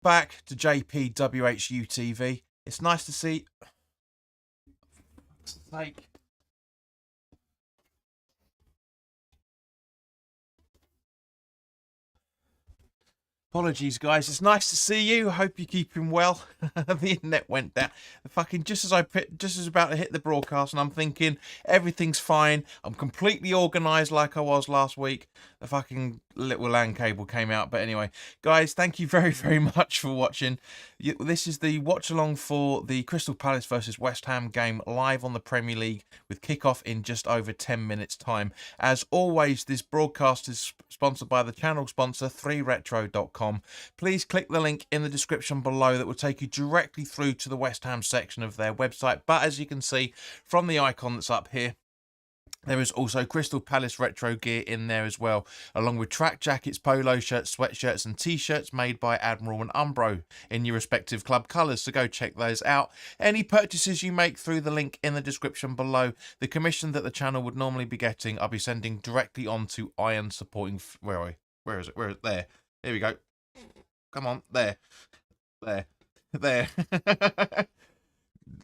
back to JPWHU TV. It's nice to see. Like, apologies, guys. It's nice to see you. Hope you're keeping well. The internet went down. Fucking just as about to hit the broadcast, and I'm thinking everything's fine. I'm completely organised like I was last week. The fucking little LAN cable came out. But anyway, guys, thank you very, very much for watching. This is the watch along for the Crystal Palace versus West Ham game live on the Premier League with kickoff in just over 10 minutes time. As always, this broadcast is sponsored by the channel sponsor 3retro.com. Please click the link in the description below that will take you directly through to the West Ham section of their website. But as you can see from the icon that's up here, there is also Crystal Palace retro gear in there as well, along with track jackets, polo shirts, sweatshirts and t-shirts made by Admiral and Umbro in your respective club colours, so go check those out. Any purchases you make through the link in the description below, the commission that the channel would normally be getting, I'll be sending directly on to Iron supporting... Where are we? Where is it? Where is it? There. Here we go. Come on. There.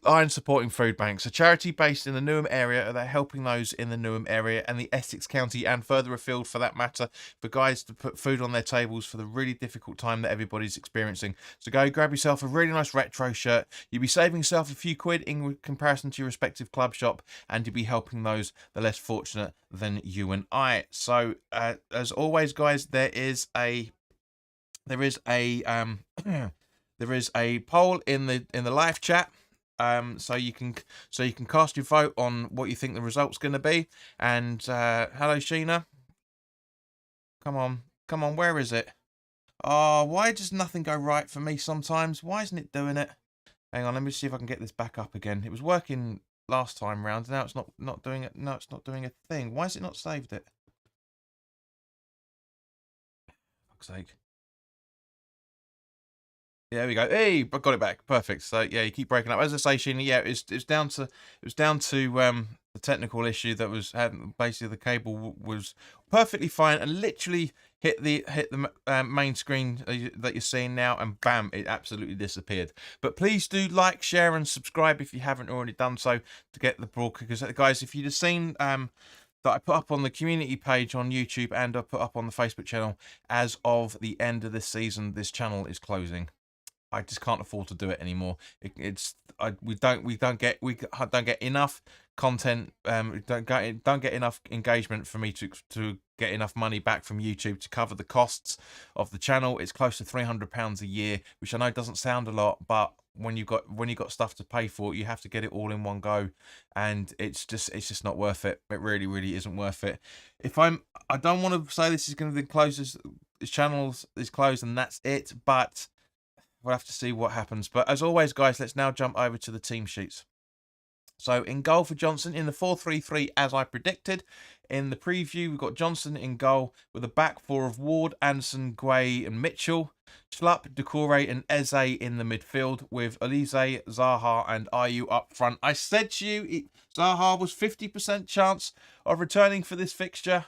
Iron Supporting Food Banks, a charity based in the Newham area. They're helping those in the Newham area and the Essex County and further afield for that matter, for guys to put food on their tables for the really difficult time that everybody's experiencing. So go grab yourself a really nice retro shirt. You'll be saving yourself a few quid in comparison to your respective club shop, and you'll be helping those the less fortunate than you and I. So as always, guys, there is a there is a poll in the live chat. So you can cast your vote on what you think the result's going to be. And hello, Sheena. Come on, where is it? Oh, why does nothing go right for me sometimes? Why isn't it doing it? Hang on, let me see if I can get this back up again. It was working last time round. Now it's not doing it. No, it's not doing a thing. Why has it not saved it? Fuck's sake. Yeah, there we go. Hey, I got it back. Perfect. So yeah, you keep breaking up. As I say, Sheena, yeah, it was down to the technical issue that was basically the cable was perfectly fine and literally hit the main screen that you're seeing now, and bam, it absolutely disappeared. But please do like, share, and subscribe if you haven't already done so to get the broadcast. Because guys, if you'd have seen that I put up on the community page on YouTube and I put up on the Facebook channel, as of the end of this season, this channel is closing. I just can't afford to do it anymore. We don't get enough content. We don't get enough engagement for me to get enough money back from YouTube to cover the costs of the channel. It's close to £300 a year, which I know doesn't sound a lot, but when you've got stuff to pay for, you have to get it all in one go, and it's just not worth it. It really isn't worth it. I don't want to say this is going to be closed. This channel is closed and that's it, but we'll have to see what happens. But as always, guys, let's now jump over to the team sheets. So in goal for Johnson in the 4-3-3, as I predicted. In the preview, we've got Johnson in goal with a back four of Ward, Anderson, Guay and Mitchell. Schlupp, Decore and Eze in the midfield with Elise, Zaha and Ayew up front. I said to you, Zaha was 50% chance of returning for this fixture.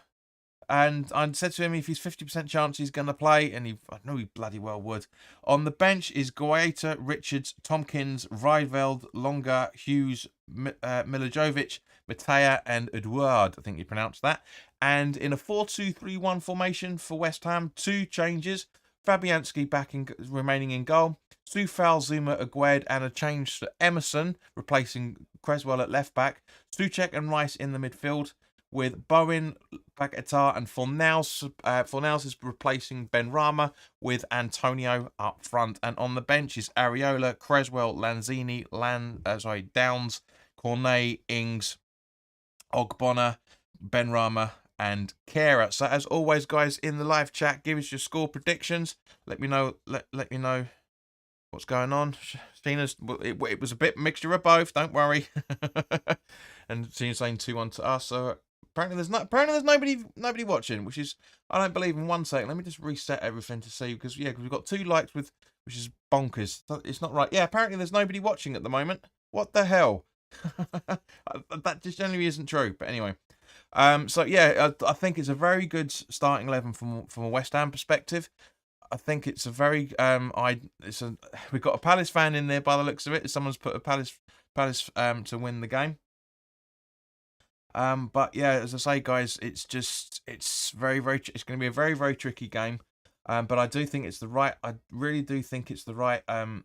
And I said to him, if he's 50% chance he's going to play, and I know he bloody well would. On the bench is Guaita, Richards, Tompkins, Rydveld, Longa, Hughes, Milijovic, Matea, and Edouard, I think you pronounced that. And in a 4-2-3-1 formation for West Ham, 2 changes. Fabianski remaining in goal. Soufal, Zuma, Agued, and a change to Emerson, replacing Creswell at left back. Souček and Rice in the midfield, with Bowen, Paquetá and Fornals. Fornals is replacing Benrahma with Antonio up front. And on the bench is Areola, Creswell, Lanzini, Downs, Cornet, Ings, Ogbonna, Benrahma and Kera. So as always, guys, in the live chat, give us your score predictions. Let me know. Let me know what's going on. Sheena's, it was a bit mixture of both. Don't worry. And Sheena's saying 2-1 to us. So apparently there's nobody watching, which is, I don't believe in 1 second. Let me just reset everything to see, because we've got 2 likes which is bonkers. It's not right. Yeah, apparently there's nobody watching at the moment. What the hell? That just generally isn't true. But anyway, so yeah, I think it's a very good starting 11 from a West Ham perspective. I think it's a very we've got a Palace fan in there by the looks of it. Someone's put a Palace to win the game. But yeah, as I say, guys, it's it's going to be a very, very tricky game. But I do think it's the right. I really do think it's the right. I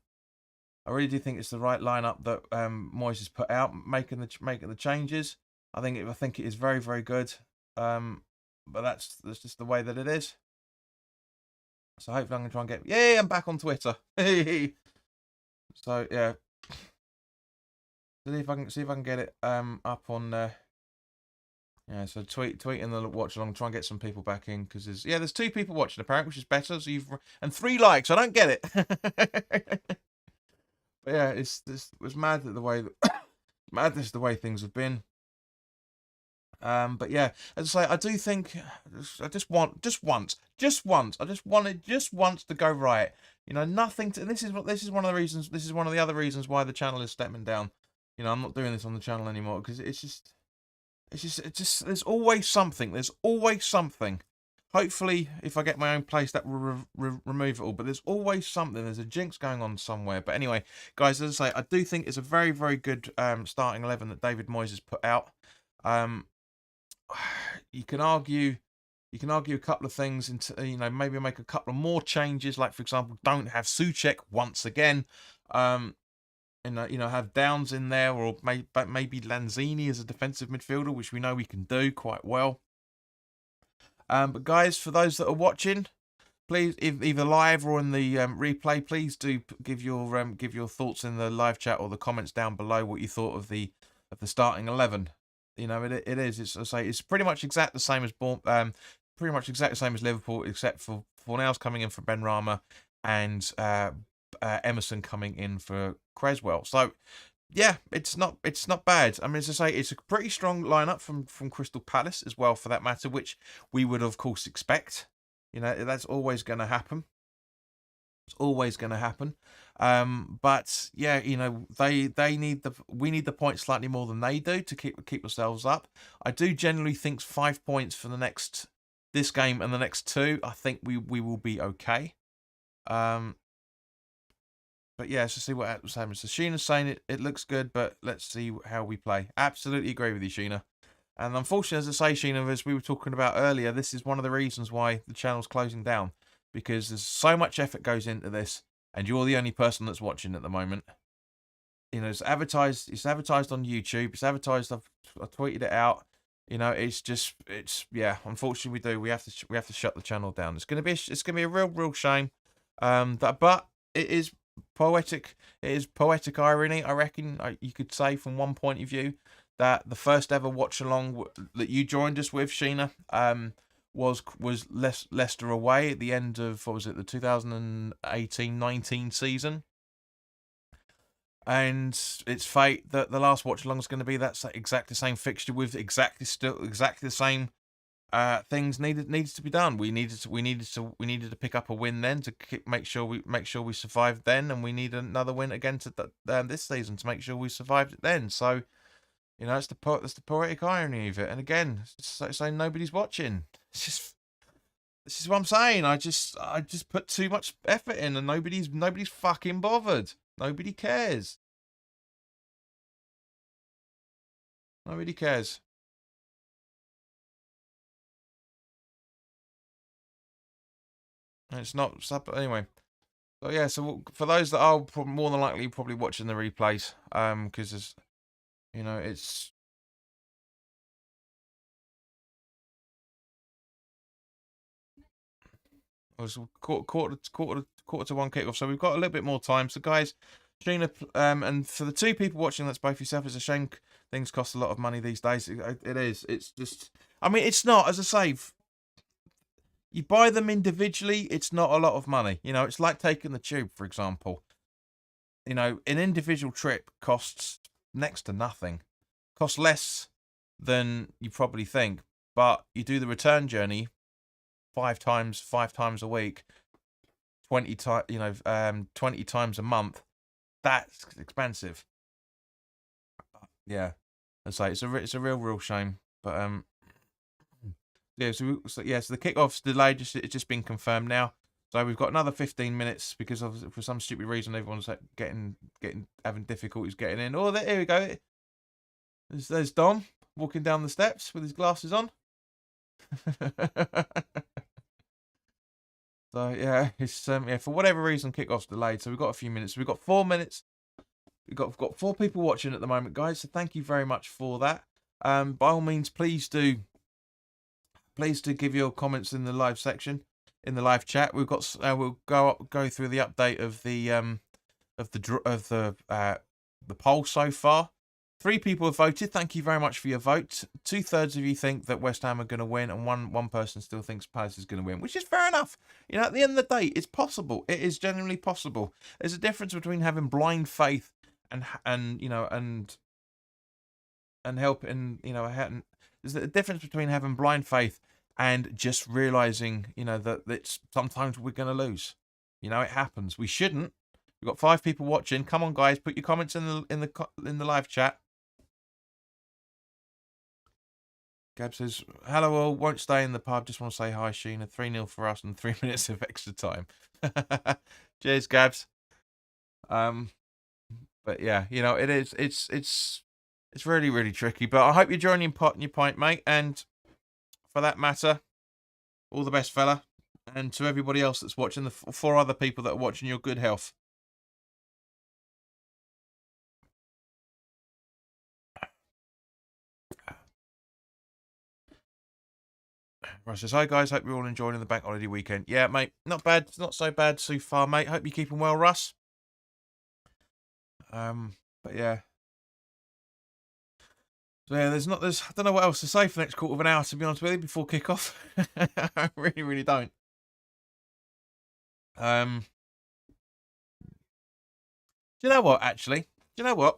really do think it's the right lineup that Moyes has put out, making the changes. I think it is very, very good. But that's just the way that it is. So hopefully I'm gonna try and get. Yay! I'm back on Twitter. So yeah, see if I can get it up on. Yeah, so tweeting the watch along, try and get some people back in because there's 2 people watching apparently, which is better. So and 3 likes. I don't get it. But yeah, it was mad that the way madness the way things have been. But yeah, as I say, I do think I just want it just once to go right. You know, nothing to. This is one of the reasons. This is one of the other reasons why the channel is stepping down. You know, I'm not doing this on the channel anymore because it's just. There's always something. There's always something. Hopefully, if I get my own place, that will remove it all. But there's always something. There's a jinx going on somewhere. But anyway, guys, as I say, I do think it's a very, very good starting 11 that David Moyes has put out. You can argue a couple of things into, maybe make a couple of more changes. Like, for example, don't have Souček once again. And have Downs in there, or maybe Lanzini as a defensive midfielder, which we know we can do quite well. But guys, for those that are watching, please, either live or in the replay, please do give your thoughts in the live chat or the comments down below what you thought of the starting 11. You know, it is. It's pretty much exact the same as pretty much exact the same as Liverpool, except for Fornals coming in for Benrahma and Emerson coming in for Creswell. So yeah, it's not bad. I mean, as I say, it's a pretty strong lineup from Crystal Palace as well, for that matter, which we would of course expect. You know, that's always going to happen. It's always going to happen. But yeah, we need the points slightly more than they do to keep ourselves up. I do generally think 5 points for this game and the next 2. I think we will be okay. But yeah, let's see what happens. So Sheena's saying it looks good, but let's see how we play. Absolutely agree with you, Sheena. And unfortunately, as I say, Sheena, as we were talking about earlier, this is one of the reasons why the channel's closing down. Because there's so much effort goes into this, and you're the only person that's watching at the moment. You know, it's advertised on YouTube. It's advertised. I tweeted it out. You know, yeah. Unfortunately, we have to shut the channel down. It's gonna be a real shame. But it is poetic. It is poetic irony, I reckon. You could say from one point of view that the first ever watch along that you joined us with, Sheena, was Leicester away at the end of, what was it, the 2018-19 season. And it's fate that the last watch along is going to be that exactly same fixture with exactly the same things needed to be done. We needed to pick up a win then to make sure we survived then, and we need another win again this season to make sure we survived it then. So, you know, that's the poetic irony of it. And again, so nobody's watching. This is what I'm saying. I just put too much effort in, and nobody's fucking bothered. Nobody cares. Nobody cares. It's not anyway. So yeah, so for those that are more than likely probably watching the replays, because it's. It was quarter to 1 kickoff, so we've got a little bit more time. So guys, Sheena, and for the 2 people watching, that's both yourself. It's a shame things cost a lot of money these days. It is. It's just. I mean, it's not, as I say. You buy them individually, it's not a lot of money. You know, it's like taking the tube, for example. You know, an individual trip costs next to nothing. Costs less than you probably think, but you do the return journey 5 times a week, 20 times a month. That's expensive. Yeah, I'd say it's a real shame. But yeah, so the kickoff's delayed. It's just been confirmed now. So we've got another 15 minutes because of, for some stupid reason everyone's having difficulties getting in. Oh, here we go. There's Dom walking down the steps with his glasses on. So yeah, it's yeah, for whatever reason kickoff's delayed. So we've got a few minutes. We've got 4 minutes. We've got 4 people watching at the moment, guys. So thank you very much for that. By all means, please do give your comments in the live section, in the live chat. We've got we'll go through the update of the poll so far. 3 people have voted. Thank you very much for your vote. 2/3 of you think that West Ham are going to win, and one person still thinks Palace is going to win, which is fair enough. You know, at the end of the day, it's possible. It is genuinely possible. There's a difference between having blind faith and you know and helping, you know, there's a difference between having blind faith and just realizing, you know, that it's sometimes we're going to lose. You know, it happens. We shouldn't. We've got 5 people watching. Come on, guys, put your comments in the live chat. Gab says, hello all, won't stay in the pub, just want to say hi, Sheena. 3-0 for us and 3 minutes of extra time. Cheers, Gabs. But yeah, you know, it's really, really tricky. But I hope you're enjoying your pint, mate. And for that matter, all the best, fella. And to everybody else that's watching, the 4 other people that are watching, your good health. Russ says, hi guys, hope you're all enjoying the bank holiday weekend. Yeah, mate, not bad. It's not so bad so far, mate. Hope you're keeping well, Russ. But yeah. So yeah, I don't know what else to say for the next quarter of an hour, to be honest with you, before kickoff. I really, really don't. Do you know what, actually? Do you know what?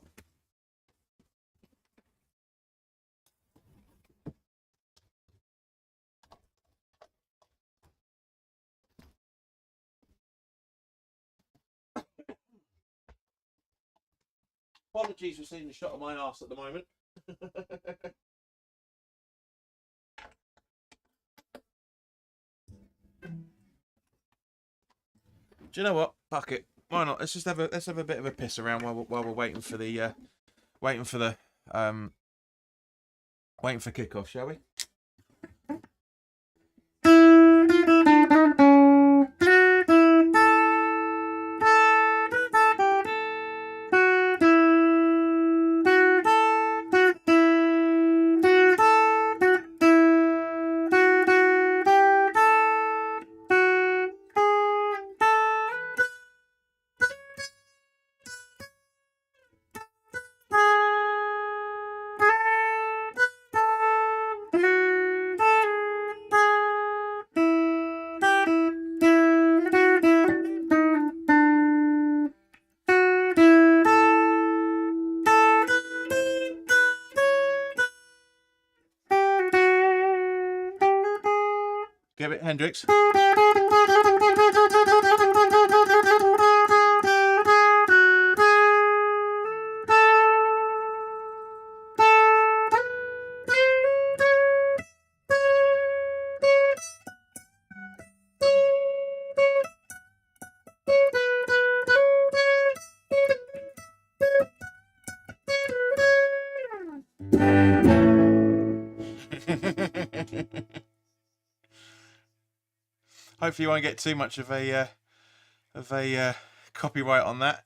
Apologies for seeing a shot of my arse at the moment. Do you know what? Fuck it. Why not? Let's have a bit of a piss around while we're waiting for kickoff, shall we? Give it, Hendrix. Hopefully you won't get too much of a copyright on that.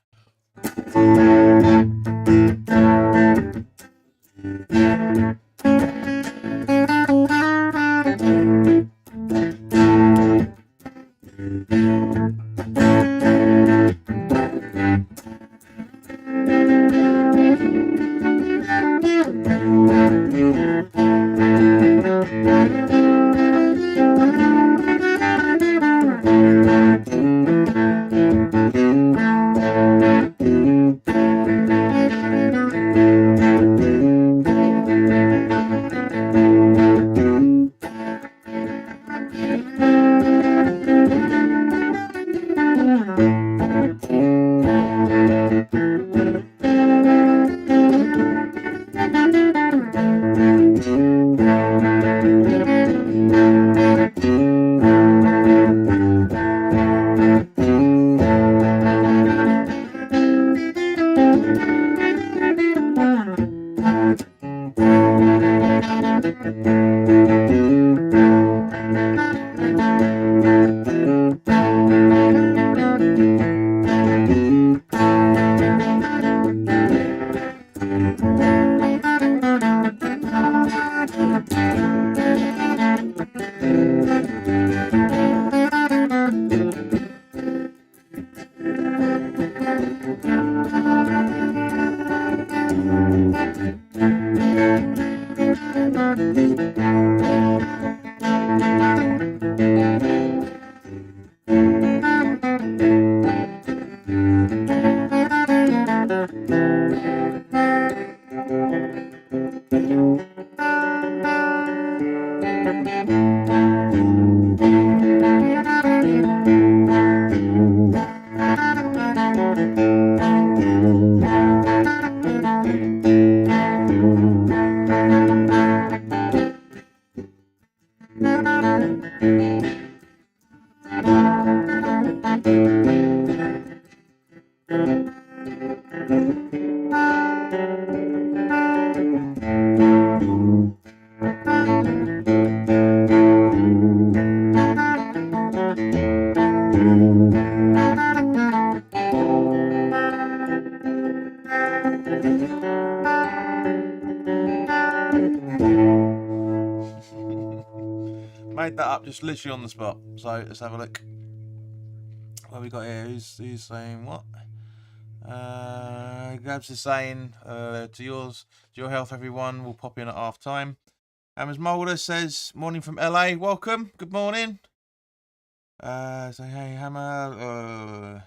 Made that up just literally on the spot. So let's have a look. What we got here? Who's saying what? Gabs is saying to your health, everyone. We'll pop in at half time. Hammers Mulder says morning from LA. Welcome. Good morning. Say hey Hammer.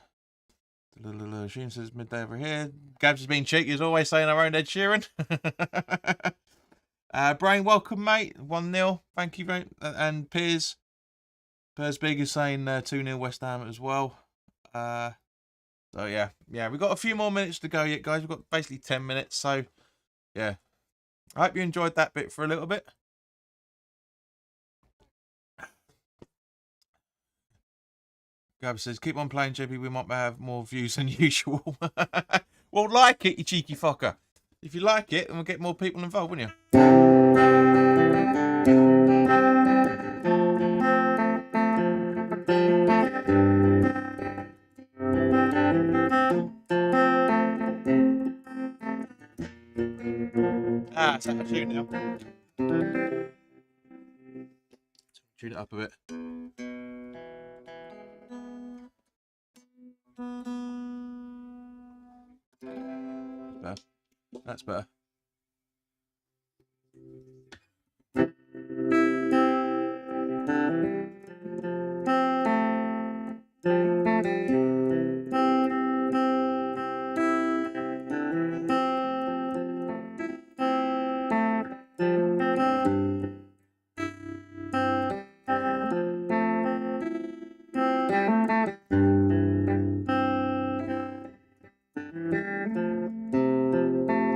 Sheen says midday over here. Gabs has been cheeky as always, saying our own Ed Sheeran. Brain, welcome, mate. 1-0. Thank you very and Piers Big is saying 2-0 West Ham as well. So yeah, we've got a few more minutes to go yet, guys. We've got basically 10 minutes, so yeah. I hope you enjoyed that bit for a little bit. Gab says, keep on playing, JP. We might have more views than usual. Well, like it, you cheeky fucker. If you like it, then we'll get more people involved, won't you? It's out of tune now. Tune it up a bit. That's better.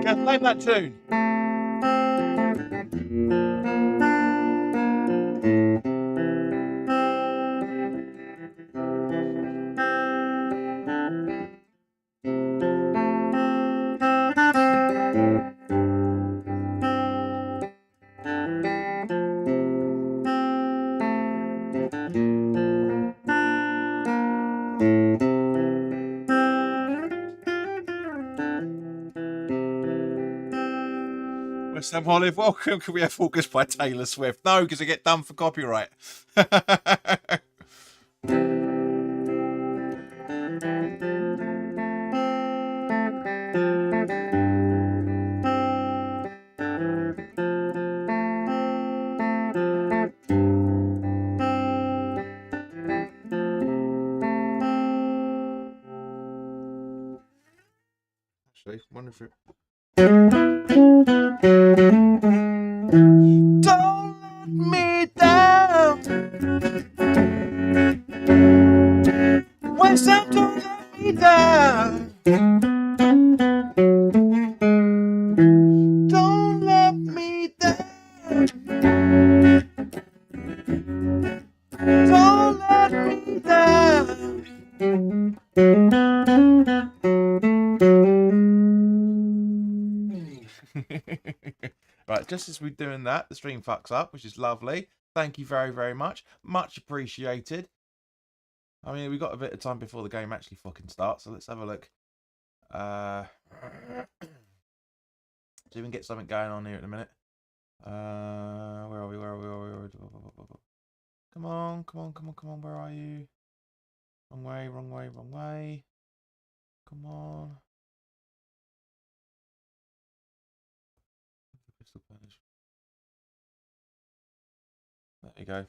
Just name that tune. West Ham Olive, welcome. Can we have August by Taylor Swift? No, because I get done for copyright. Actually, wonder if it... Don't let me down. West Ham, don't let me down. Don't let me down. Don't let me down. Right, just as we're doing that, the stream fucks up, which is lovely. Thank you very, very much. Much appreciated. I mean, we've got a bit of time before the game actually fucking starts, so let's have a look. See if we can get something going on here in a minute. Where are we? Where are we? Where are we? Come on, come on, come on, come on. Where are you? Wrong way, wrong way, wrong way. Come on. There you go.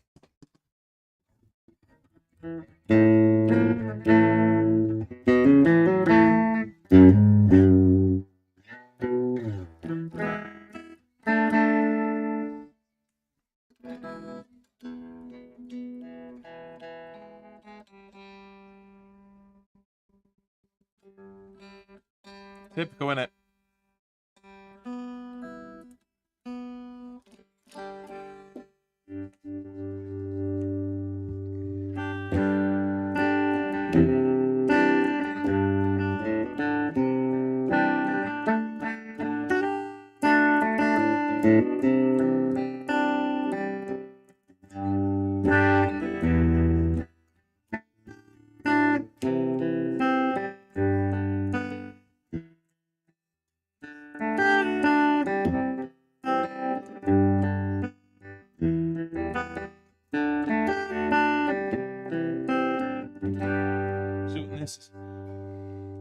Typical, innit?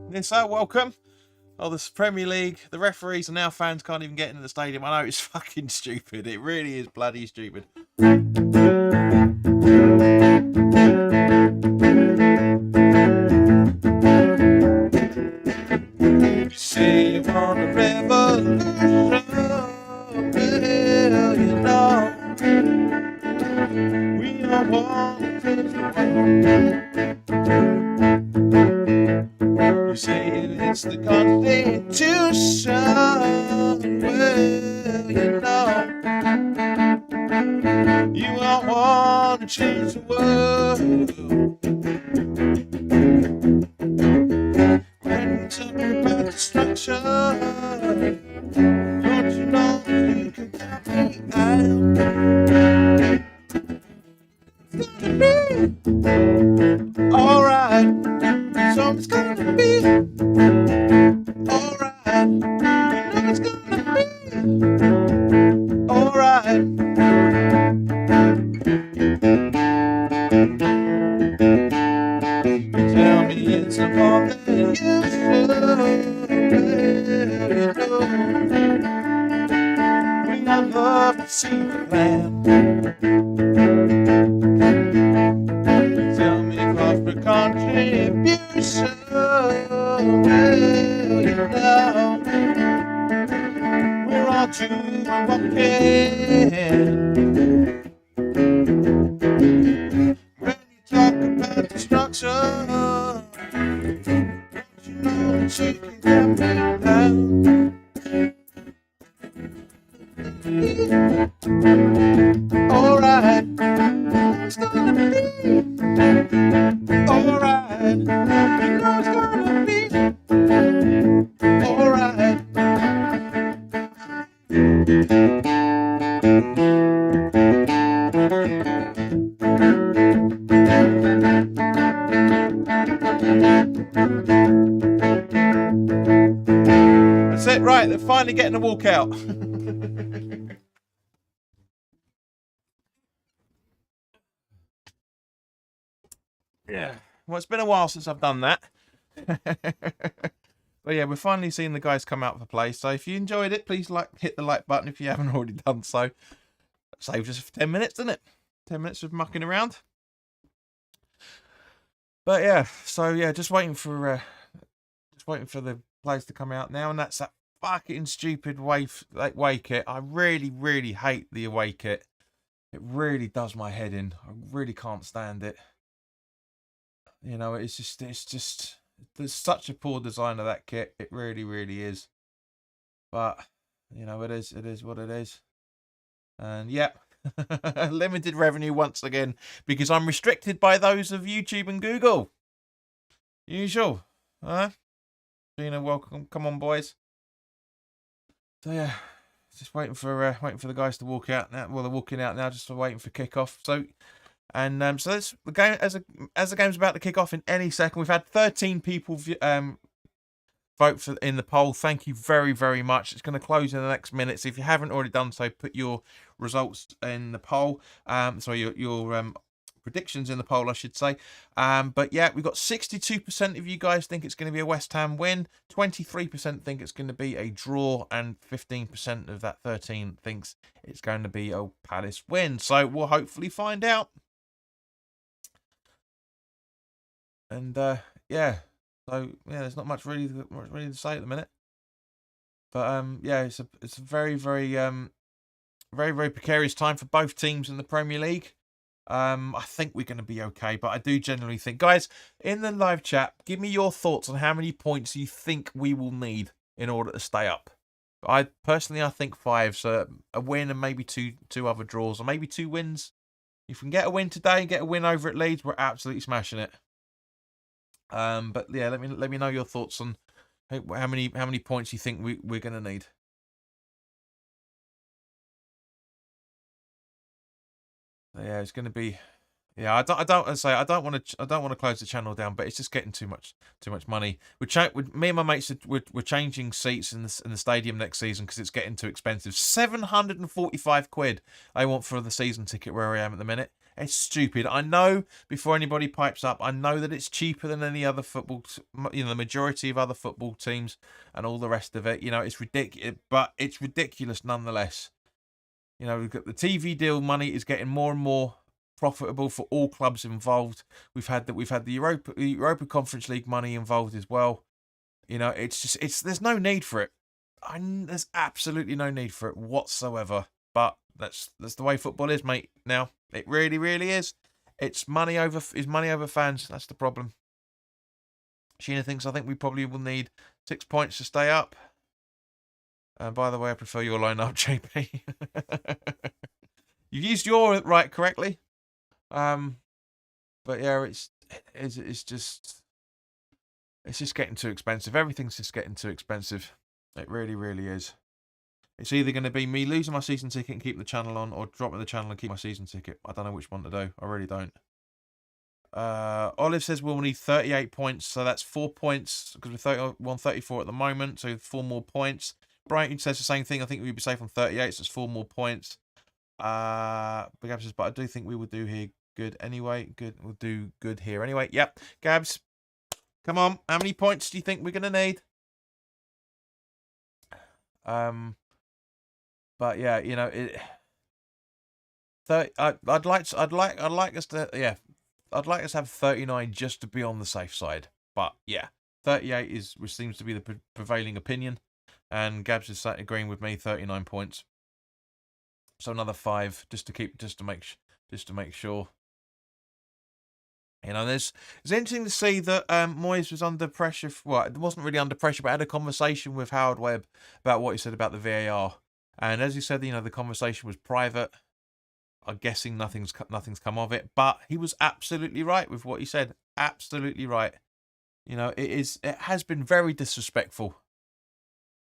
Nissa, welcome. Oh, this Premier League, the referees and now fans can't even get into the stadium. I know, it's fucking stupid. It really is bloody stupid. You say you want a revolution, well, you know, we all want to change the world. You say it's the Constitution, well, you know, you all want to change the world. When you talk about destruction, don't you know you can count me out? It's gonna be alright. So it's gonna be alright. You know it's gonna be alright. You tell me it's a more than useful. We all love to see the plan. You tell me cause for contribution. Well, you know, we're all doing what we can. When you talk about destruction, don't you know that you can get me down? Alright, it's gonna be alright. You know it's gonna be alright. That's it, right, they're finally getting a walkout. Yeah, well, it's been a while since I've done that. But yeah, we're finally seeing the guys come out for play. So if you enjoyed it, please hit the like button if you haven't already done so. Saves us 10 minutes, doesn't it? 10 minutes of mucking around. But yeah, so yeah, just waiting for the players to come out now, and that's that fucking stupid away kit. I really, really hate the away kit. It really does my head in. I really can't stand it. You know, it's just there's such a poor design of that kit. It really, really is. But you know, it is what it is. And yeah, limited revenue once again because I'm restricted by those of YouTube and Google. Usual, huh? Gina, welcome. Come on, boys. So yeah, just waiting for the guys to walk out now. Well, they're walking out now, just waiting for kickoff. So so that's the game as the game's about to kick off in any second. We've had 13 people vote for in the poll. Thank you very, very much. It's going to close in the next minute. So if you haven't already done so, put your results in the poll. Sorry, your predictions in the poll, I should say. But yeah, we've got 62% of you guys think it's going to be a West Ham win. 23% think it's going to be a draw, and 15% of that 13 thinks it's going to be a Palace win. So we'll hopefully find out. And yeah. So yeah, there's not much really to say at the minute. But yeah, it's a very, very very, very precarious time for both teams in the Premier League. I think we're going to be okay, but I do generally think, guys, in the live chat, give me your thoughts on how many points you think we will need in order to stay up. I think 5, so a win and maybe two other draws, or maybe 2 wins. If we can get a win today and get a win over at Leeds, we're absolutely smashing it. But yeah, let me know your thoughts on how many points you think we're going to need. Yeah, it's going to be. Yeah, I don't want to close the channel down, but it's just getting too much money. Me and my mates we're changing seats in the stadium next season because it's getting too expensive. £745 I want for the season ticket where I am at the minute. It's stupid. I know. Before anybody pipes up, I know that it's cheaper than any other football. The majority of other football teams and all the rest of it. It's ridiculous, but it's ridiculous nonetheless. We've got the TV deal money is getting more and more profitable for all clubs involved. We've had the Europa Conference League money involved as well. There's no need for it. There's absolutely no need for it whatsoever. But that's the way football is, mate. Now it really, really is. It's money over fans. That's the problem. Sheena thinks I think we probably will need 6 points to stay up. And by the way, I prefer your lineup, JP. You've used your right correctly. But yeah, it's just getting too expensive. Everything's just getting too expensive. It really, really is. It's either going to be me losing my season ticket and keep the channel on, or dropping the channel and keep my season ticket. I don't know which one to do. I really don't. Olive says we'll need 38 points, so that's 4 points because we're 134 at the moment, so 4 more points. Brighton says the same thing. I think we'd be safe on 38, so it's 4 more points. But Gabs says, but I do think we will do here good anyway. We'll do good here anyway. Yep. Gabs, come on. How many points do you think we're gonna need? But yeah, I'd like us to have 39 just to be on the safe side. But yeah, 38 which seems to be the prevailing opinion, and Gabs is agreeing with me. 39 points. So another 5 just to make sure. It's interesting to see that Moyes was under pressure. Well, it wasn't really under pressure, but had a conversation with Howard Webb about what he said about the VAR. And as he said, the conversation was private. I'm guessing nothing's come of it, but he was absolutely right with what he said. Absolutely right. It has been very disrespectful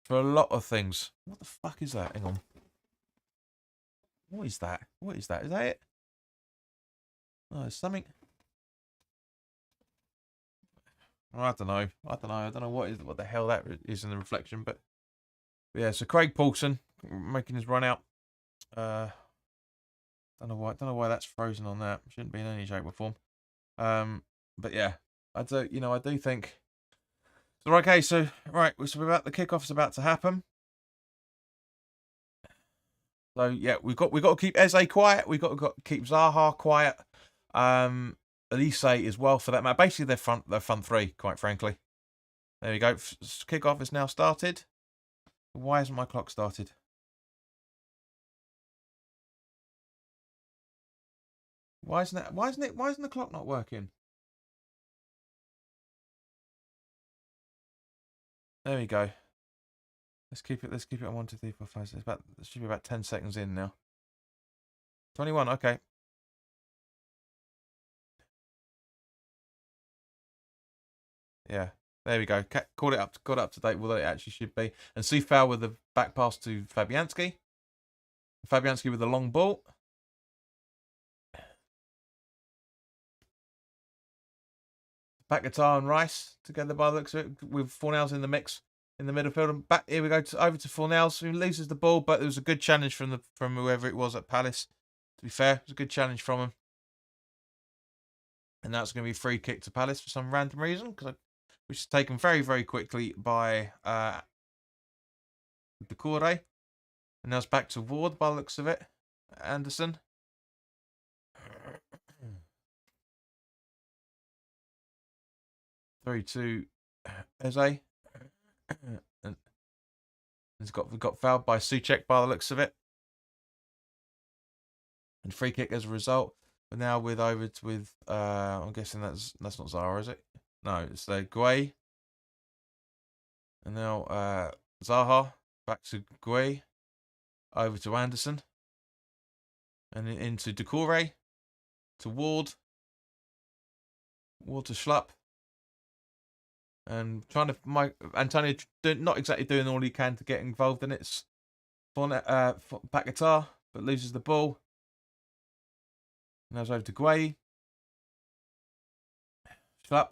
for a lot of things. What the fuck is that? Hang on. What is that? Is that it? Oh, there's something. I don't know. I don't know what the hell that is in the reflection, but yeah. So Craig Paulson making his run out. Don't know why that's frozen on that. Shouldn't be in any shape or form. But yeah, I do think. So okay, so right, the kickoff is about to happen. So yeah, we've got to keep Eze quiet. We've got to keep Zaha quiet. Elise as well for that matter. Basically, their front 3, quite frankly. There we go. Kickoff is now started. Why hasn't my clock started? Why isn't the clock not working? There we go. Let's keep it on 1, 2, 3, 4, 5, 6. It should be about 10 seconds in now. 21. Okay. Yeah. There we go. Got it up to date with what it actually should be. And Sufal with the back pass to Fabianski. Fabianski with the long ball. Back guitar and Rice together by the looks of it, with Fornals in the mix in the midfield. And back here we go over to Fornals, who loses the ball, but it was a good challenge from whoever it was at Palace. To be fair, it was a good challenge from him. And that's going to be a free kick to Palace for some random reason, which is taken very, very quickly by Decore. And now it's back to Ward by the looks of it. Anderson. Through to Eze. And we've got fouled by Souček by the looks of it. And free kick as a result. But now with I'm guessing that's not Zaha, is it? No, it's Guay. And now Zaha back to Guay. Over to Anderson. And into Decore. To Ward. Ward to Schlupp. And trying to Antonio not exactly doing all he can to get involved in it. It's back guitar, but loses the ball. Now it's over to Guay. Schlupp.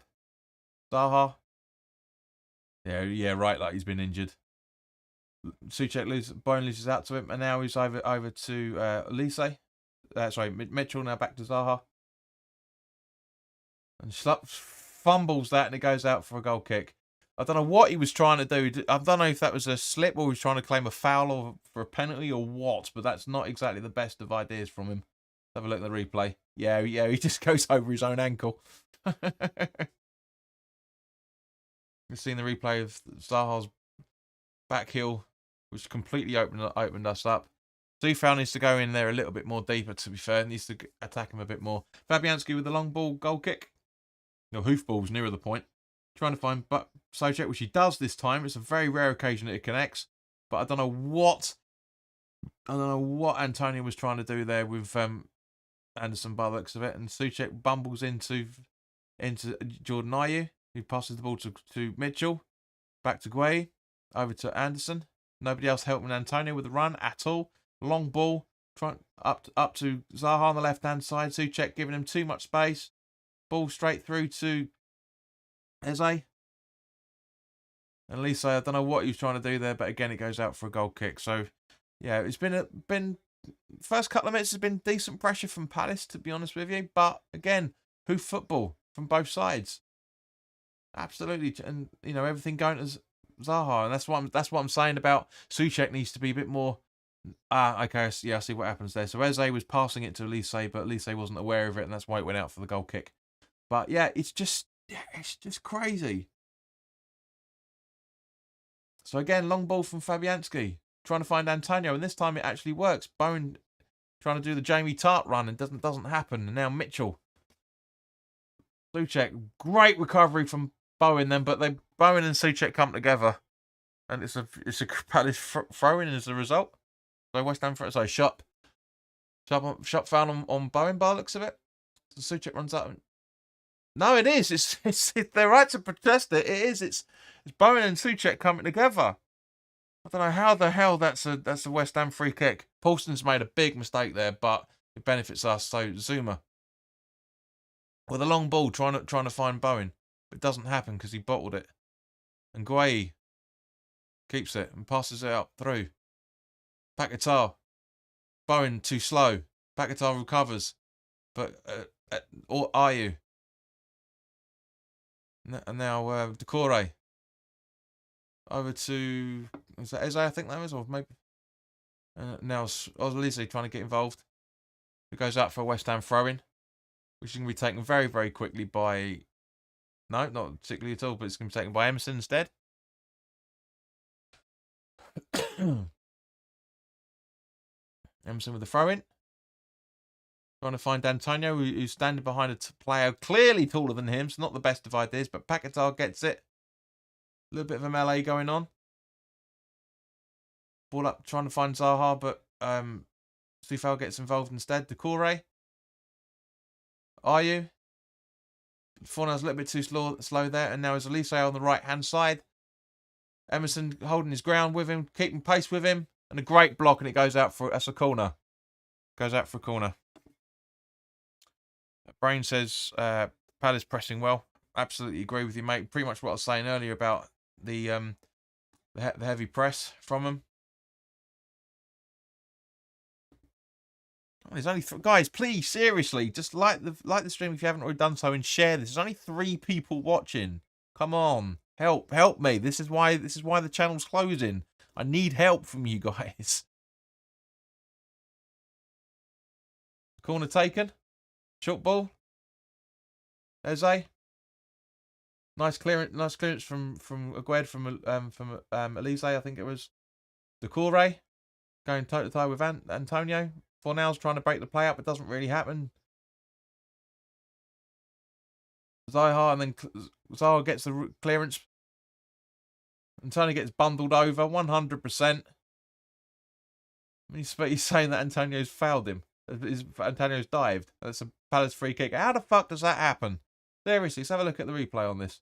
Zaha. Yeah, right, like he's been injured. Souček Bowen loses out to him, and now he's over to Elise. Mitchell, now back to Zaha. And Schlupp fumbles that, and it goes out for a goal kick. I don't know what he was trying to do. I don't know if that was a slip or he was trying to claim a foul or for a penalty or what, but that's not exactly the best of ideas from him. Have a look at the replay. Yeah, he just goes over his own ankle. We've seen the replay of Zaha's back heel, which completely opened us up. Sufal needs to go in there a little bit more deeper, to be fair. Needs to attack him a bit more. Fabianski with the long ball goal kick. No, hoofball's nearer the point. Trying to find Souček, which he does this time. It's a very rare occasion that it connects. But I don't know what Antonio was trying to do there with Anderson by the looks of it. And Souček bumbles into Jordan Ayew, who passes the ball to Mitchell. Back to Guay. Over to Anderson. Nobody else helping Antonio with the run at all. Long ball. Up to Zaha on the left-hand side. Souček giving him too much space. Ball straight through to Eze. And Elise, I don't know what he was trying to do there, but again, it goes out for a goal kick. So, yeah, it's been first couple of minutes has been decent pressure from Palace, to be honest with you. But again, hoof football from both sides. Absolutely, and everything going to Zaha, and that's what I'm saying about Souček needs to be a bit more. Okay, yeah, I see what happens there. So Eze was passing it to Elise, but Elise wasn't aware of it, and that's why it went out for the goal kick. But yeah, it's just crazy. So again, long ball from Fabianski, trying to find Antonio, and this time it actually works. Bowen trying to do the Jamie Tart run, and doesn't happen. And now Mitchell, Souček, great recovery from Bowen then, but Bowen and Souček come together, and it's a Palace throw-in as a result. So West Ham shot foul on Bowen by the looks of it. So Souček runs up. No, it is. It's they're right to protest it. It is. It's Bowen and Souček coming together. I don't know how the hell that's a West Ham free kick. Paulson's made a big mistake there, but it benefits us. So Zuma with a long ball trying to find Bowen, but it doesn't happen because he bottled it. And Guay keeps it and passes it up through. Back guitar. Bowen too slow. Back guitar recovers, but or are you? And now Decore. Over to is that Eze? I think that was, or maybe now Lizzie trying to get involved. It goes out for a West Ham throw-in, which is going to be taken very, very quickly by. No, not particularly at all, but it's going to be taken by Emerson instead. Emerson with the throw-in. Trying to find Antonio, who's standing behind a player clearly taller than him. So not the best of ideas, but Paquetá gets it. A little bit of a melee going on. Ball up, trying to find Zaha, but Sufal gets involved instead. Decore. Are you? Fornell's a little bit too slow there, and now is Elise on the right-hand side. Emerson holding his ground with him, keeping pace with him, and a great block, and it goes out for, that's a corner. Goes out for a corner. Brain says, Palace pressing well. Absolutely agree with you, mate. Pretty much what I was saying earlier about the heavy press from them. Oh, there's only guys, please, seriously, just like the stream if you haven't already done so, and share this. There's only 3 people watching. Come on, help me. This is why the channel's closing. I need help from you guys. Corner taken. Short ball. Eze. Nice clearance from Agued from Elise, I think it was. Decore going toe to toe with Antonio. Fornell's trying to break the play up, but doesn't really happen. Zaha, and then Zaha gets the clearance. Antonio gets bundled over 100%. He's saying that Antonio's fouled him. Antonio's dived. That's a Palace free kick. How the fuck does that happen? Seriously, let's have a look at the replay on this.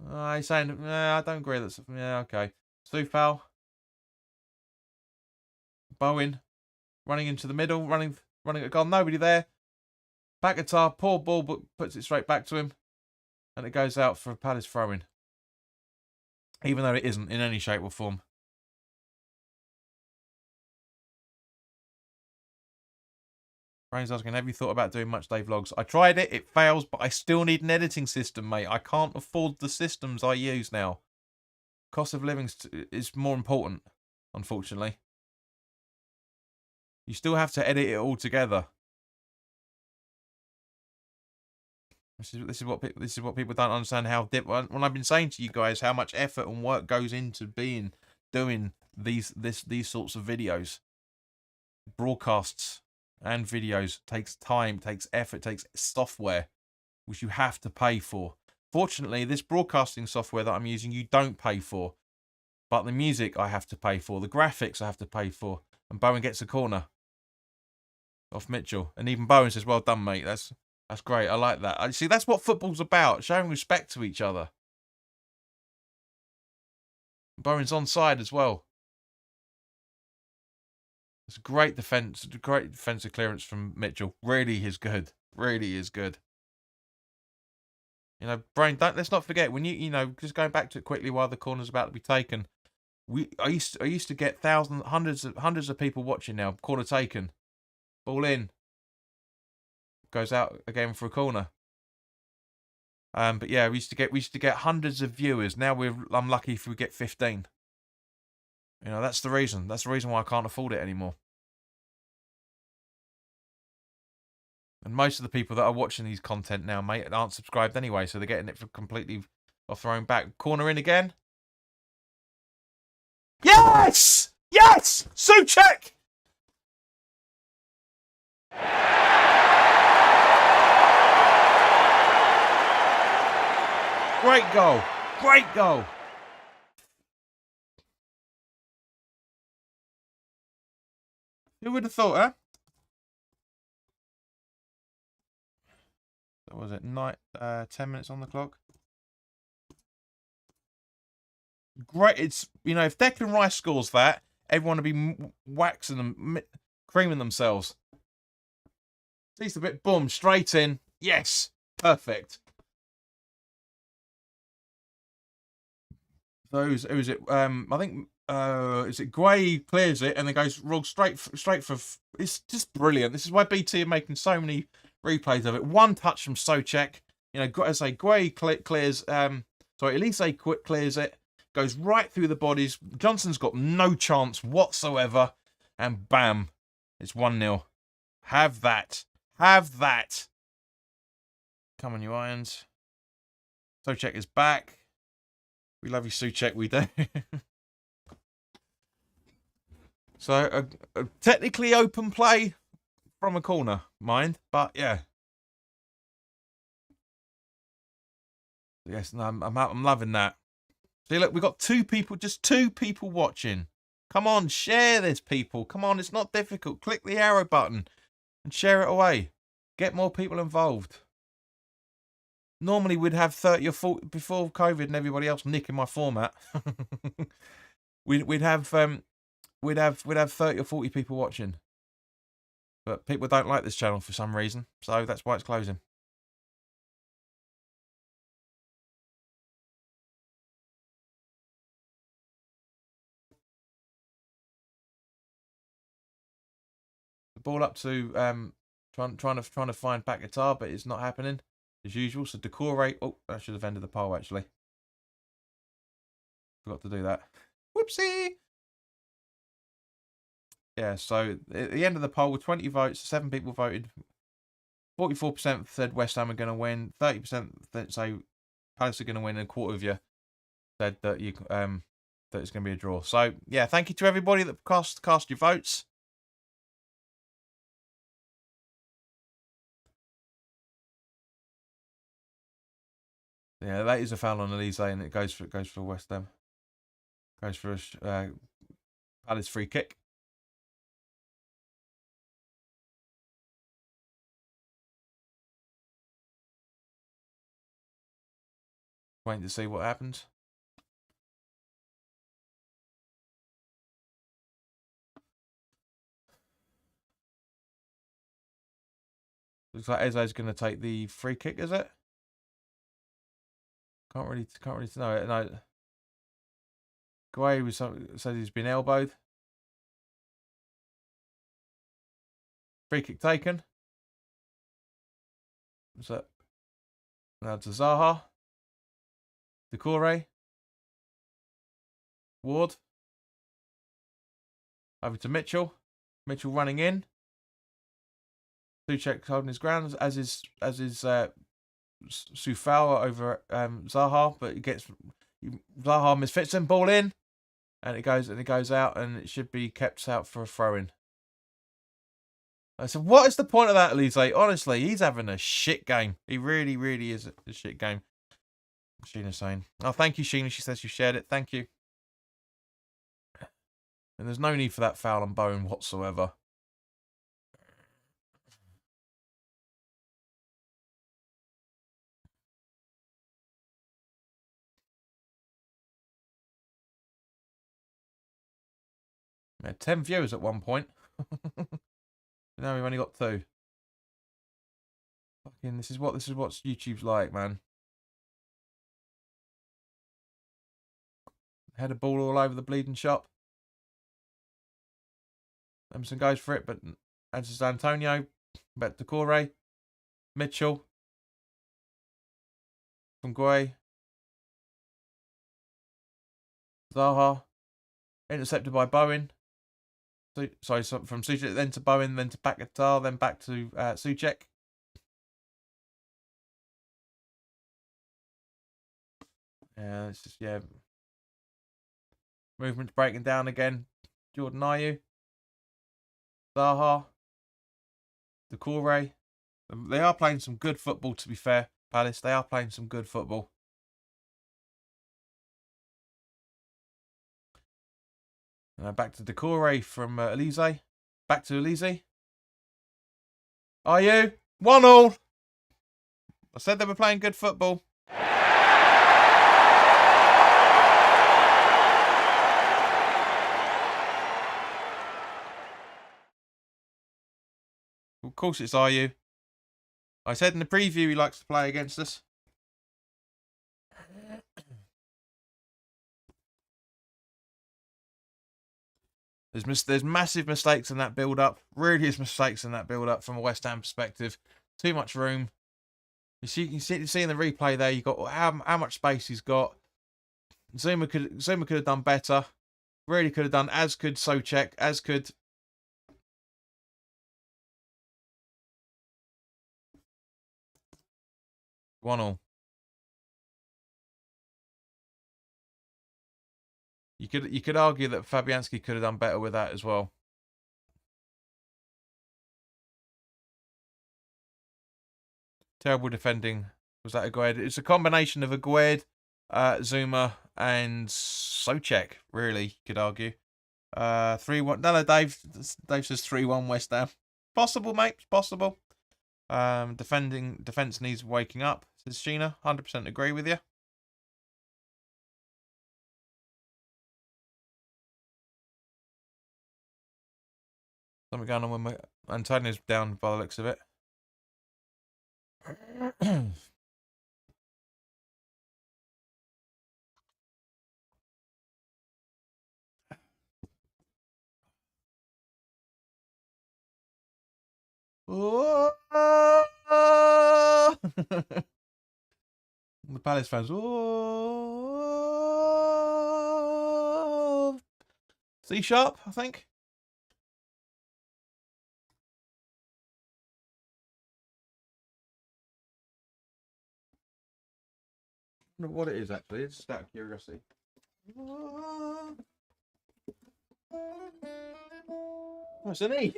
He's saying, I don't agree. That's, yeah, okay. Soufal. Bowen. Running into the middle. Running at goal. Nobody there. Paquetá, poor ball, but puts it straight back to him. And it goes out for a Palace throw-in. Even though it isn't in any shape or form. Brain's asking, have you thought about doing much day vlogs? I tried it, it fails, but I still need an editing system, mate. I can't afford the systems I use now. Cost of living is more important, unfortunately. You still have to edit it all together. This is what people don't understand. When I've been saying to you guys how much effort and work goes into doing these sorts of videos, broadcasts and videos takes time, takes effort, takes software, which you have to pay for. Fortunately, this broadcasting software that I'm using, you don't pay for, but the music I have to pay for, the graphics I have to pay for, and Bowen gets a corner off Mitchell, and even Bowen says, "Well done, mate. That's great. I like that." See, that's what football's about, showing respect to each other. Bowen's onside as well. It's a great defensive clearance from Mitchell. Really is good. Really is good. You know, Brain, let's not forget, when you know, just going back to it quickly while the corner's about to be taken. I used to get hundreds of people watching now. Corner taken. Ball in. Goes out again for a corner. But yeah, we used to get hundreds of viewers. Now I'm lucky if we get 15. You know, that's the reason. That's the reason why I can't afford it anymore. And most of the people that are watching these content now, mate, aren't subscribed anyway, so they're getting it for completely off their own back. Corner in again. Yes! Yes! Souček! Great goal. Great goal. Who would have thought, huh? What was it? 10 minutes on the clock. Great. It's, you know, if Declan Rice scores that, everyone will be waxing them, creaming themselves. Sees the bit, boom, straight in. Yes. Perfect. Who's it? I think is it Gray clears it and then goes straight for. It's just brilliant. This is why BT are making so many replays of it. One touch from Souček. You know, as I say, Gray clears. Elise clears it. Goes right through the bodies. Johnson's got no chance whatsoever, and bam, it's 1-0. Have that. Have that. Come on, you Irons. Souček is back. We love you, Souček, we do. So, a technically open play from a corner, mind, but yeah. Yes, no, I'm loving that. See, look, we've got just two people watching. Come on, share this, people. Come on, it's not difficult. Click the arrow button and share it away. Get more people involved. Normally we'd have 30 or 40 before COVID and everybody else nicking my format. we'd have 30 or 40 people watching. But people don't like this channel for some reason, so that's why it's closing. The ball up to trying to find back guitar, but it's not happening as usual. So Decore, oh, I should have ended the poll actually. Forgot to do that. Whoopsie. Yeah, so at the end of the poll, with 20 votes, 7 people voted. 44% said West Ham are going to win. 30% say Palace are going to win, and a quarter of you said that that it's going to be a draw. So yeah, thank you to everybody that cast your votes. Yeah, that is a foul on Elise, and it goes for West Ham. Goes for a Palace free kick. Waiting to see what happens. Looks like Eze's going to take the free kick, is it? Can't really know it. No. Guay says he's been elbowed. Free kick taken. What's that? Now to Zaha. Decore. Ward. Over to Mitchell. Mitchell running in. Souček holding his ground, as is Sufal over Zaha, but he gets Zaha misfits him, ball in, and it goes out, and it should be kept out for a throw-in. I said, what is the point of that, Elise? Honestly, he's having a shit game. He really, really is a shit game. Sheena's saying, oh, thank you, Sheena. She says you shared it. Thank you. And there's no need for that foul on Bowen whatsoever. We had 10 viewers at one point. Now we've only got 2. Fucking, this is what YouTube's like, man. Had a ball all over the bleeding shop. Emerson goes for it, but answers Antonio. Back to Corey. Mitchell. From Guay. Zaha. Intercepted by Bowen. Sorry, from Souček, then to Bowen, then to Paquetá, then back to Souček. Yeah, it's just, yeah. Movement's breaking down again. Jordan Ayew. Zaha. Decore. They are playing some good football, to be fair, Palace. They are playing some good football. Back to Decore from Elise. Back to Elise. Are you? 1-1. I said they were playing good football. Of course it's Ayew. I said in the preview he likes to play against us. There's massive mistakes in that build-up. Really is mistakes in that build-up from a West Ham perspective. Too much room. You can see in the replay there, you got how much space he's got. Zuma could have done better. Really could have done, as could Souček, as could... One all. You could argue that Fabianski could have done better with that as well. Terrible defending. Was that Agued? It's a combination of Agued, Zuma, and Souček, really, you could argue. 3-1. No, Dave says 3-1 West Ham. Possible, mate. Possible. Defense needs waking up, says Sheena. 100% agree with you. Something going on with Antonio's down by the looks of it. The Palace fans. C sharp, I think. I don't know what it is actually. It's just out of curiosity. Oh, it's an E.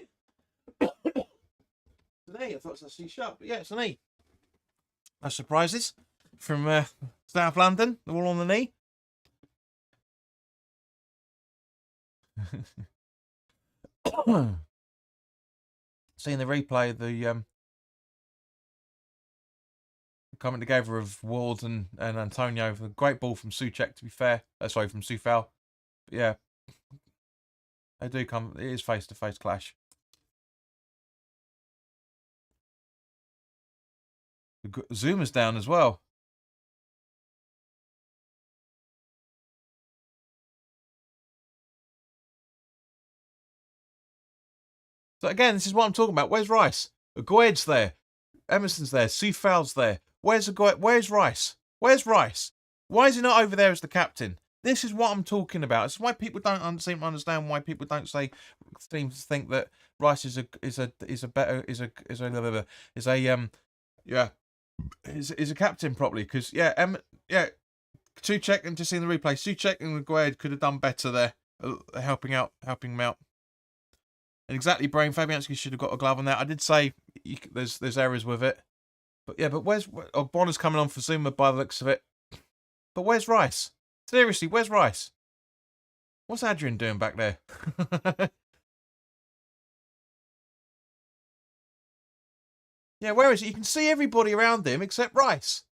It's an E. I thought it was a C sharp, but yeah, it's an E. No surprises from South London. They're all on the knee. Seeing the replay, the coming together of Ward and Antonio. A great ball from Souček, to be fair. Sorry, from Soufal. But yeah, they do come. It is face-to-face clash. Zuma's down as well. So again, this is what I'm talking about. Where's Rice? Agued's there. Emerson's there. Soufal's there. Where's Agued? Where's Rice? Where's Rice? Why is he not over there as the captain? This is what I'm talking about. It's why people don't seem to understand why people don't seem to think that Rice is a captain properly. Because Souček, and just seeing the replay, Souček and Agued could have done better there, helping him out. And exactly, Brain Fabianski should have got a glove on that. I did say there's errors with it, but yeah, but where's Bonner's coming on for Zuma by the looks of it. But where's Rice? Seriously, where's Rice? What's Adrian doing back there? Yeah, where is he? You can see everybody around him except Rice.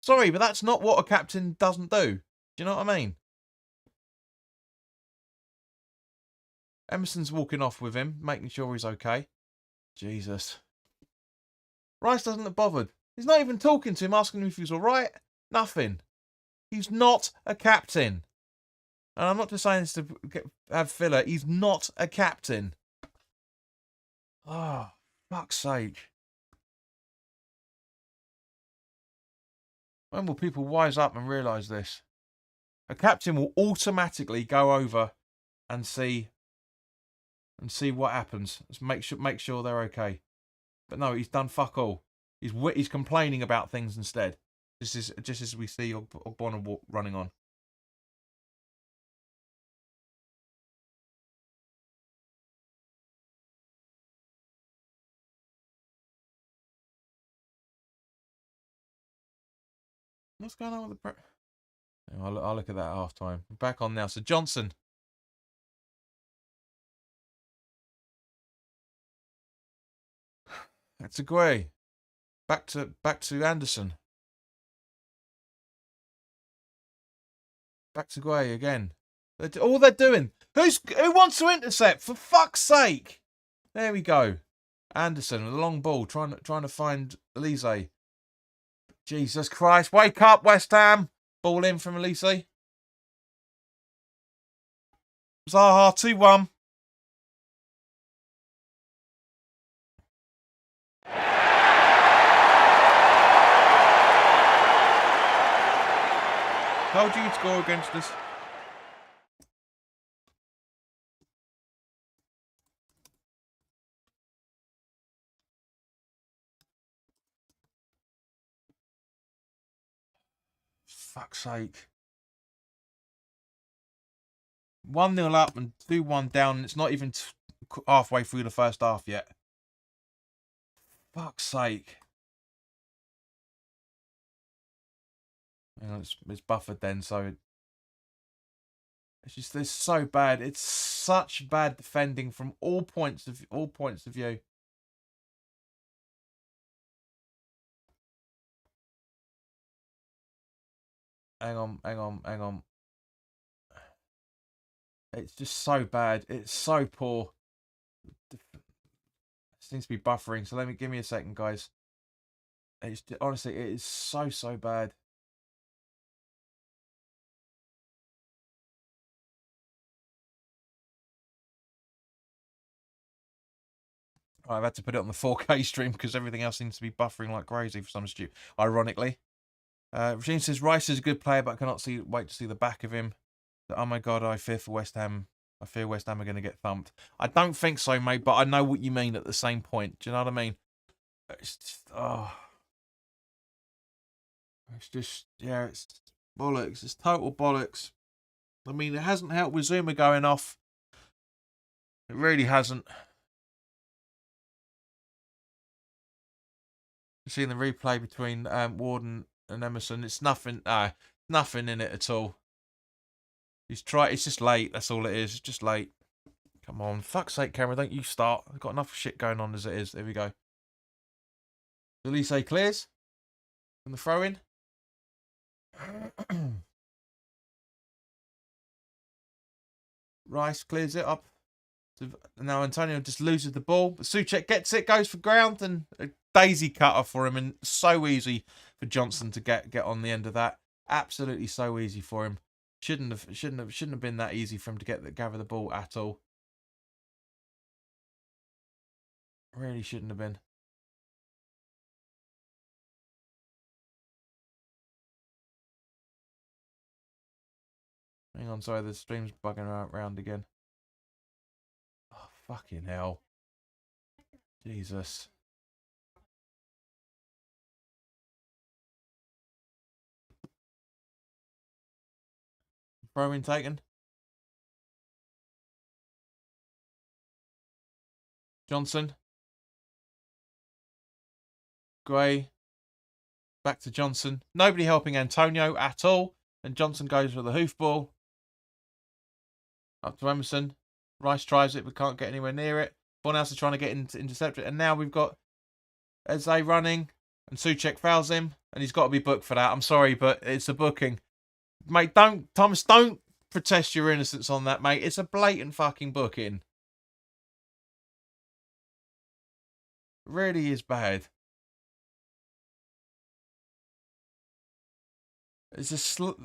Sorry, but that's not what a captain doesn't do. Do you know what I mean? Emerson's walking off with him, making sure he's okay. Jesus. Rice doesn't look bothered. He's not even talking to him, asking him if he's all right. Nothing. He's not a captain. And I'm not just saying this to have filler. He's not a captain. Oh, fuck's sake. When will people wise up and realise this? A captain will automatically go over and see what happens. Just make sure they're okay. But no, he's done fuck all. He's complaining about things instead. Just as we see Ogbonna running on. What's going on with the I'll look at that at half time. Back on now. So Johnson. That's a Gray. Back to Anderson. Back to Gray again. All they're doing. Who wants to intercept? For fuck's sake! There we go. Anderson, a long ball, trying to find Elise. Jesus Christ! Wake up, West Ham! Ball in from Elise. Zaha 2-1. Told you you'd score against us. Fuck's sake. 1-0 up and 2-1 down, and it's not even halfway through the first half yet. Fuck's sake. Hang on, it's buffered then, so It's so bad. It's such bad defending from all points of view. Hang on. It's just so bad. It's so poor. It seems to be buffering. So give me a second, guys. It's honestly, it is so bad. I've had to put it on the 4K stream because everything else seems to be buffering like crazy for some stupid. Ironically, Regine says Rice is a good player, but I cannot wait to see the back of him. Oh my god, I fear West Ham are going to get thumped. I don't think so, mate, but I know what you mean at the same point. Do you know what I mean? It's just, it's just, yeah, it's bollocks. It's total bollocks. I mean, it hasn't helped with Zuma going off. It really hasn't. Seeing the replay between Warden and Emerson, it's nothing. Nothing in it at all. It's just late. That's all it is. It's just late. Come on, fuck's sake, Cameron, don't you start. I've got enough shit going on as it is. There we go. Elise clears from the throw-in. Rice clears it up. Now Antonio just loses the ball. But Souček gets it, goes for ground, and a daisy cutter for him, and so easy for Johnson to get on the end of that. Absolutely so easy for him. Shouldn't have been that easy for him to gather the ball at all. Really shouldn't have been. Hang on, sorry, the stream's bugging around again. Oh, fucking hell. Jesus. Throw-in taken. Johnson. Gray. Back to Johnson. Nobody helping Antonio at all. And Johnson goes for the hoofball. Up to Emerson. Rice tries it but can't get anywhere near it. Fornals is trying to get intercept it. And now we've got Eze running. And Souček fouls him. And he's got to be booked for that. I'm sorry, but it's a booking. Mate, Thomas, don't protest your innocence on that, mate. It's a blatant fucking booking. It really is bad. It's just... Have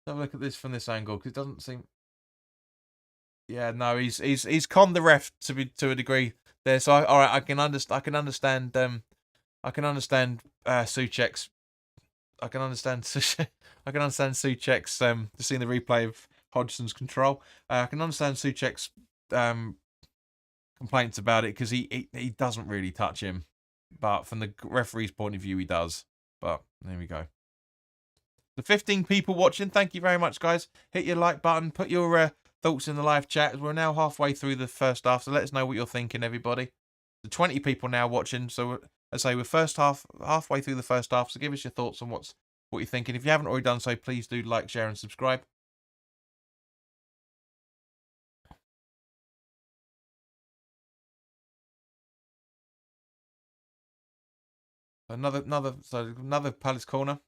a look at this from this angle, because it doesn't seem... Yeah, no, he's conned the ref to a degree there. So all right, I can understand Souček's. I can understand Souček's. Seeing the replay of Hodgson's control. I can understand Souček's complaints about it because he doesn't really touch him, but from the referee's point of view, he does. But there we go. The 15 people watching, thank you very much, guys. Hit your like button. Put your thoughts in the live chat. We're now halfway through the first half, so let us know what you're thinking, everybody. The 20 people now watching, so as I say, we're halfway through the first half, so give us your thoughts on what you're thinking. If you haven't already done so, please do like, share, and subscribe. Another Palace corner.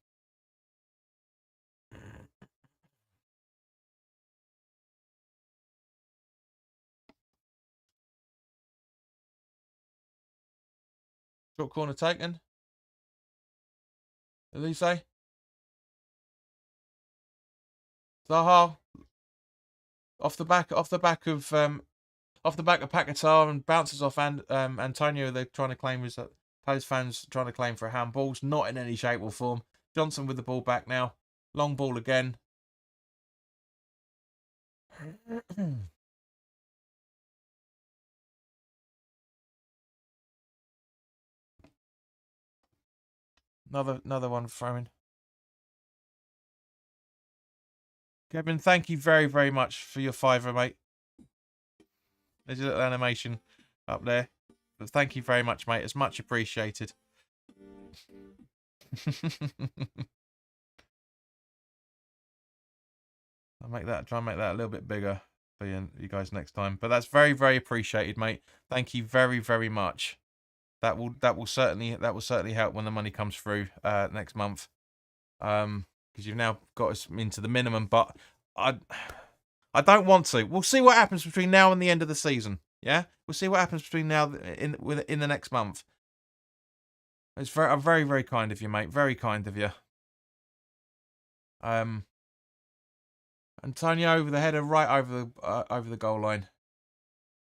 Short corner taken. Elise. Zaha. Off the back of Paquetá and bounces off Antonio. They're trying to claim Palace fans trying to claim for handballs. Not in any shape or form. Johnson with the ball back now. Long ball again. Another one throwing. Kevin, thank you very, very much for your $5, mate. There's a little animation up there. But thank you very much, mate. It's much appreciated. Try and make that a little bit bigger for you guys next time. But that's very, very appreciated, mate. Thank you very, very much. That will certainly help when the money comes through next month. Because you've now got us into the minimum, but I don't want to. We'll see what happens between now and the end of the season. Yeah, we'll see what happens between now in the next month. It's very, very kind of you, mate. Very kind of you. Antonio over the header, right over the goal line.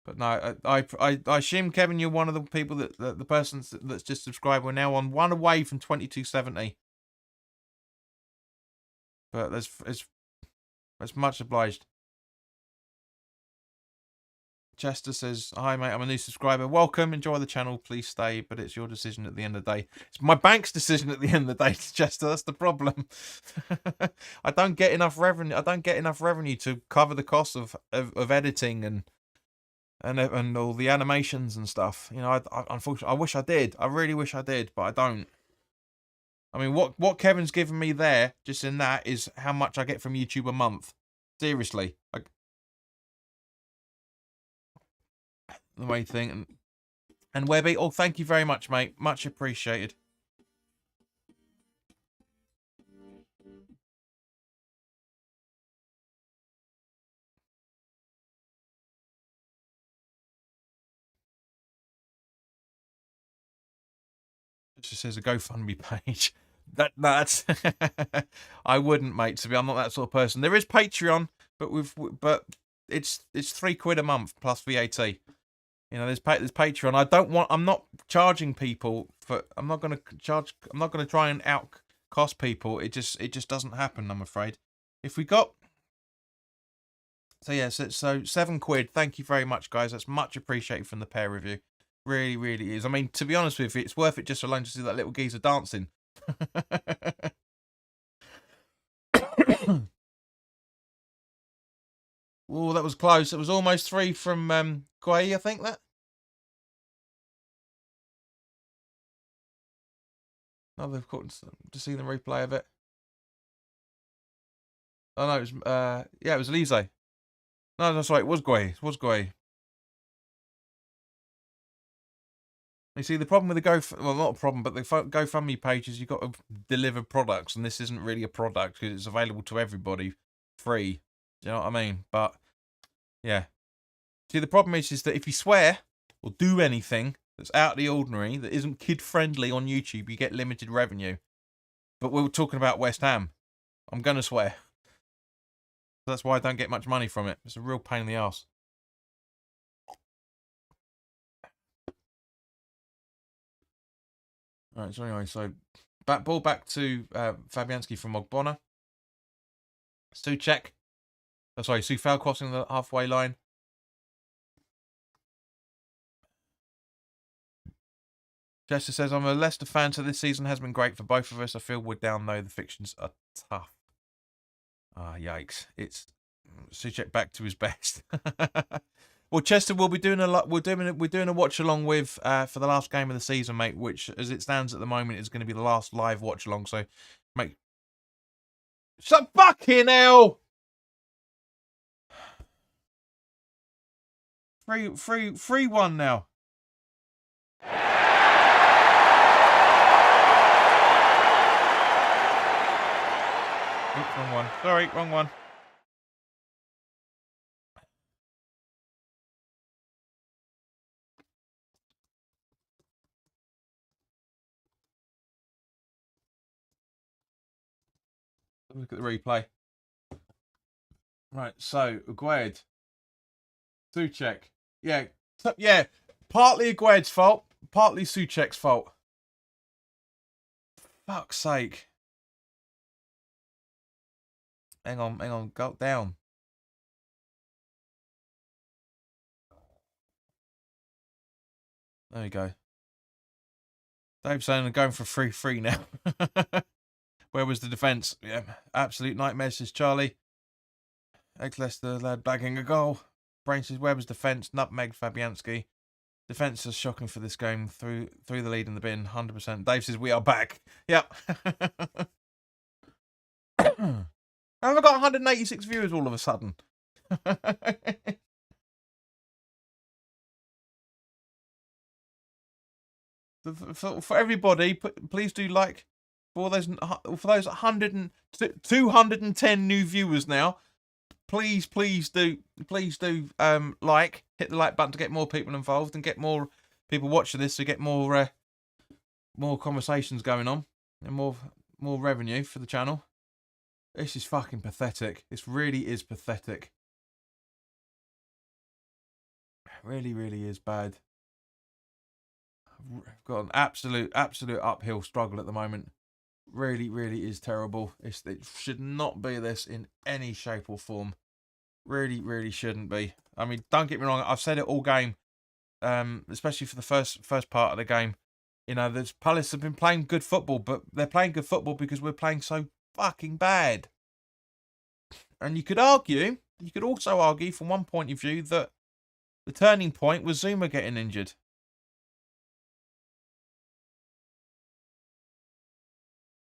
But no, I assume, Kevin, you're one of the people that the person that's just subscribed. We're now on 1 away from 2270. But that's much obliged. Chester says, "Hi mate, I'm a new subscriber. Welcome, enjoy the channel. Please stay, but it's your decision at the end of the day." It's my bank's decision at the end of the day, Chester. That's the problem. I don't get enough revenue. I don't get enough revenue to cover the cost of editing and all the animations and stuff. You know, I unfortunately, I wish I did. I really wish I did, but I don't. I mean, what Kevin's given me there, just in that, is how much I get from YouTube a month. Seriously, like the main thing. And Webby, oh, thank you very much, mate. Much appreciated. It just says a GoFundMe page. That's I wouldn't, mate. To be, I'm not that sort of person. There is Patreon, but it's £3 a month plus VAT. You know, there's Patreon. I'm not charging people for. I'm not going to try and out cost people. It just doesn't happen, I'm afraid. If we got. So yeah, so £7. Thank you very much, guys. That's much appreciated from the pair review. Really, really is. I mean, to be honest with you, it's worth it just alone to see that little geezer dancing. Oh, that was close. It was almost 3 from Guay, I think that. Oh, they've caught to see the replay of it. Oh no, it was yeah, it was Lise. No, that's right. It was Guay. It was Guay. You see, the problem with the well, not a problem, but the GoFundMe pages, you've got to deliver products, and this isn't really a product because it's available to everybody free. Do you know what I mean? But yeah. See, the problem is that if you swear or do anything that's out of the ordinary, that isn't kid-friendly on YouTube, you get limited revenue. But we were talking about West Ham. I'm going to swear. That's why I don't get much money from it. It's a real pain in the arse. All right, so anyway, ball back to Fabianski from Ogbonna. Souček. Oh, sorry, Soufal crossing the halfway line. Jester says, "I'm a Leicester fan, so this season has been great for both of us. I feel we're down though. The fixtures are tough." Ah, yikes! It's Souček back to his best. Well, Chester, we'll be doing a lot. We're doing a watch along with for the last game of the season, mate. Which, as it stands at the moment, is going to be the last live watch along. So, mate, shut fucking hell! 3-1 now. Oops, wrong one. Sorry, wrong one. Look at the replay. Right, so Agued, Souček, yeah, partly Agued's fault, partly Souček's fault. Fuck's sake! Hang on, go down. There we go. Dave's saying I'm going for 3-3 now. Where was the defence? Yeah, absolute nightmare, says Charlie. Leicester lad bagging a goal. Brain says, where was defence? Nutmeg Fabianski. Defence is shocking for this game. Through the lead in the bin, 100%. Dave says, we are back. Yep. I've got 186 viewers all of a sudden. For everybody, please do like for those 210 new viewers now. Please do like, hit the like button to get more people involved and get more people watching this to get more conversations going on and more revenue for the channel. This is fucking pathetic. This really is pathetic. It really is bad. I've got an absolute uphill struggle at the moment. Really is terrible. It should not be this in any shape or form. Really shouldn't be. I mean, don't get me wrong. I've said it all game, especially for the first part of the game. You know, the Palace have been playing good football, but they're playing good football because we're playing so fucking bad. And you could also argue from one point of view that the turning point was Zuma getting injured.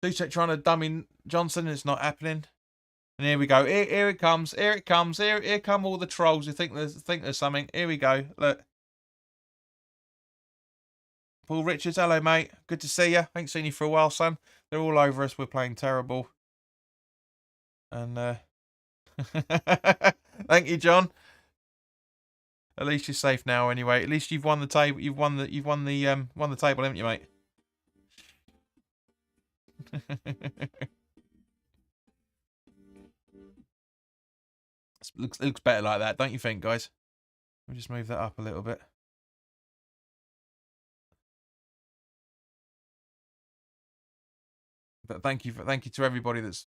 Ducek trying to dummy Johnson, it's not happening. And here we go. Here it comes. Here come all the trolls who think there's something. Here we go. Look. Paul Richards, hello mate. Good to see you. Ain't seen you for a while, son. They're all over us. We're playing terrible. And thank you, John. At least you're safe now anyway. At least you've won the table. You've won the table, haven't you, mate? It looks better like that, don't you think, guys? Let me just move that up a little bit. But thank you to everybody that's.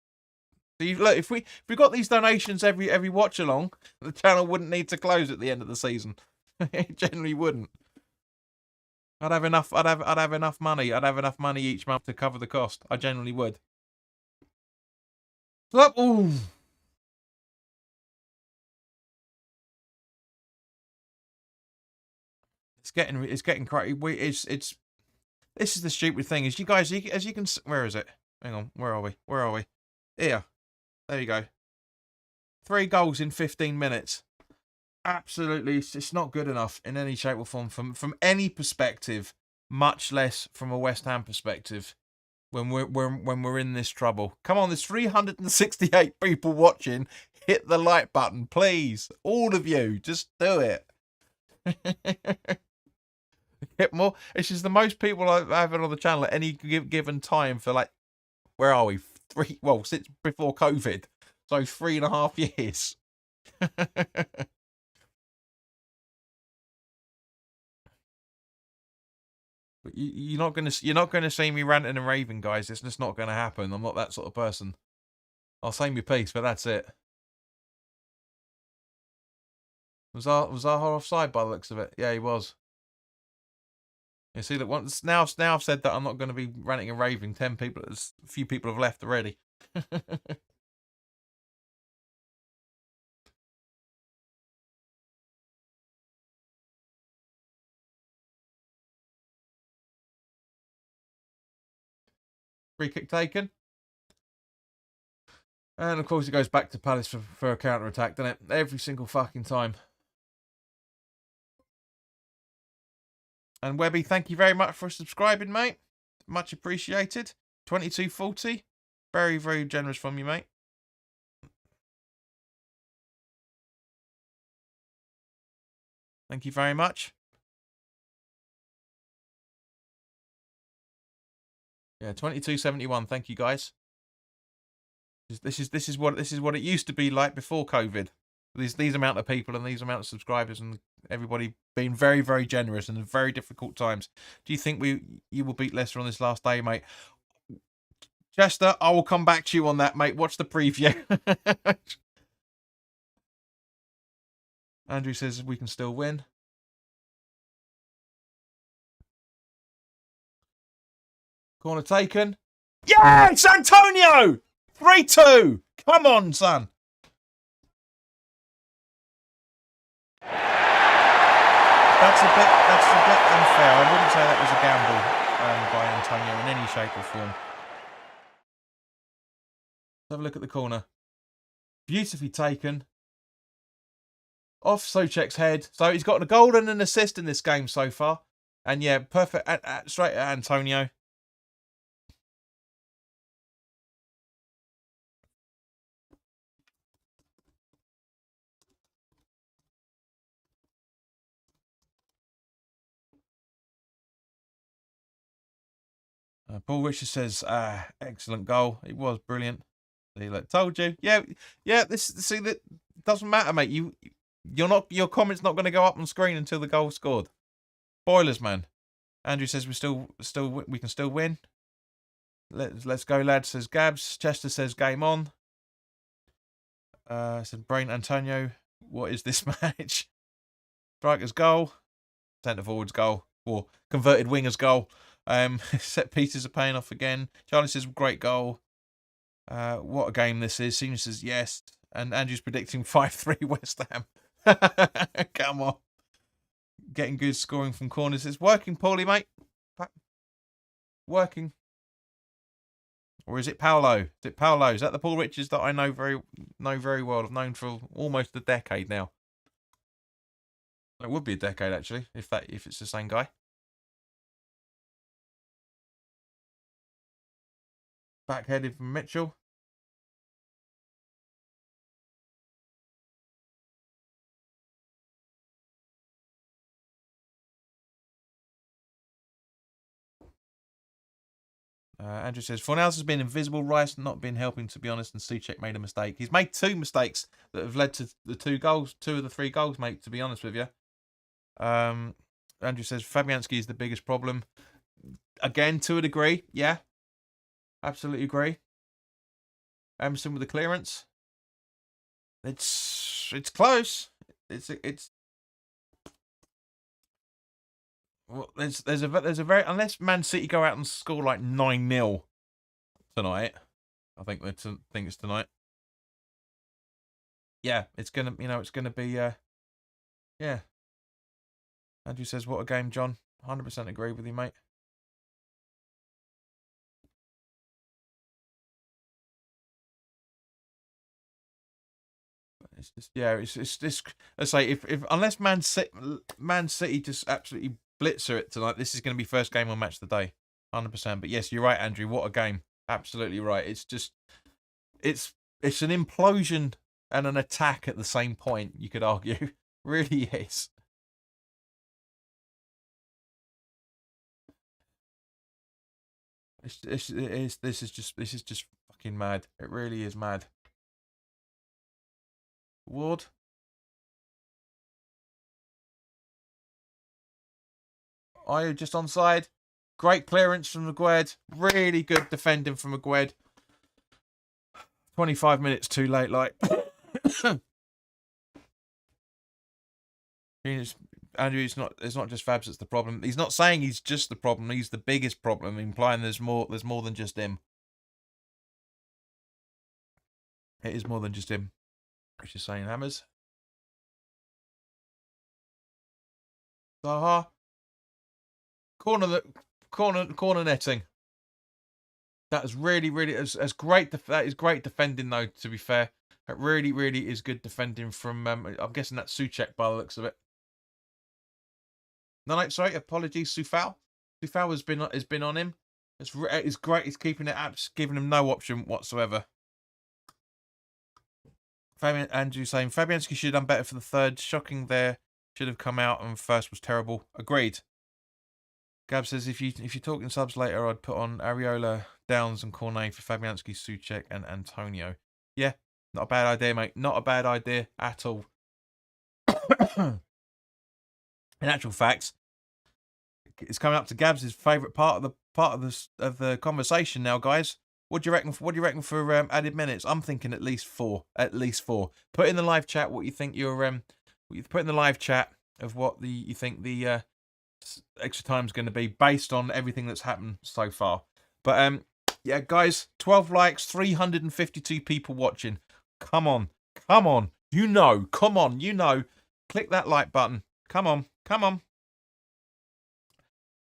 Look, if we got these donations every watch along, the channel wouldn't need to close at the end of the season. It generally wouldn't. I'd have enough money. I'd have enough money each month to cover the cost. I generally would. Ooh. It's getting crazy. This is the stupid thing. Is you guys, as you can, where is it? Hang on, where are we? Here. There you go. 3 goals in 15 minutes. Absolutely, it's not good enough in any shape or form from any perspective, much less from a West Ham perspective. When we're in this trouble, come on, there's 368 people watching. Hit the like button, please, all of you, just do it. Get more. This is the most people I've had on the channel at any given time for, like, where are we? Since before COVID, so 3.5 years. But you're not gonna see me ranting and raving, guys. It's just not gonna happen. I'm not that sort of person. I'll say my piece, but that's it. Was Zaha offside by the looks of it? Yeah, he was. You see, look, once now I've said that I'm not going to be ranting and raving. A few people have left already. Free kick taken. And of course it goes back to Palace for a counter-attack, doesn't it? Every single fucking time. And Webby, thank you very much for subscribing, mate. Much appreciated. 2240. Very generous from you, mate. Thank you very much. Yeah, 2271. Thank you, guys. This is what it used to be like before COVID. These amount of people and these amount of subscribers and everybody being very generous in very difficult times. Do you think you will beat Leicester on this last day, mate? Chester, I will come back to you on that, mate. Watch the preview. Andrew says we can still win. Corner taken. Yes, Antonio! 3-2. Come on, son. That's a bit unfair. I wouldn't say that was a gamble by Antonio in any shape or form. Let's have a look at the corner. Beautifully taken. Off Souček's head. So he's got a goal and an assist in this game so far. And yeah, perfect. Straight at Antonio. Paul Richards says, excellent goal. It was brilliant. See, look, told you. Yeah. See, that doesn't matter, mate. Your comment's not going to go up on screen until the goal's scored. Boilers, man. Andrew says we can still win. Let's go, lad. Says Gabs. Chester says game on. Said Brain Antonio. What is this match? Striker's goal. Centre forward's goal. Or converted winger's goal. Set pieces are paying off again. Charlie says great goal. What a game this is. Senior says yes. And Andrew's predicting 5-3 West Ham. Come on. Getting good scoring from corners. It's working, Paulie, mate. Working. Or is it Paolo? Is it Paolo? Is that the Paul Richards that I know very well? I've known for almost a decade now. It would be a decade actually, if it's the same guy. Backheaded from Mitchell. Andrew says, Fornals has been invisible. Rice not been helping, to be honest, and Souček made a mistake. He's made 2 mistakes that have led to the 2 goals, 2 of the 3 goals, mate, to be honest with you. Andrew says, Fabianski is the biggest problem. Again, to a degree, yeah. Absolutely agree. Emerson with the clearance. It's close. It's well, there's a very, unless Man City go out and score like 9-0 tonight. I think it's tonight. Yeah, it's gonna be yeah. Andrew says, what a game, John. 100% agree with you, mate. It's just, yeah, it's let's say if unless Man City just absolutely blitzer it tonight, this is going to be first game on Match of the Day, 100%. But yes, you're right, Andrew. What a game! Absolutely right. It's just it's an implosion and an attack at the same point. You could argue, really is. This is just fucking mad. It really is mad. Ward. Are you just onside? Great clearance from Magued. Really good defending from Magued. 25 minutes too late, like. Andrew, it's not just Fabs that's the problem. He's not saying he's just the problem. He's the biggest problem, implying there's more than just him. It is more than just him. Which is saying Hammers. Zaha. Corner netting. That is really as great. That is great defending, though. To be fair, it really is good defending from. I'm guessing that's Souček by the looks of it. No, sorry. Apologies, Soufal. Soufal has been on him. It's great. He's keeping it up, giving him no option whatsoever. Andrew saying Fabianski should have done better for the third. Shocking there. Should have come out and first was terrible. Agreed. Gab says if you're talking subs later, I'd put on Areola, Downs, and Cornet for Fabianski, Souček, and Antonio. Yeah, not a bad idea, mate. Not a bad idea at all. In actual fact, it's coming up to Gabs' favourite part of the conversation now, guys. What do you reckon? What do you reckon for added minutes? I'm thinking at least 4. At least 4. Put in the live chat what you think put in the live chat of what you think the extra time's going to be based on everything that's happened so far. But yeah, guys, 12 likes, 352 people watching. Come on, come on, come on, click that like button. Come on.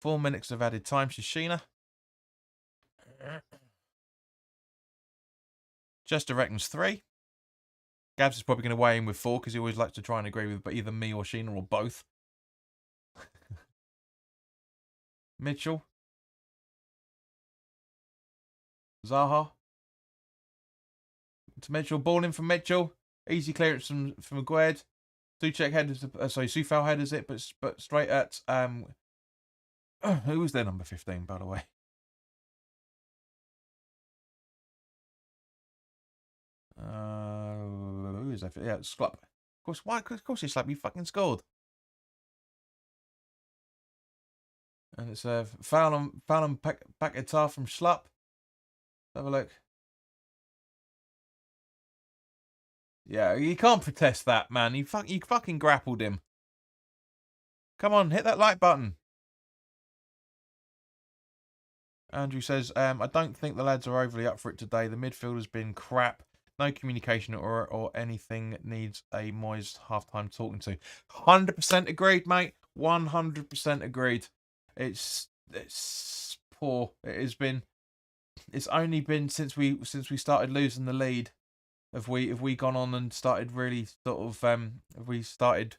4 minutes of added time, Shishina. Just reckons 3. Gabs is probably going to weigh in with 4 because he always likes to try and agree with either me or Sheena or both. Mitchell. Zaha. To Mitchell. Ball in from Mitchell. Easy clearance from Aguerd. Two-check headers. Sorry, Sufal headers it, but straight at... who was their number 15, by the way? Who is that? Yeah, Sklupp. Of course, why? Of course, he slapped. You fucking scored. And it's a foul on Paquetá from Schlupp. Have a look. Yeah, you can't protest that, man. You fucking grappled him. Come on, hit that like button. Andrew says, I don't think the lads are overly up for it today. The midfield has been crap. No communication or anything needs a Moyes halftime talking to. 100% agreed, mate. 100% agreed. It's poor. It has been. It's only been since we started losing the lead. Have we gone on and started really sort of have we started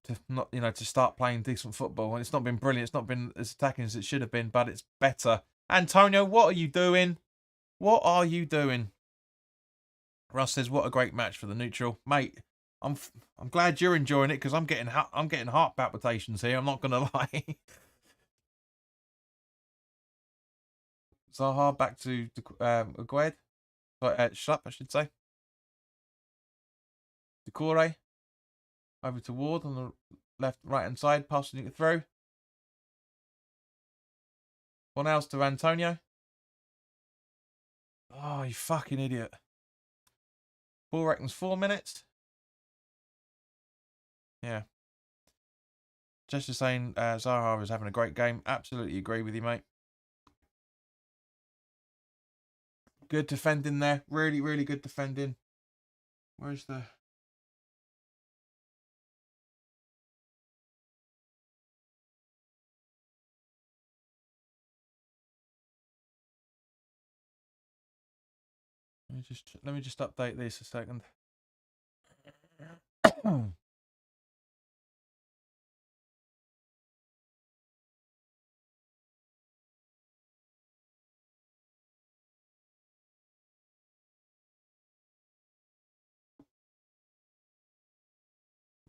to not to start playing decent football? And it's not been brilliant. It's not been as attacking as it should have been, but it's better. Antonio, what are you doing? What are you doing? Russ says, "What a great match for the neutral, mate." I'm glad you're enjoying it because I'm getting heart palpitations here. I'm not gonna lie. Zaha back to Agued. Schlupp, I should say. Decore over to Ward on the right hand side, passing it through. Fornals to Antonio. Oh, you fucking idiot. Ball reckons 4 minutes. Yeah. Just saying, Zaha is having a great game. Absolutely agree with you, mate. Good defending there. Really, really good defending. Where's the... Let me just update this a second.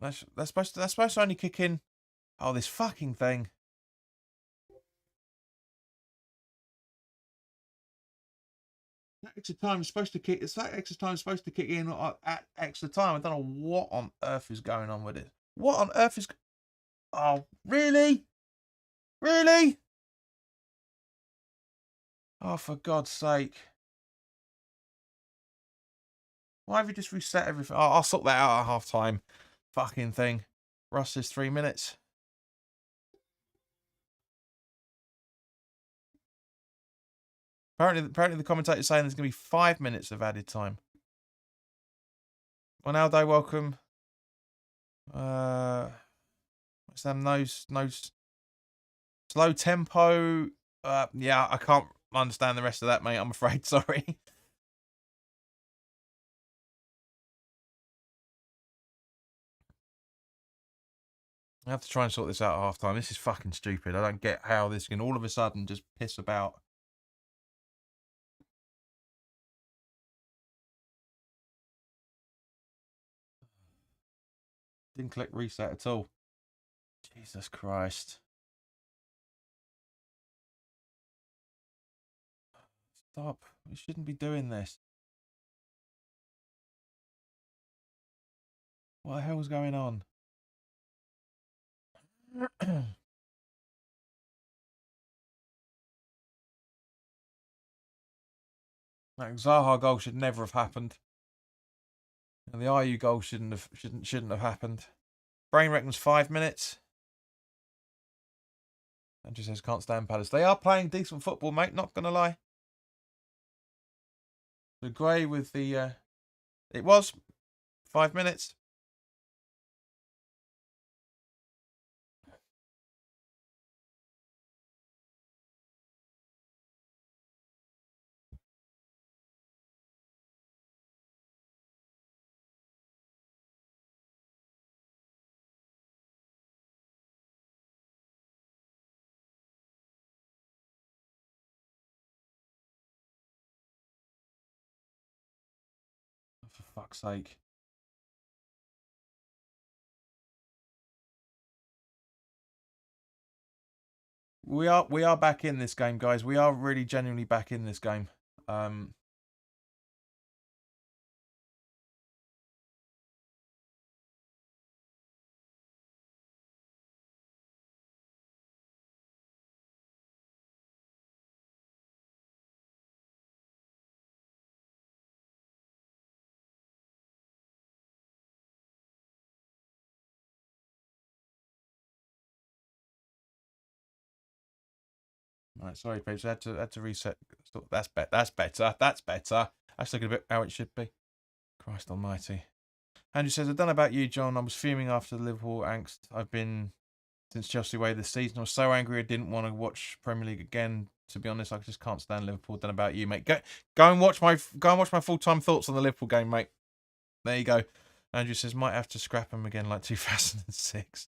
That's supposed to only kick in. Oh, this fucking thing. Extra time is supposed to kick. It's that extra time is supposed to kick in at extra time. I don't know what on earth is going on with it. What on earth is? Oh, really? Really? Oh, for God's sake! Why have you just reset everything? Oh, I'll sort that out at half time. Fucking thing. Russ is 3 minutes. Apparently the commentator's saying there's going to be 5 minutes of added time. Ronaldo, welcome. Sam, no slow tempo. Yeah, I can't understand the rest of that, mate. I'm afraid. Sorry. I have to try and sort this out at half time. This is fucking stupid. I don't get how this can all of a sudden just piss about. Didn't click reset at all. Jesus Christ. Stop. We shouldn't be doing this. What the hell's going on? That Zaha goal should never have happened. And the IU goal shouldn't have happened. Brain reckons 5 minutes. Andrew says can't stand Palace. They are playing decent football, mate. Not gonna lie. The Gray with the it was 5 minutes. fuck's sake. We are back in this game, guys. We are really genuinely back in this game. Right, sorry, peeps. I had to reset. That's better. That's better. That's better. That's looking a bit how it should be. Christ Almighty. Andrew says, I don't know about you, John. I was fuming after the Liverpool angst. I've been since Chelsea away this season. I was so angry I didn't want to watch Premier League again. To be honest, I just can't stand Liverpool. Don't know about you, mate. Go and watch my full-time thoughts on the Liverpool game, mate. There you go. Andrew says, might have to scrap them again like 2006.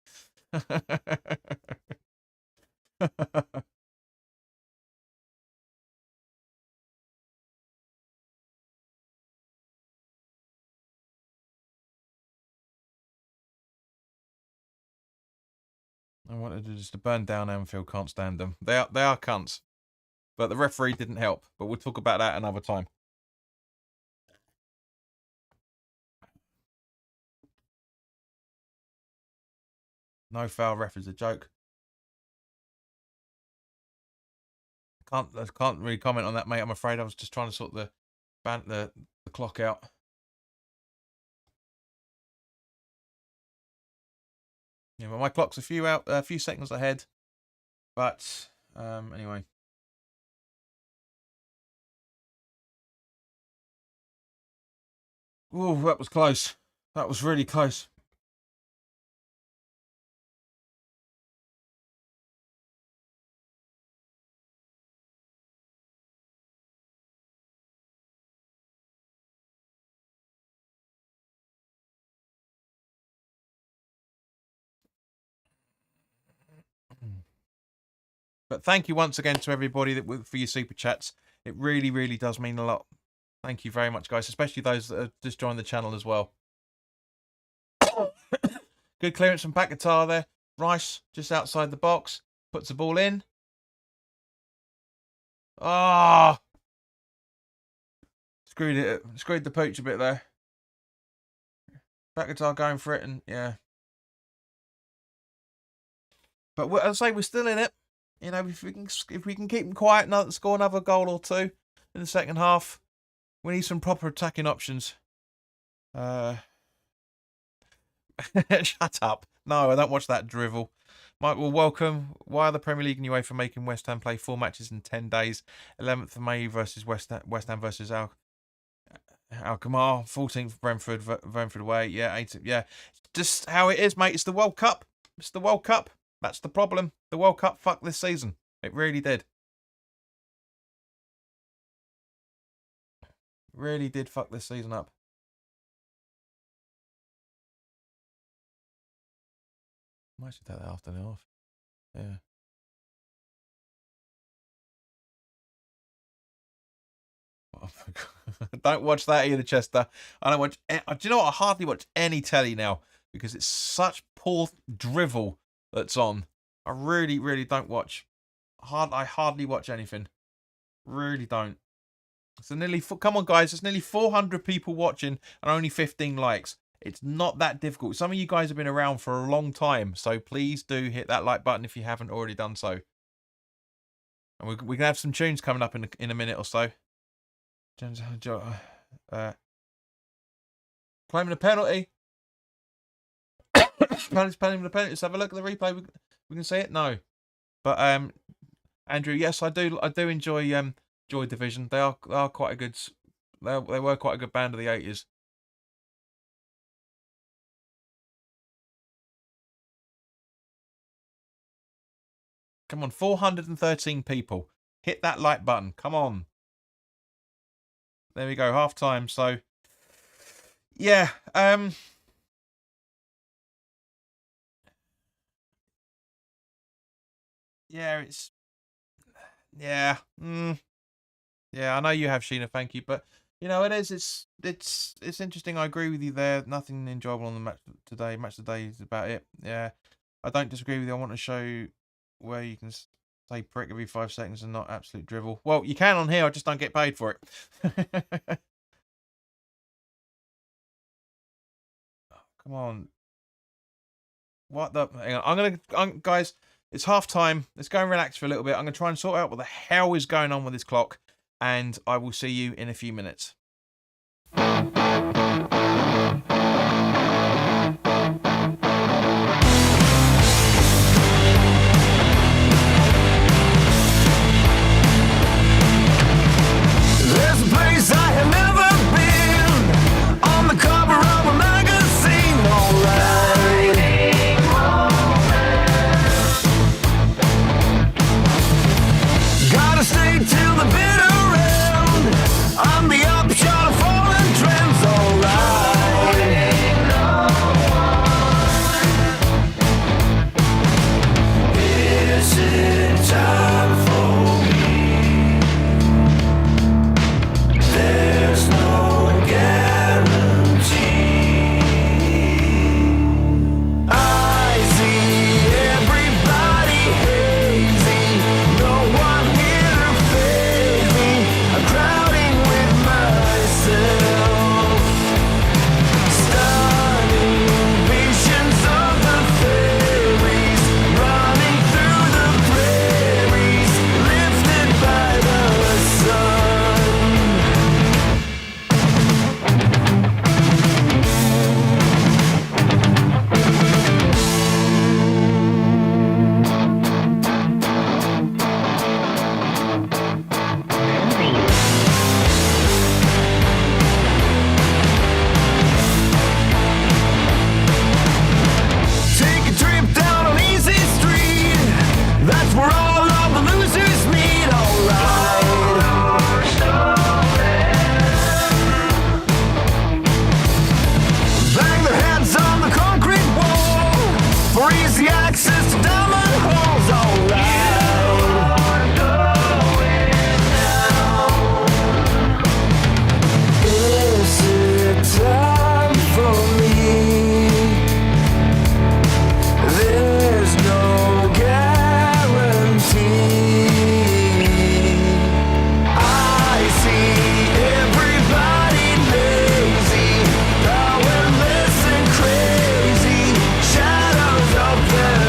I wanted to just to burn down Anfield. Can't stand them. They are cunts. But the referee didn't help. But we'll talk about that another time. No foul ref is a joke. I can't really comment on that, mate. I'm afraid I was just trying to sort the clock out. Yeah, well, my clock's a few seconds ahead. But anyway. Oh, that was close. That was really close. But thank you once again to everybody for your super chats. It really, really does mean a lot. Thank you very much, guys, especially those that have just joined the channel as well. Good clearance from Paquetá there. Rice just outside the box. Puts the ball in. Ah! Oh, screwed the pooch a bit there. Paquetá going for it, and yeah. But as I say, we're still in it. You know, if we can keep them quiet and score another goal or two in the second half, we need some proper attacking options. Shut up. No, I don't watch that drivel. Mike, well, welcome. Why are the Premier League and UEFA making West Ham play 4 matches in 10 days? 11th of May versus West Ham versus Alkmaar. 14th Brentford away. Yeah, 18th. Yeah, just how it is, mate. It's the World Cup. It's the World Cup. That's the problem. The World Cup fucked this season. It really did. Really did fuck this season up. Might should take that afternoon off. Yeah. Oh my God. Don't watch that either, Chester. I don't watch. Do you know what? I hardly watch any telly now because it's such poor drivel that's on. I really, really don't watch. I hardly watch anything. Really don't. So come on, guys. There's nearly 400 people watching and only 15 likes. It's not that difficult. Some of you guys have been around for a long time, so please do hit that like button if you haven't already done so. And we're gonna have some tunes coming up in a minute or so. Claiming a penalty. Claiming the penalty. Let's have a look at the replay. We can see it. No, but Andrew, yes, I do enjoy Joy Division. They are quite a good. They were quite a good band of the 80s. Come on, 413 people. Hit that like button. Come on. There we go. Half time. So yeah, yeah, yeah, I know you have, Sheena. Thank you, but You know, it is. It's interesting. I agree with you there. Nothing enjoyable on the match today. Match today is about it. Yeah, I don't disagree with you. I want to show where you can say prick every 5 seconds and not absolute drivel. Well, you can on here. I just don't get paid for it. Come on. What the? Hang on. Guys. It's half time. Let's go and relax for a little bit. I'm gonna try and sort out what the hell is going on with this clock, and I will see you in a few minutes. Shadows of the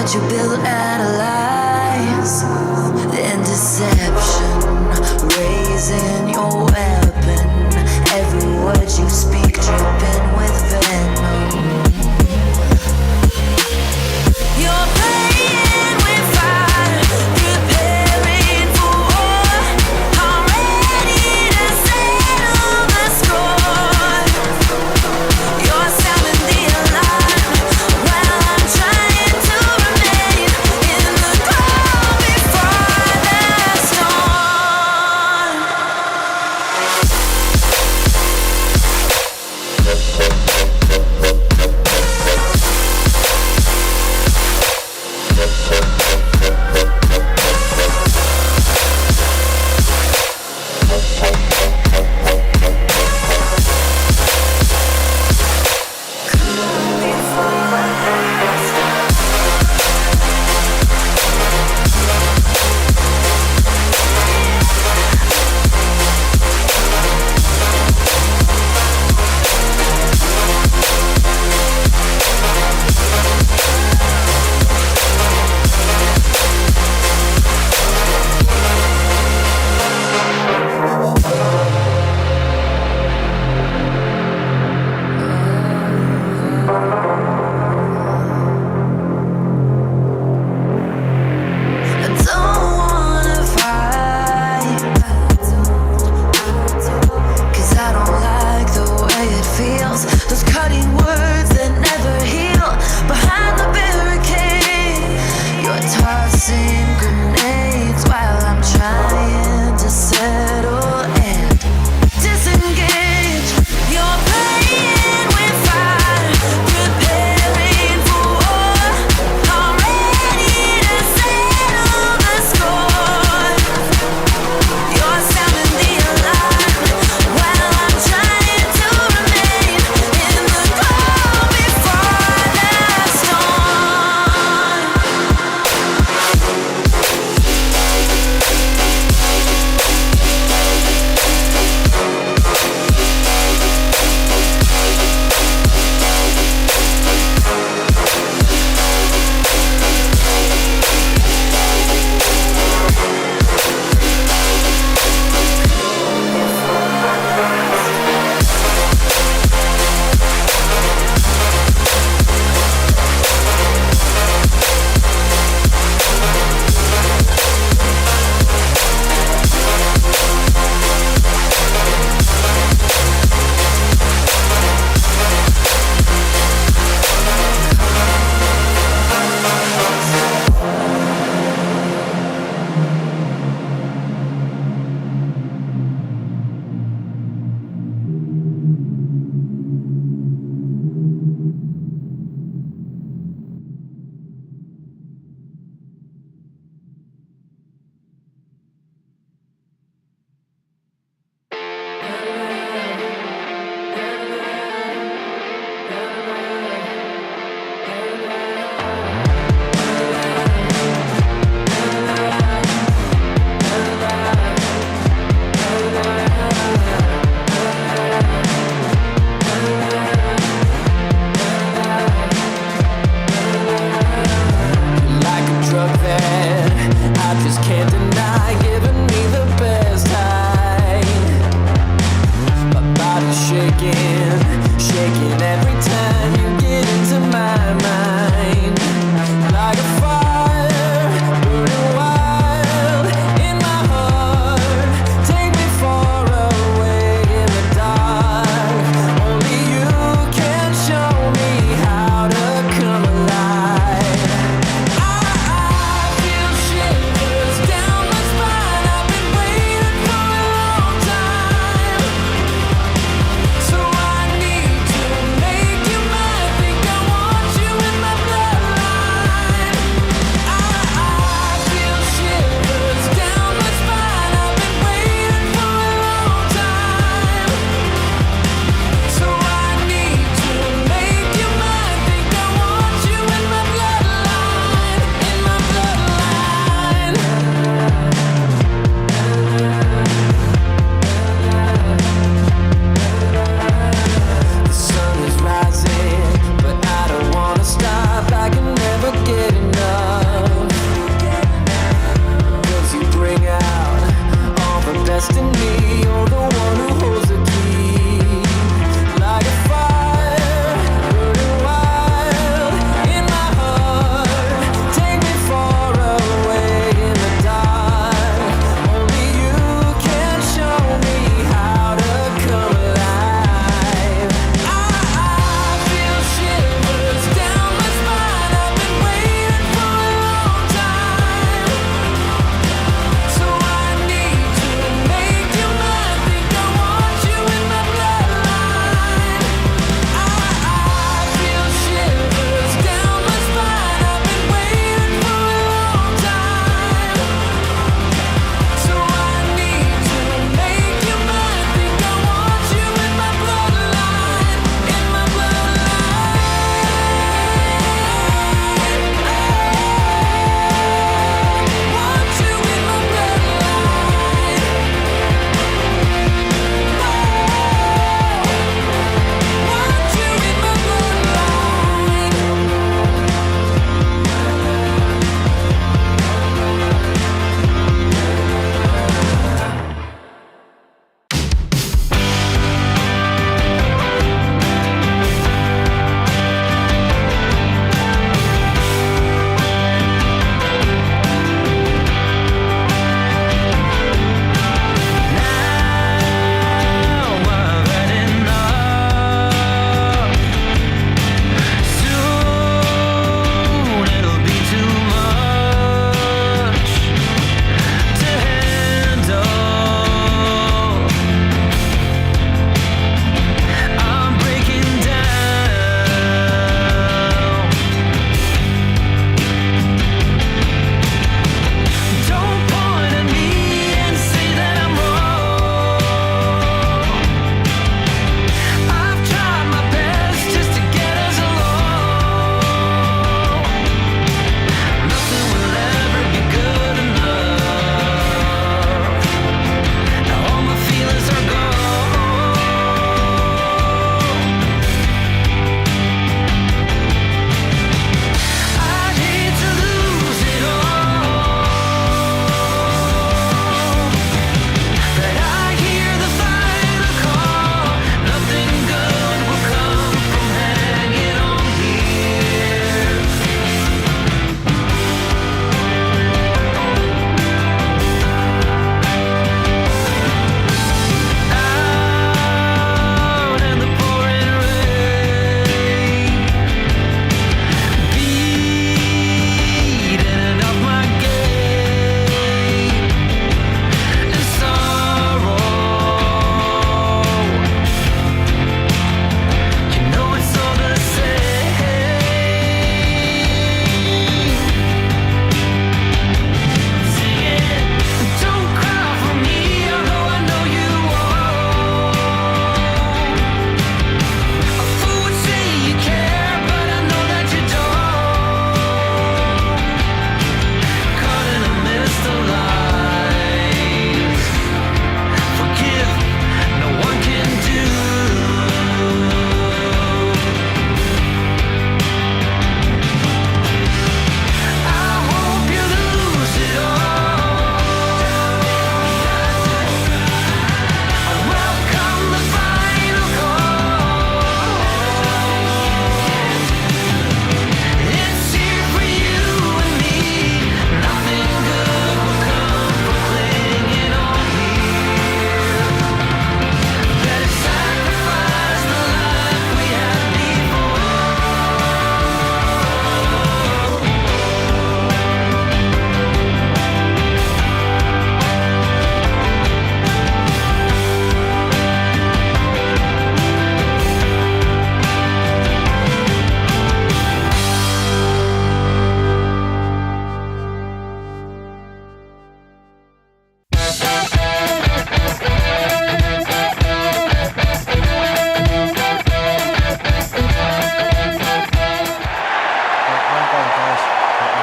what you build out of lies and deception, raising your weapon. Every word you speak dripping with venom. You're playing with fire, preparing for war. I'm ready to settle the score. You're sounding the alarm while I'm trying to remain in the calm before the storm.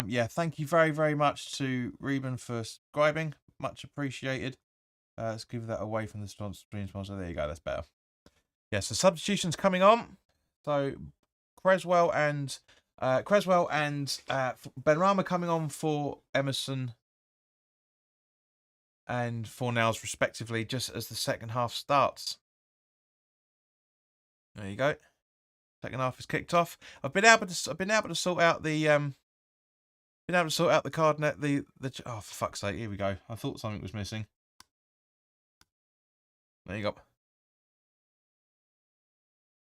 yeah, thank you very, very much to Reuben for subscribing. Much appreciated. Let's give that away from the stream sponsor. There you go. That's better. Yeah, so substitutions coming on. So Creswell and Benrahma coming on for Emerson and Fornals respectively, just as the second half starts. There you go. Second half is kicked off. I've been able to sort out the card net. Oh, for fuck's sake! Here we go. I thought something was missing. There you go.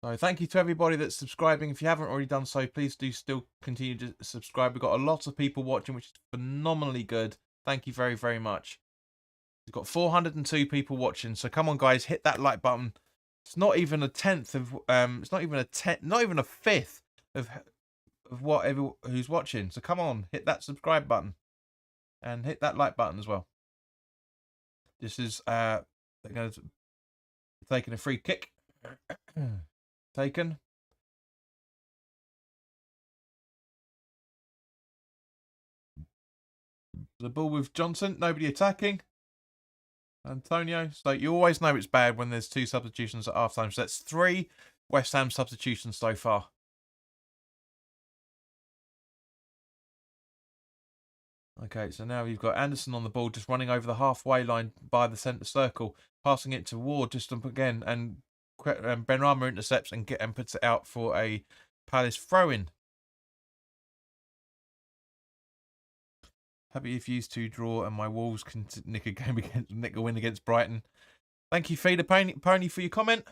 So thank you to everybody that's subscribing. If you haven't already done so, please do still continue to subscribe. We've got a lot of people watching, which is phenomenally good. Thank you very, very much. We've got 402 people watching. So come on, guys, hit that like button. It's not even a tenth of it's not even a fifth of who's watching. So come on, hit that subscribe button and hit that like button as well. This is they're going to taking a free kick. Taken. The ball with Johnson, nobody attacking. Antonio. So you always know it's bad when there's two substitutions at half time. So that's 3 West Ham substitutions so far. Okay, so now you've got Anderson on the ball, just running over the halfway line by the centre circle, passing it to Ward just again, and Benrahma intercepts and puts it out for a Palace throw-in. Happy if used to draw and my Wolves can nick a win against Brighton. Thank you, Feeder Pony, for your comment.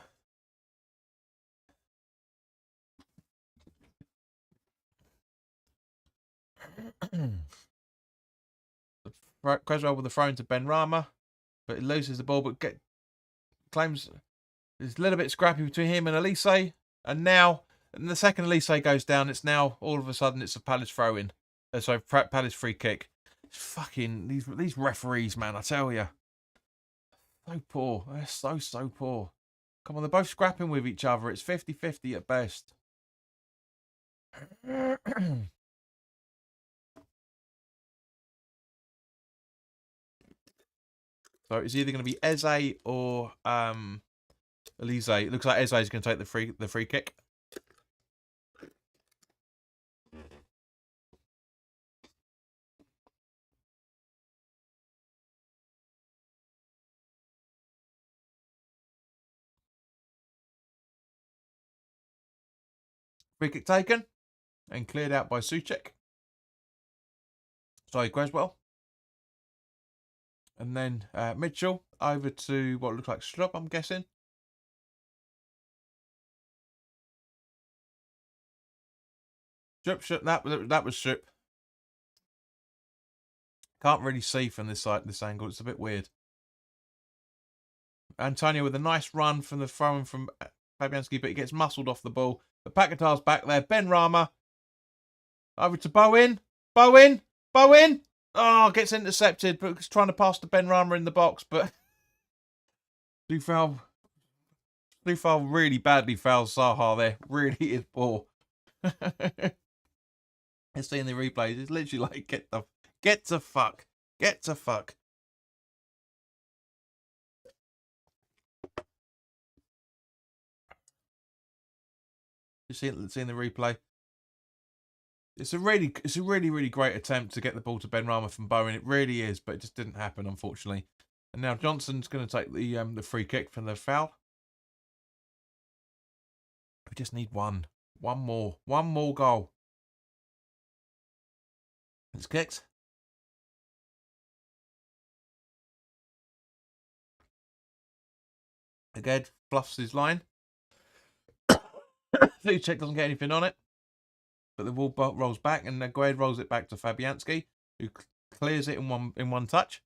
Creswell with the throw into Benrahma, but he loses the ball, but claims there's a little bit scrappy between him and Elise, and now the second Elise goes down, it's now all of a sudden it's a Palace throw-in. Sorry, Palace free kick. It's fucking these referees, man, I tell you, so poor. They're so poor. Come on, they're both scrapping with each other. It's 50-50 at best. So it's either going to be Eze or Elise. It looks like Eze is going to take the free kick. Free kick taken and cleared out by Souček. Sorry, Creswell. And then Mitchell over to what looks like Schlupp, I'm guessing. Schlupp, that was Schlupp. Can't really see from this angle. It's a bit weird. Antonio with a nice run from the throw-in from Fabianski, but he gets muscled off the ball. The Paquetá's back there. Benrahma over to Bowen. Bowen. Oh, gets intercepted, but he's trying to pass to Benrahma in the box, but Soufal really badly fouls Zaha there. Really is poor. Let's see in the replays. It's literally like get to fuck. You see in the replay. It's a really great attempt to get the ball to Benrahma from Bowen. It really is, but it just didn't happen, unfortunately. And now Johnson's going to take the free kick from the foul. We just need one more goal. It's kicked. Again, fluffs his line. Souček doesn't get anything on it. But the ball rolls back, and Agued rolls it back to Fabianski, who clears it in one touch.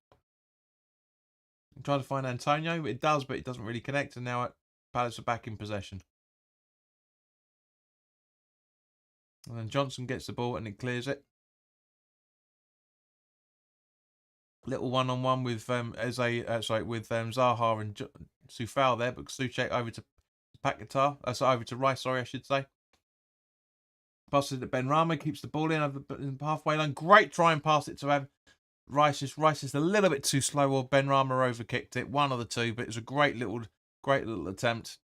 Try to find Antonio. It does, but it doesn't really connect, and now Palace are back in possession. And then Johnson gets the ball, and it clears it. Little one-on-one with with Zaha and Soufal there, but Souček over to Paquetá. Over to Rice, sorry, I should say. passes it to Ben Rama, keeps the ball in over the halfway line. Great try and pass it to Rice is a little bit too slow, or Ben Rama overkicked it. One of the two, but it was a great little attempt.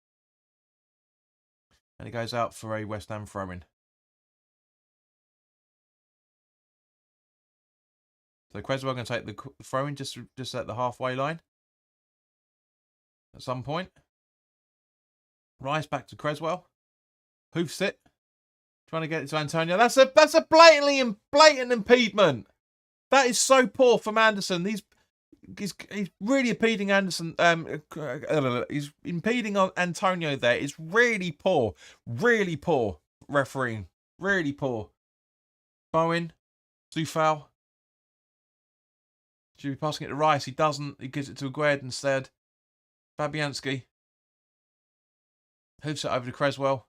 And he goes out for a West Ham throw-in. So Creswell going to take the throw-in just at the halfway line. At some point. Rice back to Creswell. Hoofs it. Trying to get it to Antonio. That's a blatant impediment. That is so poor from Anderson. He's really impeding Anderson. He's impeding on Antonio there. It's really poor. Really poor refereeing. Really poor. Bowen. Too foul. Should be passing it to Rice. He doesn't. He gives it to Aguerd instead. Fabianski. Hoofs it over to Creswell.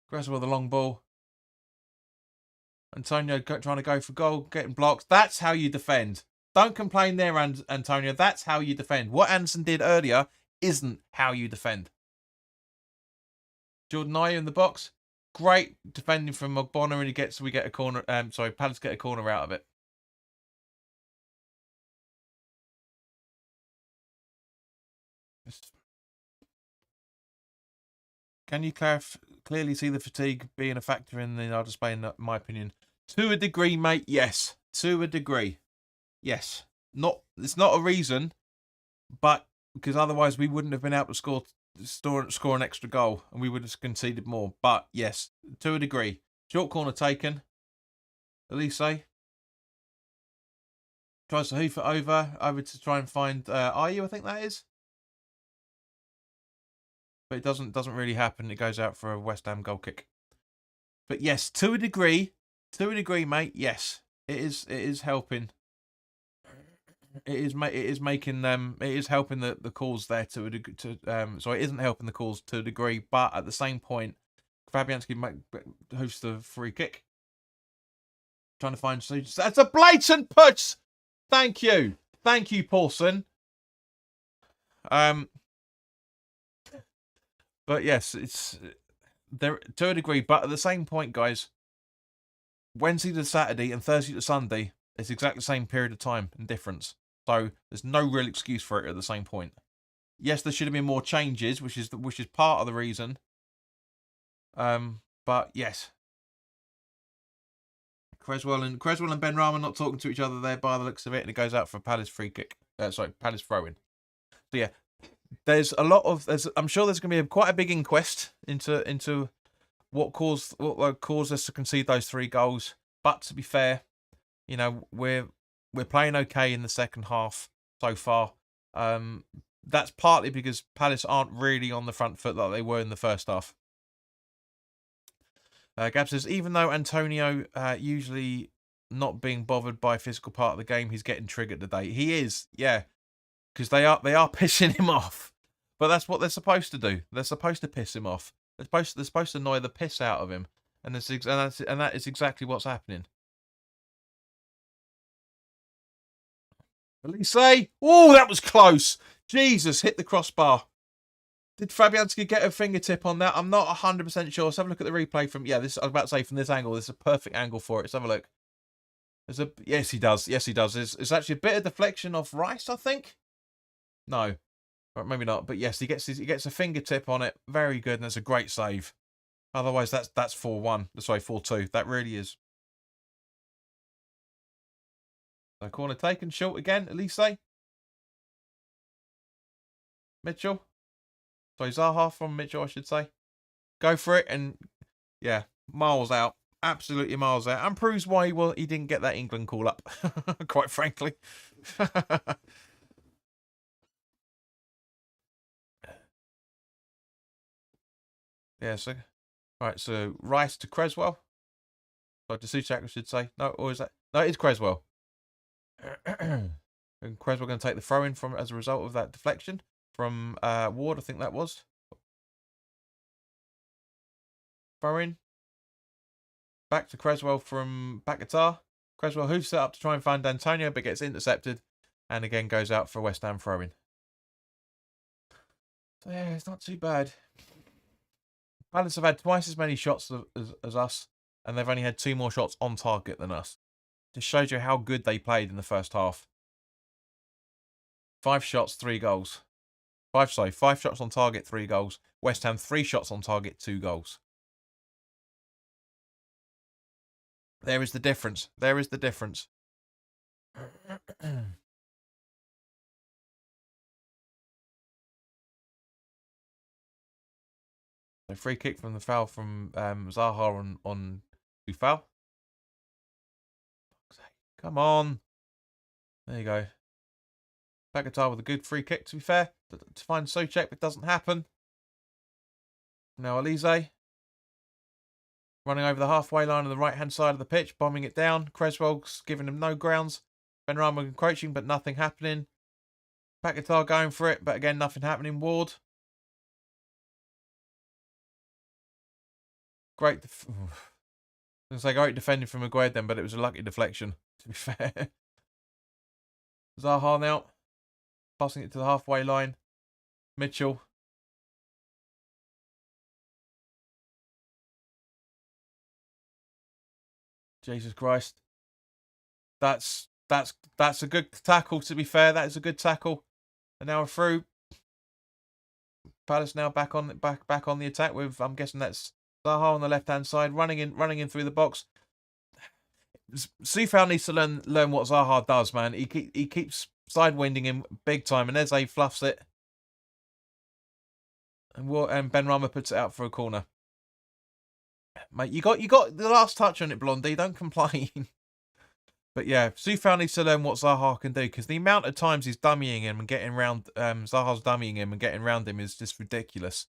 Creswell the long ball. Antonio trying to go for goal, getting blocked. That's how you defend. Don't complain there, Antonio. That's how you defend. What Anderson did earlier isn't how you defend. Jordan Ayew in the box. Great defending from Ogbonna, and we get a corner. Palace get a corner out of it. Can you clearly see the fatigue being a factor in our display, in my opinion? To a degree, mate, yes. To a degree. Yes. It's not a reason, but because otherwise we wouldn't have been able to score an extra goal, and we would have conceded more. But yes, to a degree. Short corner taken. Elise tries to hoof it over to try and find Ayew, I think that is. But it doesn't really happen. It goes out for a West Ham goal kick. But yes, to a degree, mate. Yes, it is helping. It is making them. It is helping the cause there to a degree. So it isn't helping the cause to a degree, but at the same point, Fabianski hosts the free kick. Trying to find. That's a blatant push. Thank you, Paulson. But yes, it's there to a degree. But at the same point, guys, Wednesday to Saturday and Thursday to Sunday, it's exactly the same period of time and difference. So there's no real excuse for it at the same point. Yes, there should have been more changes, which is part of the reason. But yes, Creswell and Ben Rama not talking to each other there by the looks of it, and it goes out for Palace free kick. Palace throw-in. So yeah. I'm sure there's going to be quite a big inquest into what caused us to concede those 3 goals. But to be fair, you know, we're playing okay in the second half so far. That's partly because Palace aren't really on the front foot like they were in the first half. Gab says, even though Antonio usually not being bothered by physical part of the game, he's getting triggered today. He is, yeah. Because they are pissing him off, but that's what they're supposed to do. They're supposed to piss him off. They're supposed to annoy the piss out of him, and that is exactly what's happening. Elise, oh, that was close. Jesus, hit the crossbar. Did Fabianski get a fingertip on that? I'm not 100% sure. Let's have a look at the replay from. Yeah, I was about to say from this angle. This is a perfect angle for it. Let's have a look. Yes, he does. Yes, he does. It's actually a bit of deflection off Rice, I think. No, or maybe not. But yes, he gets a fingertip on it. Very good, and that's a great save. Otherwise, that's 4-1. Sorry, 4-2. That really is. So corner taken, short again. Elise, Mitchell. Sorry, Zaha from Mitchell, I should say. Go for it, and yeah, miles out. Absolutely miles out. And proves why he didn't get that England call up. Quite frankly. Yeah, so right, so Rice to Creswell. So to Suchak, I should say. No, or is that? No, it's Creswell. And Creswell going to take the throw in as a result of that deflection from Ward, I think that was. Throw in. Back to Creswell from Bakatar. Creswell hoofs it up to try and find Antonio, but gets intercepted, and again goes out for West Ham throw in. So yeah, it's not too bad. Palace have had twice as many shots as us, and they've only had 2 more shots on target than us. Just shows you how good they played in the first half. 5 shots, 3 goals. 5 shots on target, 3 goals. West Ham 3 shots on target, 2 goals. There is the difference. There is the difference. So free kick from the foul from Zaha on foul. Come on. There you go. Paquetá with a good free kick, to be fair. To find Souček, but it doesn't happen. Now Elise. Running over the halfway line on the right-hand side of the pitch, bombing it down. Creswell's giving him no grounds. Benrahma encroaching, but nothing happening. Paquetá going for it, but again, nothing happening. Ward. Great. I was going to say great defending from Aguerd then, but it was a lucky deflection, to be fair. Zaha now. Passing it to the halfway line. Mitchell. Jesus Christ. That's a good tackle, to be fair. That is a good tackle. And now we're through. Palace now back on the attack with, I'm guessing that's Zaha on the left-hand side, running in through the box. Soufal needs to learn what Zaha does, man. He keeps sidewinding him big time, and Eze fluffs it. And Benrahma puts it out for a corner. Mate, you got the last touch on it, Blondie. Don't complain. But yeah, Soufal needs to learn what Zaha can do, because the amount of times he's dummying him and getting round, Zaha's dummying him and getting round him is just ridiculous.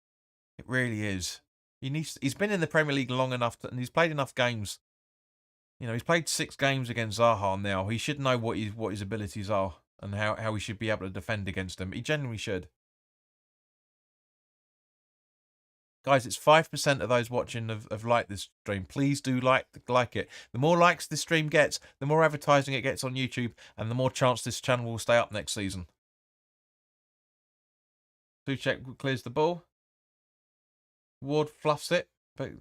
It really is. He's been in the Premier League long enough, and he's played enough games. You know, he's played 6 games against Zaha now. He should know what his abilities are and how he should be able to defend against him. He genuinely should. Guys, it's 5% of those watching have liked this stream. Please do like it. The more likes this stream gets, the more advertising it gets on YouTube, and the more chance this channel will stay up next season. Souček clears the ball. Ward fluffs it, but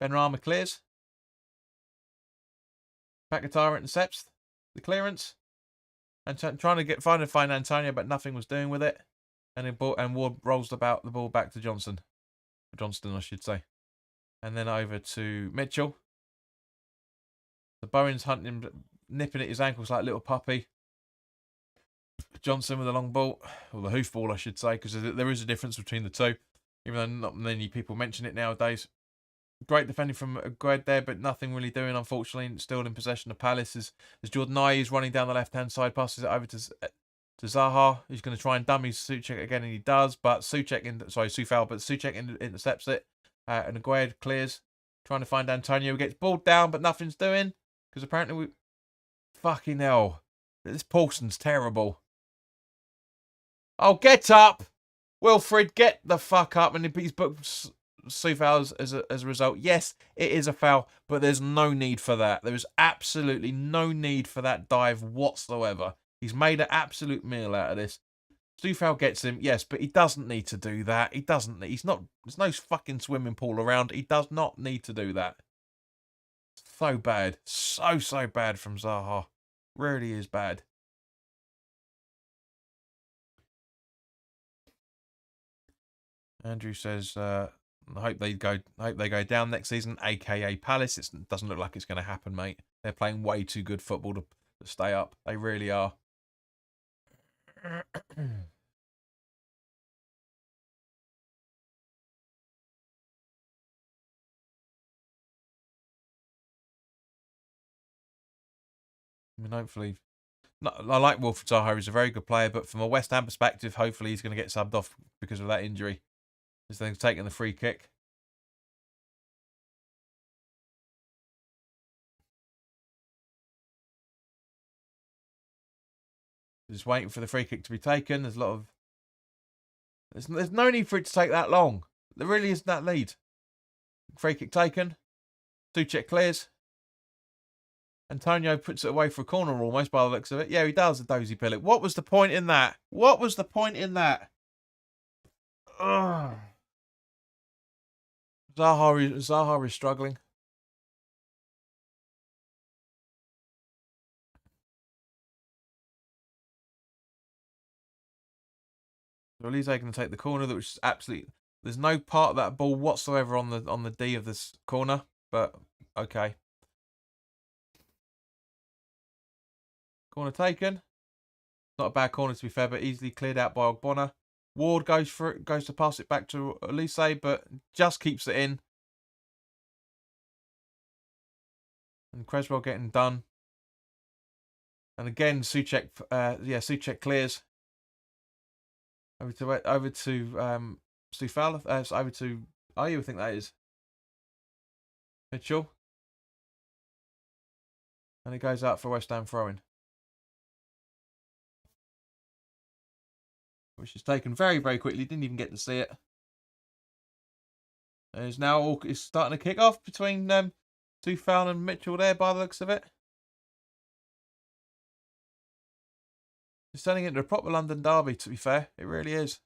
Benrahma clears. Paquetá intercepts the clearance. And trying to find Antonio, but nothing was doing with it. And Ward rolls the ball back to Johnston, I should say. And then over to Mitchell. The Bowen's hunting him, nipping at his ankles like a little puppy. Johnson with a long ball, or the hoof ball, I should say, because there is a difference between the two, even though not many people mention it nowadays. Great defending from Aguerd there, but nothing really doing, unfortunately. Still in possession of Palace as Jordan Ayew is running down the left-hand side, passes it over to Zaha, who's going to try and dummy Souček again, and he does, but Souček intercepts it, and Aguerd clears, trying to find Antonio, gets balled down, but nothing's doing, because apparently fucking hell, this Paulson's terrible. Oh, get up! Wilfred, get the fuck up, and he's booked Soufal as a result. Yes, it is a foul, but there's no need for that. There is absolutely no need for that dive whatsoever. He's made an absolute meal out of this. Soufal gets him, yes, but he doesn't need to do that. He doesn't. He's not. There's no fucking swimming pool around. He does not need to do that. So bad, so bad from Zaha. Really is bad. Andrew says, I hope they go down next season, aka Palace. It doesn't look like it's going to happen, mate. They're playing way too good football to stay up. They really are. I mean, hopefully, I like Wilfred Zaha. He's a very good player, but from a West Ham perspective, hopefully he's going to get subbed off because of that injury. As they've taken the free kick. Just waiting for the free kick to be taken. There's a lot of... There's no need for it to take that long. There really isn't that lead. Free kick taken. Souček clears. Antonio puts it away for a corner almost by the looks of it. Yeah, he does, the dozy pillow. What was the point in that? What was the point in that? Ugh. Zaha is struggling. So Elise going to take the corner, which is absolutely. There's no part of that ball whatsoever on the D of this corner, but okay. Corner taken. Not a bad corner to be fair, but easily cleared out by Ogbonna. Ward goes for it, goes to pass it back to Elise, but just keeps it in. And Creswell getting done. And again, Souček, Souček clears. Over to Stufal. Over to. Oh, you would think that is Mitchell. And it goes out for West Ham throwing, which is taken very, very quickly. Didn't even get to see it. And it's starting to kick off between Stufal and Mitchell there by the looks of it. It's turning into a proper London derby, to be fair. It really is.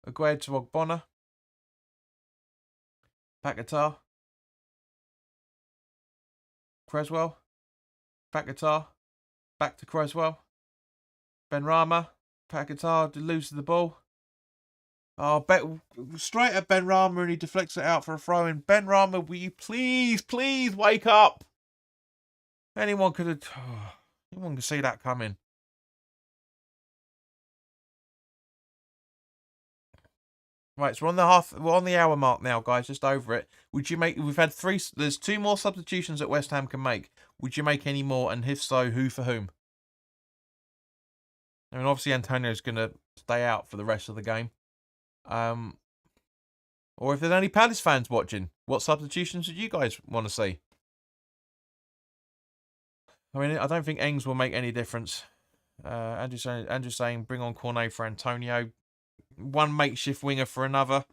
Agued to Ogbonna. Paquetá. Creswell. Paquetá. Back to Creswell. Benrahma. Paquetá loses the ball. Oh, straight at Benrahma and he deflects it out for a throw in. Benrahma, will you please wake up? Anyone could see that coming. Right, so we're on the hour mark now, guys, just over it. We've had there's 2 more substitutions that West Ham can make. Would you make any more? And if so, who for whom? I mean, obviously Antonio's going to stay out for the rest of the game. Or if there's any Palace fans watching, what substitutions would you guys want to see? I mean, I don't think Ings will make any difference. Andrew saying bring on Cornet for Antonio. One makeshift winger for another.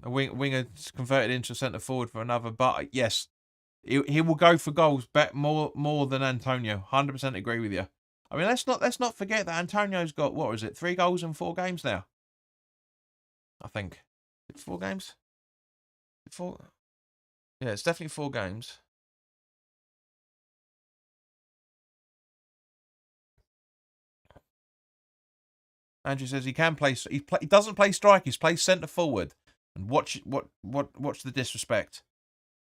A winger converted into a centre forward for another. But yes, he will go for goals more than Antonio. 100% agree with you. I mean, let's not forget that Antonio's got, what was it, 3 goals in 4 games now? I think. 4 games? 4? Yeah, it's definitely 4 games. Andrew says he can play. He doesn't play strike. He plays centre forward. And watch the disrespect.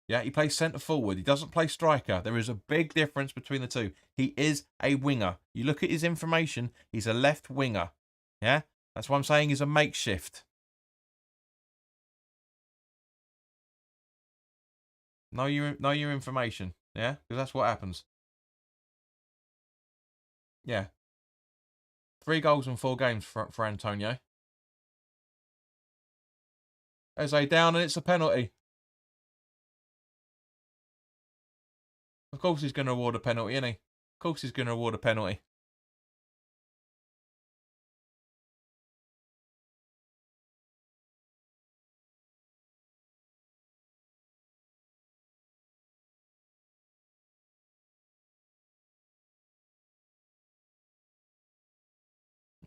Yeah, he plays centre forward. He doesn't play striker. There is a big difference between the two. He is a winger. You look at his information. He's a left winger. Yeah, that's what I'm saying. He's a makeshift. Know your information. Yeah, because that's what happens. Yeah. 3 goals in 4 games for Antonio. Eze down and it's a penalty. Of course he's going to award a penalty, isn't he? Of course he's going to award a penalty.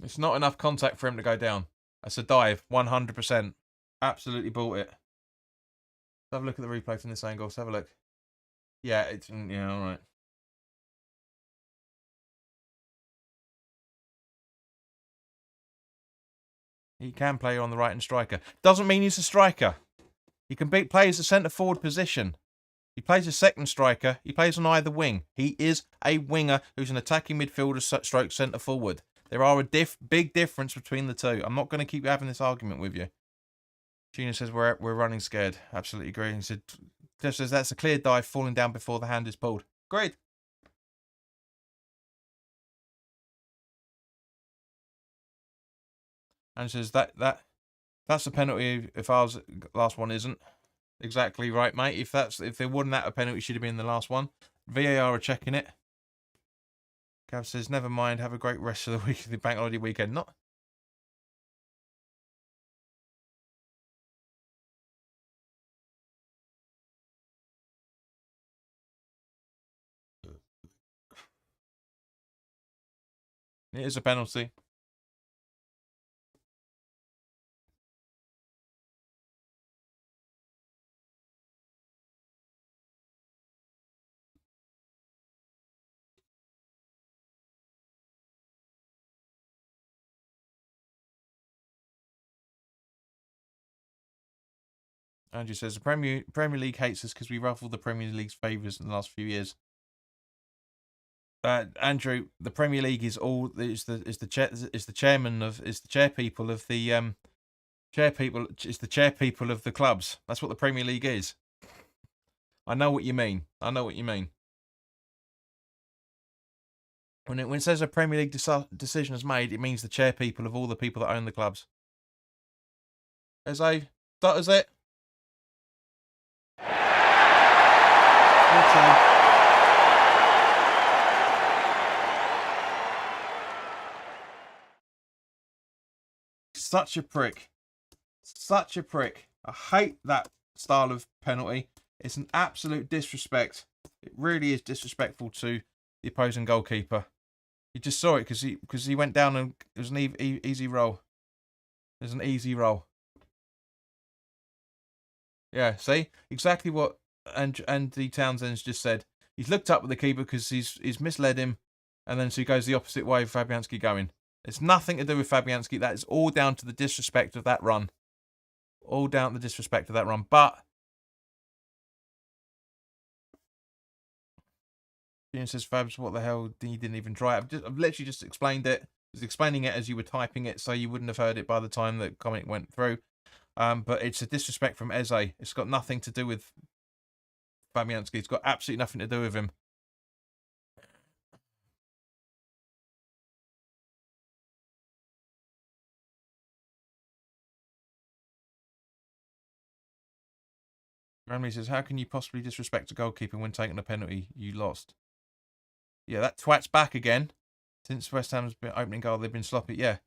It's not enough contact for him to go down. That's a dive, 100%. Absolutely bought it. Let's have a look at the replay from this angle. Let's have a look. Yeah, all right. He can play on the right and striker. Doesn't mean he's a striker. He can play as a centre forward position. He plays a second striker. He plays on either wing. He is a winger who's an attacking midfielder stroke centre forward. There are a big difference between the two. I'm not going to keep having this argument with you. Gina says we're running scared. Absolutely agree. He said, just says that's a clear dive falling down before the hand is pulled. Great. And says that's a penalty if ours last one isn't. Exactly right, mate. If there wasn't that a penalty, should have been the last one. VAR are checking it. Gav says, never mind, have a great rest of the week, the bank holiday weekend. Not. It is a penalty. Andrew says the Premier League hates us because we ruffled the Premier League's favours in the last few years. Andrew, the Premier League is the chairpeople of the chairpeople of the clubs. That's what the Premier League is. I know what you mean. When it says a Premier League decision is made, it means the chairpeople of all the people that own the clubs. That is it. Such a prick. Such a prick. I hate that style of penalty. It's an absolute disrespect. It really is disrespectful to the opposing goalkeeper. You just saw it because he went down and it was an easy roll. It was an easy roll. Yeah, see? Exactly what Andy Townsend's just said. He's looked up at the keeper because he's misled him, and then so he goes the opposite way with Fabianski going. It's nothing to do with Fabianski. That is all down to the disrespect of that run. All down to the disrespect of that run. But Ian says, Fabs, what the hell? He didn't even try it. I've literally just explained it. I was explaining it as you were typing it, so you wouldn't have heard it by the time the comment went through. But it's a disrespect from Eze. It's got nothing to do with Fabianski. It's got absolutely nothing to do with him. Grammy says, how can you possibly disrespect a goalkeeper when taking a penalty? You lost. Yeah, that twat's back again. Since West Ham's been opening goal, they've been sloppy. Yeah.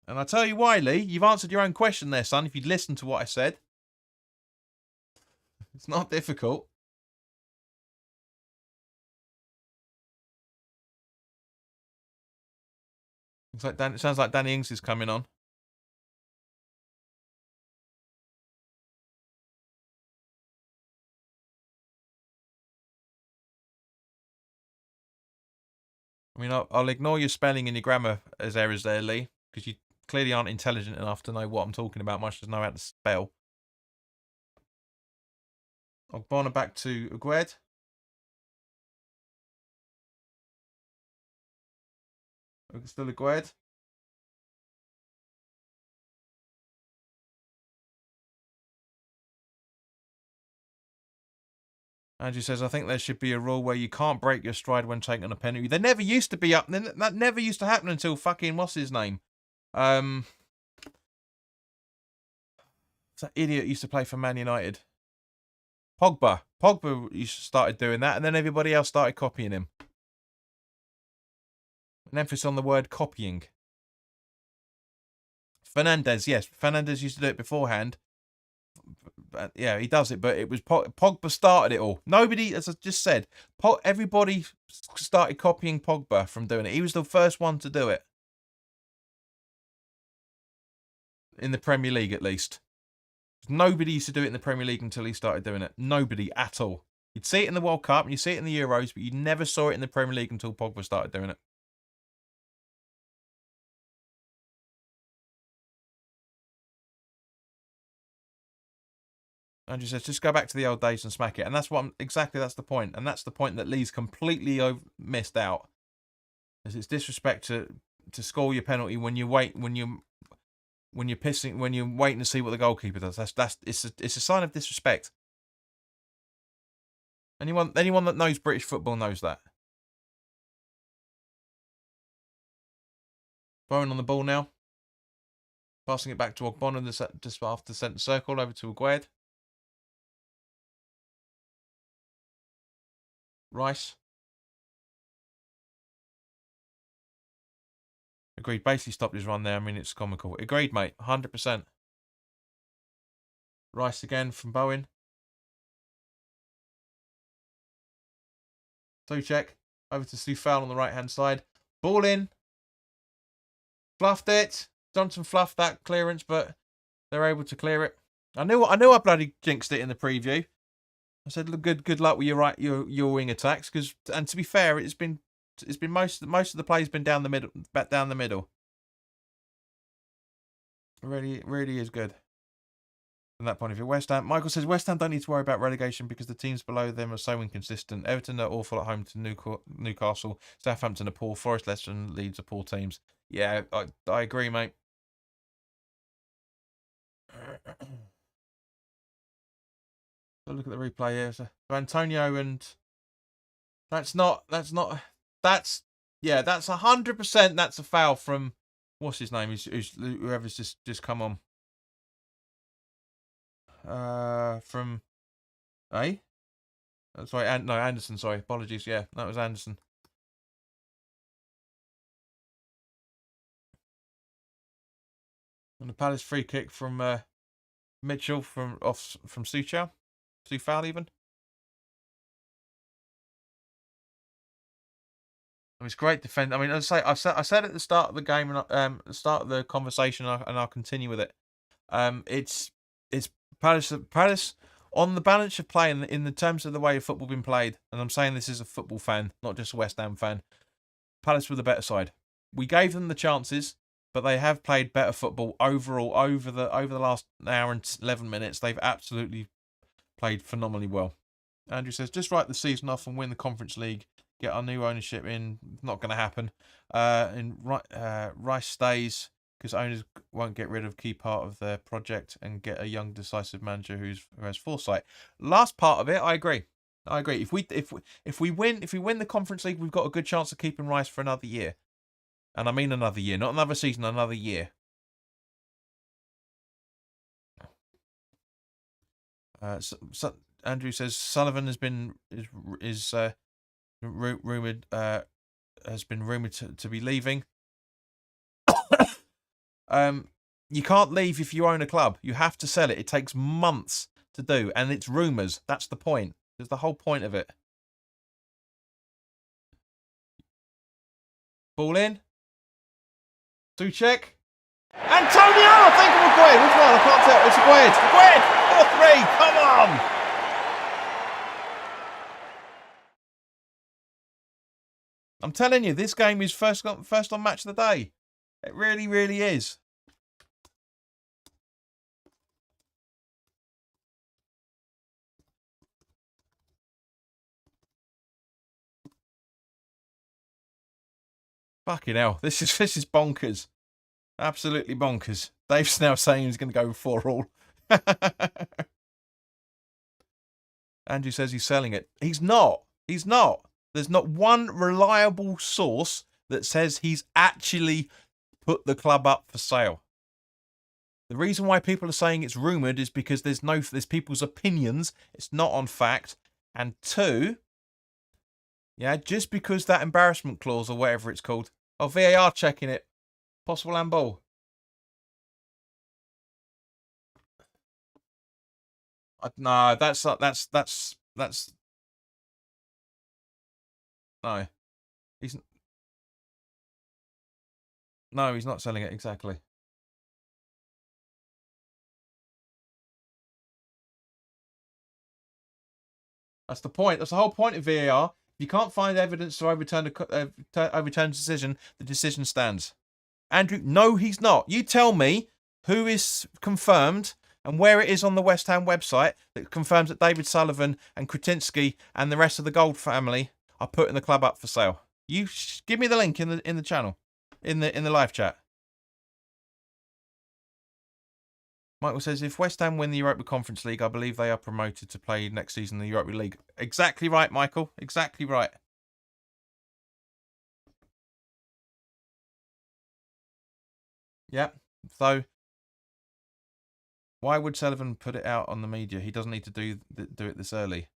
And I tell you why, Lee, you've answered your own question there, son, if you'd listened to what I said. It's not difficult. It sounds like Danny Ings is coming on. I mean, I'll ignore your spelling and your grammar as errors there, Lee, because you clearly aren't intelligent enough to know what I'm talking about, much as know how to spell. Ogbonna back to Agued. Still Agued. Andrew says, I think there should be a rule where you can't break your stride when taking a penalty. There never used to be up. That never used to happen until fucking, what's his name? That idiot used to play for Man United. Pogba. Pogba started doing that, and then everybody else started copying him. An emphasis on the word copying. Fernandez, yes. Fernandez used to do it beforehand. But yeah, he does it, but it was Pogba started it all. Nobody, as I just said, everybody started copying Pogba from doing it. He was the first one to do it. In the Premier League, at least. Nobody used to do it in the Premier League until he started doing it. Nobody at all. You'd see it in the World Cup, and you see it in the Euros, but you never saw it in the Premier League until Pogba started doing it. Andrew says, just go back to the old days and smack it. And that's what that's the point. And that's the point that Lee's completely missed out. As it's disrespect to score your penalty when you're waiting to see what the goalkeeper does. It's a sign of disrespect. Anyone that knows British football knows that. Bowen on the ball now. Passing it back to Ogbonna just after the centre circle over to Agued. Rice. Agreed. Basically stopped his run there. I mean, it's comical. Agreed, mate. 100%. Rice again from Bowen. Souček. Over to Soufal on the right-hand side. Ball in. Fluffed it. Johnson fluffed that clearance, but they're able to clear it. I knew I bloody jinxed it in the preview. I said, look, good luck with your wing attacks, and to be fair, it's been most of the play's been down the middle, back down the middle. Really is good. from that point of view. West Ham. Michael says West Ham don't need to worry about relegation because the teams below them are so inconsistent. Everton are awful at home to Newcastle. Southampton are poor. Forest, Leicester, and Leeds are poor teams. Yeah, I agree, mate. So look at the replay here. So Antonio and that's 100%. That's a foul from what's his name? Whoever's just come on. From sorry, Anderson. Sorry, apologies. Yeah, that was Anderson. And the Palace free kick from Mitchell from Suchau. Foul even. I mean, it's great defense. I mean, as I say, I said at the start of the game and the start of the conversation, and I'll continue with it. It's Palace on the balance of play in the terms of the way football been played, and I'm saying this as a football fan, not just a West Ham fan. Palace were the better side. We gave them the chances, but they have played better football overall over the last hour and 11 minutes. They've absolutely played phenomenally well. Andrew says, just write the season off and win the Conference League. Get our new ownership in. Not going to happen. Rice stays because owners won't get rid of key part of their project and get a young, decisive manager who has foresight. Last part of it, I agree. If we win the Conference League, we've got a good chance of keeping Rice for another year. And I mean another year, not another season, another year. So Andrew says Sullivan has been rumored to be leaving. You can't leave if you own a club. You have to sell it. It takes months to do, and it's rumours. That's the point. That's the whole point of it. Ball in. Suchek. Antonio! I think it was Agued. Which one? I can't tell. It's Agued. 4-3. Come on! I'm telling you, this game is first on match of the day. It really, really is. Fucking hell. This is bonkers. Absolutely bonkers. Dave's now saying he's going to go 4-4. Andrew says he's selling it. He's not. There's not one reliable source that says he's actually put the club up for sale. The reason why people are saying it's rumoured is because there's people's opinions. It's not on fact. And two, just because that embarrassment clause or whatever it's called. Oh, VAR checking it. Possible handball. No, that's no. He's not selling it exactly. That's the point. That's the whole point of VAR. If you can't find evidence to overturn a decision, the decision stands. Andrew, no, he's not. You tell me who is confirmed and where it is on the West Ham website that confirms that David Sullivan and Kretinsky and the rest of the Gold family are putting the club up for sale. You give me the link in the channel, in the live chat. Michael says, if West Ham win the Europa Conference League, I believe they are promoted to play next season in the Europa League. Exactly right, Michael. Exactly right. Yeah. So, why would Sullivan put it out on the media? He doesn't need to do it this early.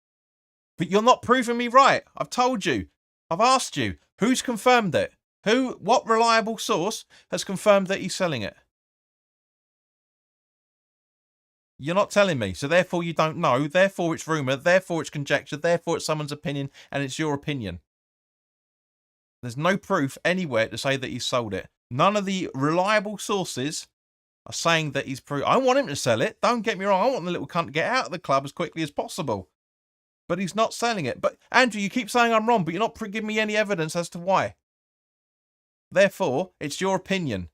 But you're not proving me right. I've told you. I've asked you. Who's confirmed it? What reliable source has confirmed that he's selling it? You're not telling me, so therefore you don't know, therefore it's rumour, therefore it's conjecture, therefore it's someone's opinion, and it's your opinion. There's no proof anywhere to say that he's sold it. None of the reliable sources are saying that he's I want him to sell it, don't get me wrong, I want the little cunt to get out of the club as quickly as possible. But he's not selling it. But Andrew, you keep saying I'm wrong, but you're not giving me any evidence as to why. Therefore, it's your opinion.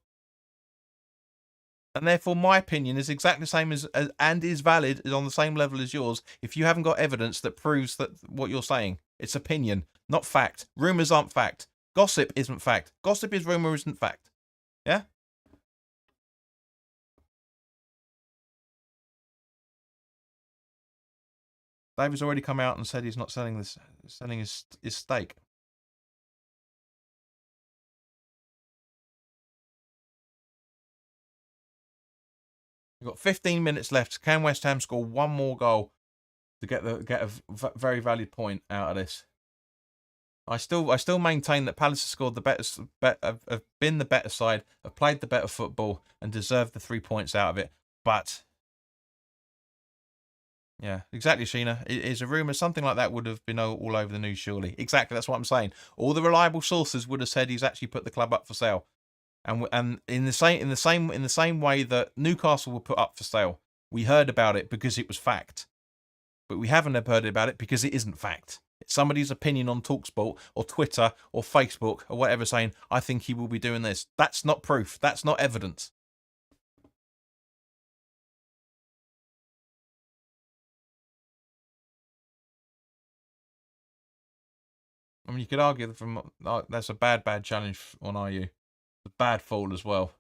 And therefore, my opinion is exactly the same as and is valid, is on the same level as yours. If you haven't got evidence that proves that what you're saying, it's opinion, not fact. Rumors aren't fact. Gossip isn't fact. Gossip is rumor, isn't fact. Yeah. David's already come out and said he's not selling his stake. We've got 15 minutes left. Can West Ham score one more goal to get a very valid point out of this? I still maintain that Palace have scored the have been the better side, have played the better football, and deserved the 3 points out of it. But yeah, exactly, Sheena. It is a rumor. Something like that would have been all over the news, surely. Exactly, that's what I'm saying. All the reliable sources would have said he's actually put the club up for sale, and in the same way that Newcastle were put up for sale, we heard about it because it was fact, but we haven't heard about it because it isn't fact. It's somebody's opinion on Talksport or Twitter or Facebook or whatever saying, I think he will be doing this. That's not proof. That's not evidence. I mean, you could argue that that's a bad challenge on RU. A bad fall as well.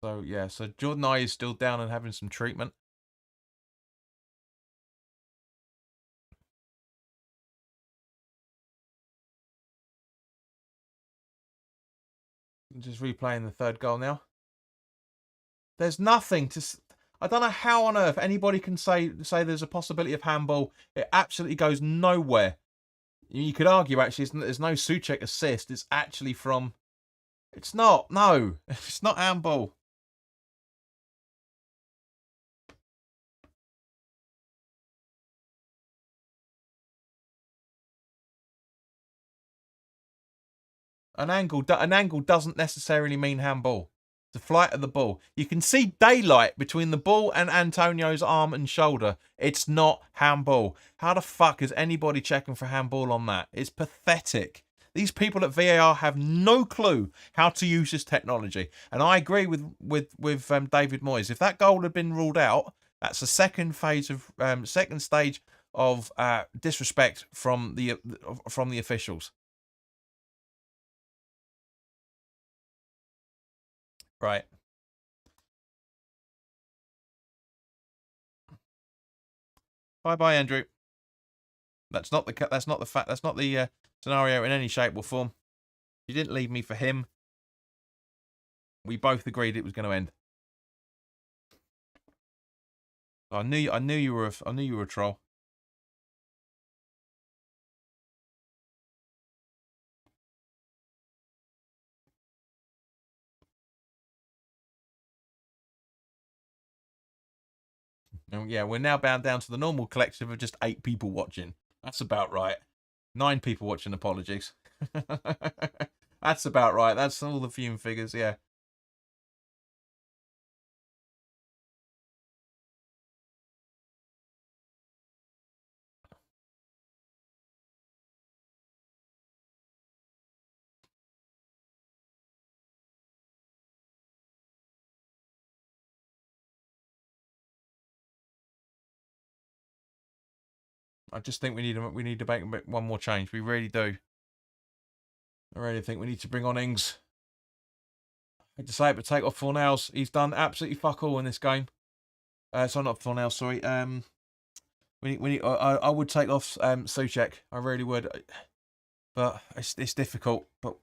So yeah, so Jordan I is still down and having some treatment. Just replaying the third goal now. There's nothing to. I don't know how on earth anybody can say there's a possibility of handball. It absolutely goes nowhere. You could argue actually there's no Souček assist. It's actually from. It's not. No, it's not handball. An angle doesn't necessarily mean handball. The flight of the ball. You can see daylight between the ball and Antonio's arm and shoulder. It's not handball. How the fuck is anybody checking for handball on that? It's pathetic. These people at VAR have no clue how to use this technology. And I agree with David Moyes. If that goal had been ruled out, that's the second stage of disrespect from the officials. Right. Bye, Andrew. That's not the fact. That's not the scenario in any shape or form. You didn't leave me for him. We both agreed it was going to end. I knew you were a troll. And yeah, we're now bound down to the normal collective of just 8 people watching. That's about right. 9 people watching. Apologies. That's about right. That's all the viewing figures. Yeah. I just think we need to make one more change. We really do. I really think we need to bring on Ings. I hate to say it, but take off Fornals. He's done absolutely fuck all in this game. Sorry, not Fornals. Sorry. I would take off Souček. I really would, but it's difficult. But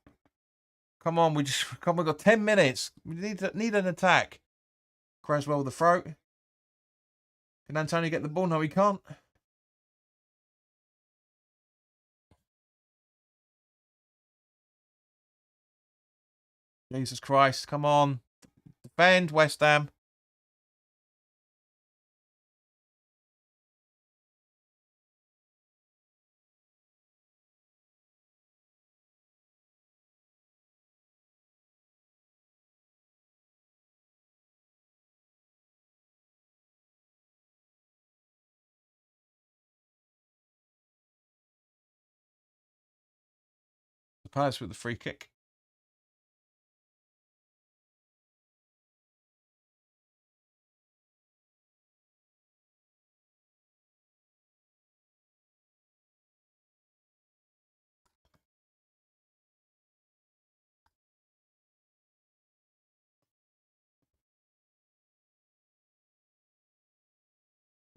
come on, we've got 10 minutes. We need an attack. Cresswell with the throat. Can Antonio get the ball? No, he can't. Jesus Christ, come on. Defend, West Ham. The Palace with the free kick.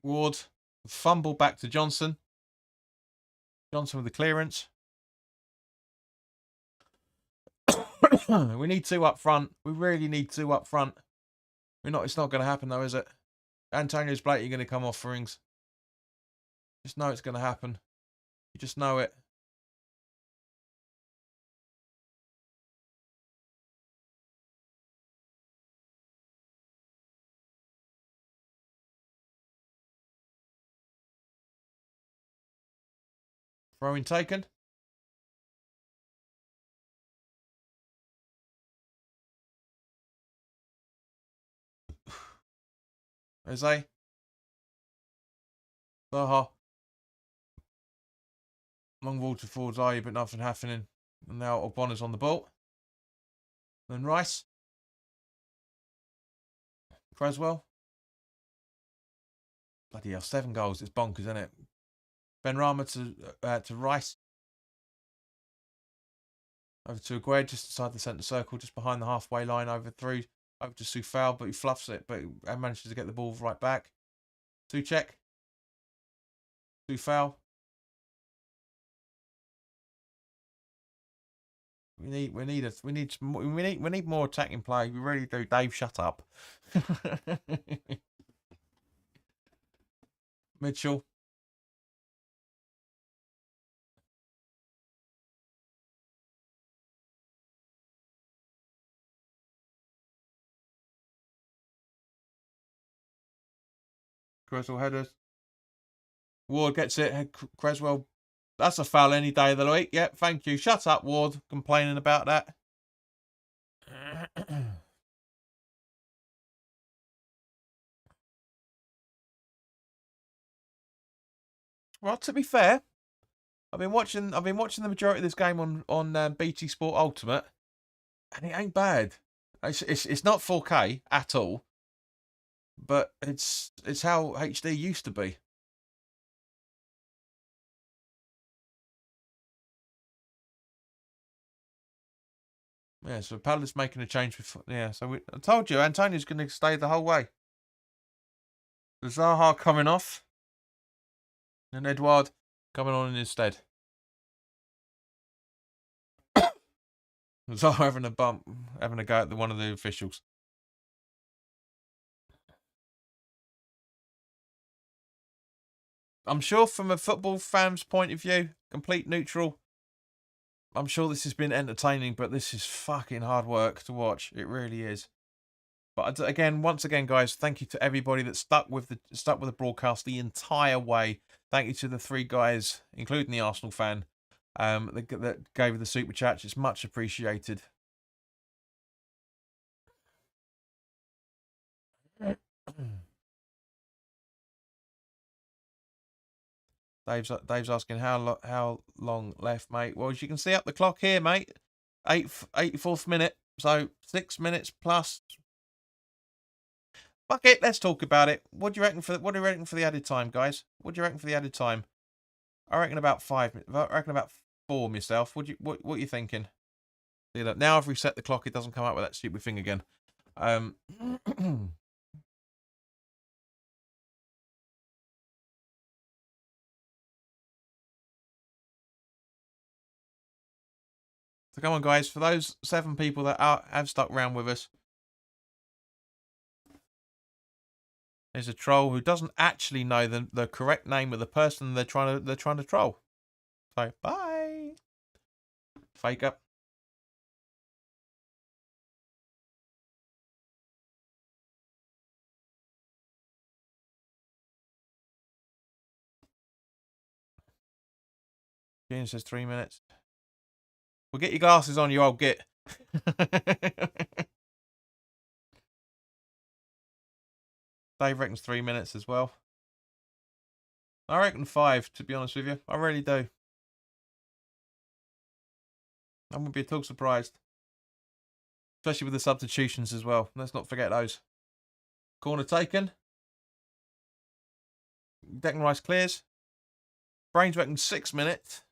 Ward. Fumble back to Johnson. Johnson with the clearance. We need two up front. We really need two up front. It's not going to happen though, is it? Antonio's blatantly going to come off for rings. Just know it's going to happen. You just know it. Throwing taken. Jose. Zaha. Long ball towards Aye, but nothing happening. And now Ogbonna's on the ball. Then Rice. Creswell. Bloody hell, 7 goals. It's bonkers, isn't it? Benrahma to Rice. Over to Aguerd, just inside the centre circle, just behind the halfway line, over to Soufal, but he fluffs it, but manages to get the ball right back. Souček. Soufal. We need more attacking play. We really do. Dave, shut up. Mitchell. Creswell headers. Ward gets it. Creswell. That's a foul any day of the week. Yep, thank you. Shut up, Ward. Complaining about that. Well, to be fair, I've been watching the majority of this game on BT Sport Ultimate, and it ain't bad. It's not 4K at all, but it's how HD used to be. Yeah, so Palace making a change before. Yeah, so I told you, Antonio's going to stay the whole way. The Zaha coming off, and Edouard coming on in his stead. Zaha having a go at one of the officials. I'm sure from a football fan's point of view, complete neutral, I'm sure this has been entertaining, but this is fucking hard work to watch. It really is. But again, once again, guys, thank you to everybody that stuck with the broadcast the entire way. Thank you to the 3 guys, including the Arsenal fan, that gave the super chat. It's much appreciated. Dave's asking how long left, mate. Well, as you can see up the clock here, mate, 84th minute, so 6 minutes plus. Fuck it, let's talk about it. What do you reckon for the added time, guys? What do you reckon for the added time? I reckon about 5 minutes. I reckon about 4 myself. What are you thinking? See, look, now I've reset the clock, it doesn't come up with that stupid thing again. So come on, guys. For those 7 people that have stuck around with us, there's a troll who doesn't actually know the correct name of the person they're trying to troll. So bye. Fake up. Gene says 3 minutes. Well, get your glasses on, you old git. Dave reckons 3 minutes as well. I reckon 5, to be honest with you. I really do. I wouldn't be at all surprised. Especially with the substitutions as well. Let's not forget those. Corner taken. Declan Rice clears. Brains reckon 6 minutes.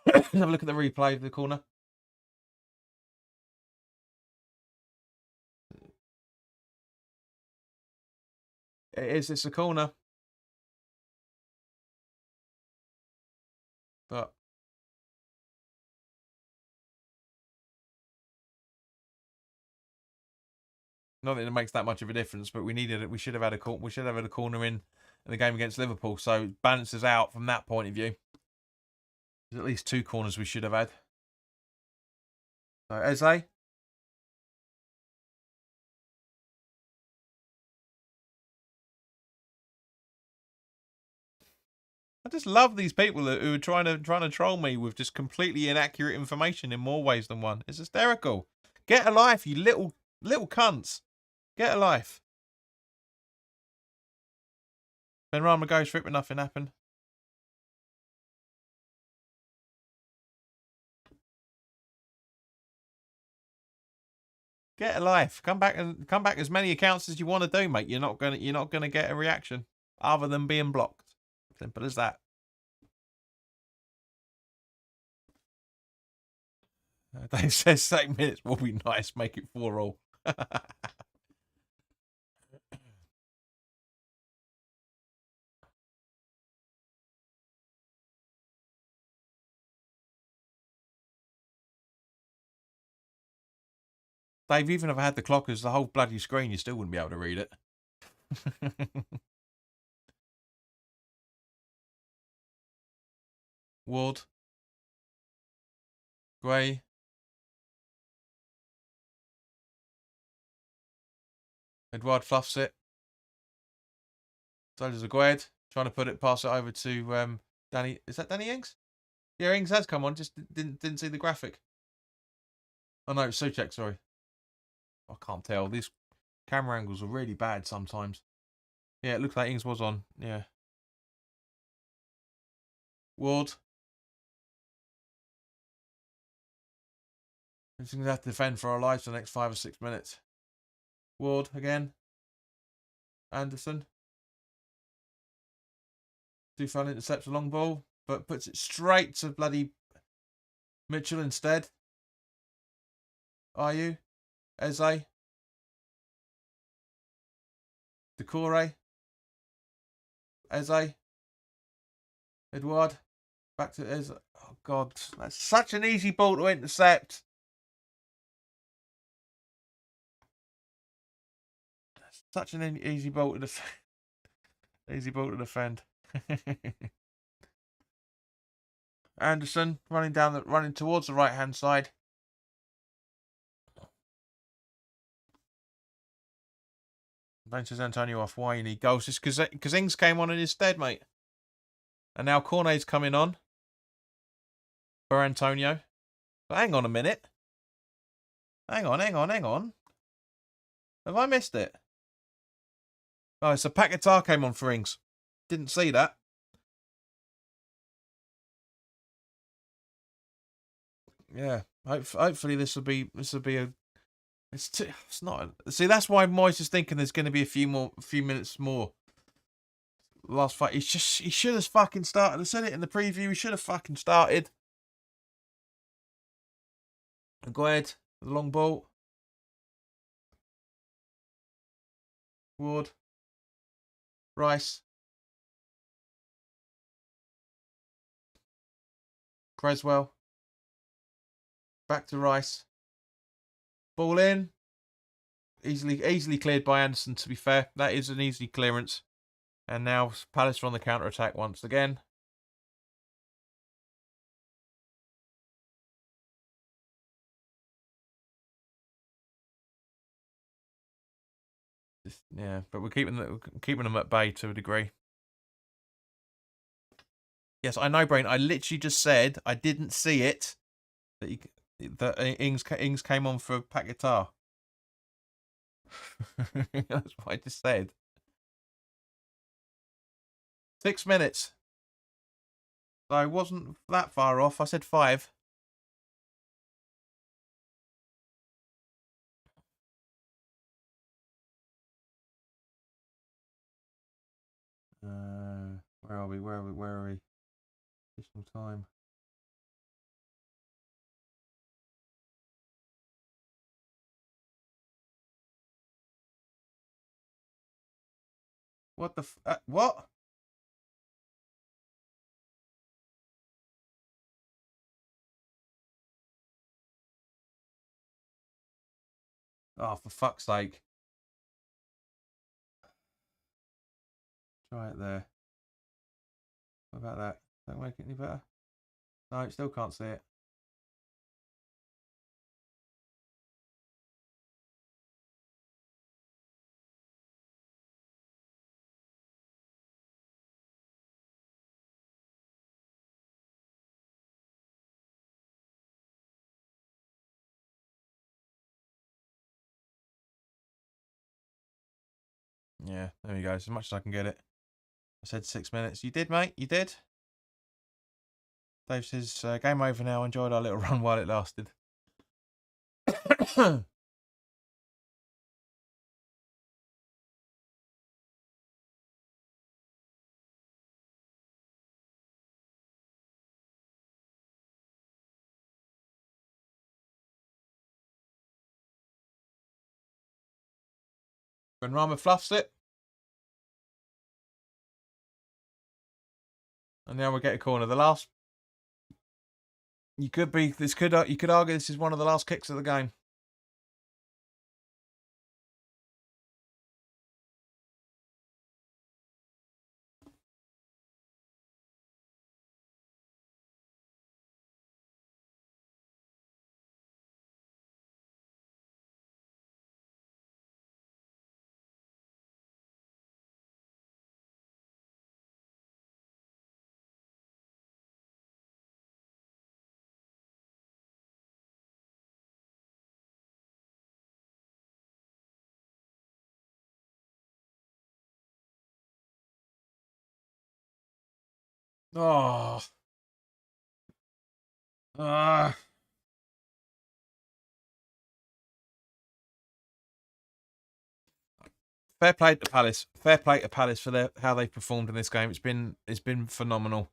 Let's have a look at the replay of the corner. It's a corner. But not that it makes that much of a difference, but we needed it. We should have had a corner in the game against Liverpool, so it balances out from that point of view. There's at least 2 corners we should have had. So Eze. I just love these people who are trying to troll me with just completely inaccurate information in more ways than one. It's hysterical. Get a life, you little cunts. Get a life. Benrahma goes for it, but nothing happened. Get a life. Come back as many accounts as you want to do, mate. You're not gonna get a reaction other than being blocked. Simple as that. Dave says 8 minutes will be nice. Make it 4-all. Dave, even if I had the clock as the whole bloody screen, you still wouldn't be able to read it. Ward. Gray. Edouard fluffs it. So does Agued. Trying to pass it over to Danny. Is that Danny Ings? Yeah, Ings has come on. Just didn't see the graphic. Oh no, it's Souček, sorry. I can't tell. These camera angles are really bad sometimes. Yeah, it looks like Ings was on. Yeah. Ward. We're going to have to defend for our lives for the next 5 or 6 minutes. Ward again. Anderson. Dufan intercepts a long ball, but puts it straight to bloody Mitchell instead. Are you? Eze. Decore. Eze. Edouard. Back to Eze. Oh, God. That's such an easy ball to intercept. That's such an easy ball to defend. Easy ball to defend. Anderson running towards the right hand side. Benches Antonio off. Why you need goals? Just because Ings came on in his stead, mate. And now Cornet's coming on for Antonio. But hang on a minute. Hang on. Have I missed it? Oh, so Paquetá came on for Ings. Didn't see that. Yeah. Hopefully this will be a. It's not. See, that's why Moyes is thinking there's going to be a few minutes more. Last fight, he should have fucking started. I said it in the preview. He should have fucking started. Go ahead. The long ball. Ward. Rice. Creswell. Back to Rice. Ball in. Easily cleared by Anderson, to be fair. That is an easy clearance. And now Palace are on the counter-attack once again. Yeah, but we're keeping them at bay to a degree. Yes, I know, Brain. I literally just said I didn't see it. That Ings came on for Pat Guitar. That's what I just said. 6 minutes. So I wasn't that far off. I said 5. Where are we? Where are we? Where are we? Additional time. What the? What? Oh, for fuck's sake! Try it there. What about that? Don't make it any better. No, still can't see it. Yeah, there we go. As much as I can get it. I said 6 minutes. You did, mate. You did. Dave says, game over now. Enjoyed our little run while it lasted. When Rama fluffs it. And now we get a corner. The last. You could argue this is one of the last kicks of the game. Oh. Fair play to Palace. Fair play to Palace for how they've performed in this game. It's been phenomenal.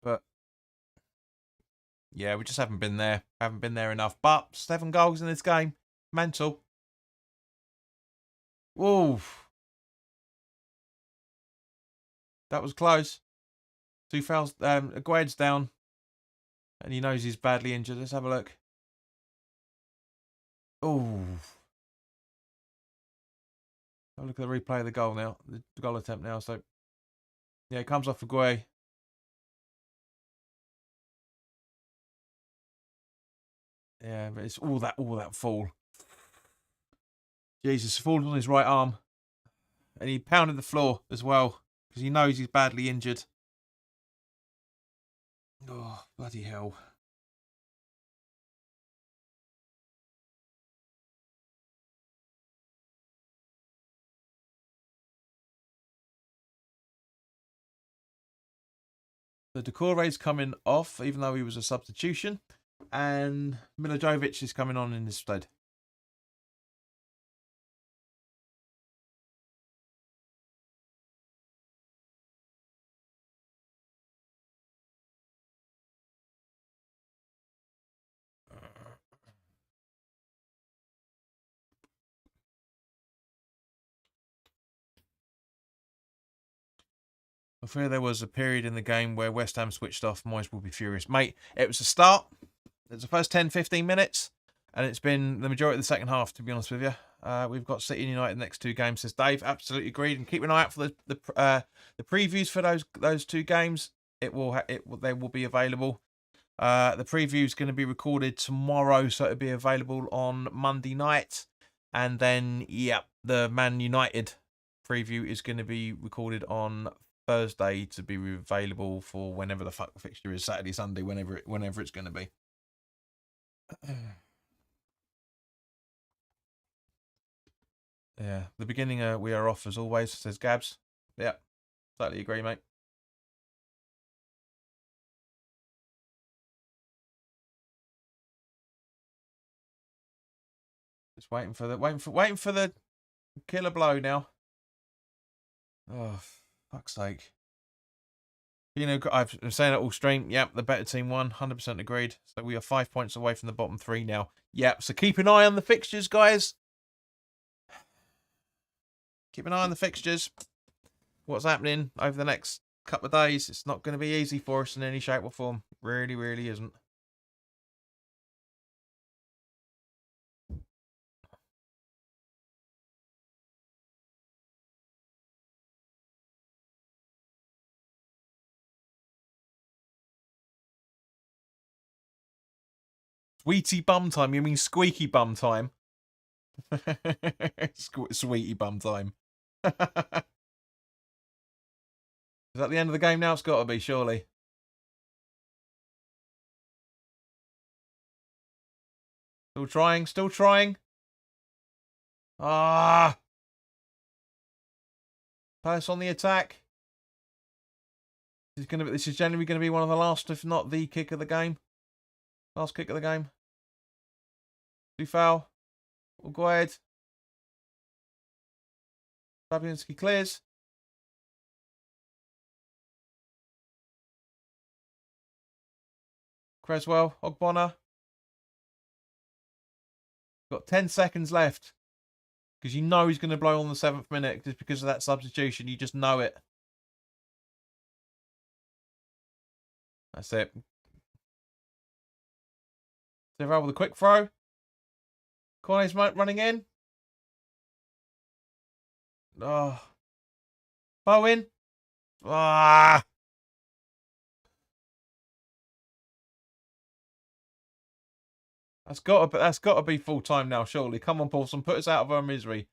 But yeah, we just haven't been there. Haven't been there enough. But 7 goals in this game. Mental. Whoa. That was close. 2 fouls. Agued's down. And he knows he's badly injured. Let's have a look. Oh. Have a look at the replay of the goal now. The goal attempt now. So, yeah, it comes off Agued. Yeah, but it's all that fall. Jesus, falls on his right arm. And he pounded the floor as well. Because he knows he's badly injured. Oh, bloody hell. The Decore's coming off, even though he was a substitution. And Milojevic is coming on in his stead. I fear there was a period in the game where West Ham switched off. Moyes will be furious. Mate, it was a start. It was the first 10, 15 minutes. And it's been the majority of the second half, to be honest with you. We've got City and United next 2 games, says Dave. Absolutely agreed. And keep an eye out for the previews for those 2 games. They will be available. The preview is going to be recorded tomorrow, so it'll be available on Monday night. And then, the Man United preview is going to be recorded on Thursday to be available for whenever the fuck the fixture is, Saturday, Sunday, whenever it's going to be. Yeah, the beginning we are off as always, says Gabs. Yeah, totally agree, mate. Just waiting for the killer blow now. Oh, fuck's sake. You know, I've been saying it all stream. Yep, the better team won. 100% agreed. So we are 5 points away from the bottom 3 now. Yep, so keep an eye on the fixtures, guys. Keep an eye on the fixtures. What's happening over the next couple of days. It's not going to be easy for us in any shape or form. Really, really isn't. Sweetie bum time? You mean squeaky bum time? Sweetie bum time. Is that the end of the game now? It's got to be, surely. Still trying, still trying. Ah! Pass on the attack. This is generally going to be one of the last, if not the kick of the game. Last kick of the game. Do foul. We'll go ahead. Fabianski clears. Creswell, Ogbonna. Got 10 seconds left. Because you know he's going to blow on the 7th minute just because of that substitution. You just know it. That's it. Zero with a quick throw. Cornet's running in. Oh. Bowen. Ah. That's got to be full time now, surely. Come on, Paulson, put us out of our misery.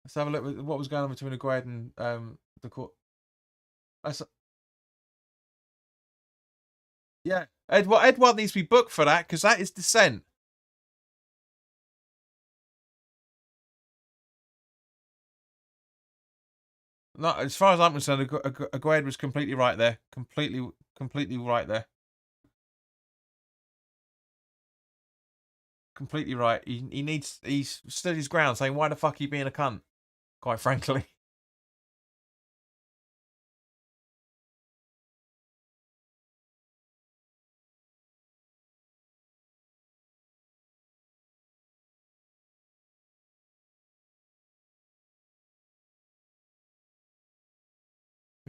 Let's have a look at what was going on between Aguerd and the court. Yeah, Edward needs to be booked for that because that is dissent. No, as far as I'm concerned, Aguerd was completely right there. Completely right there. Completely right. He's stood his ground saying, why the fuck are you being a cunt? Quite frankly.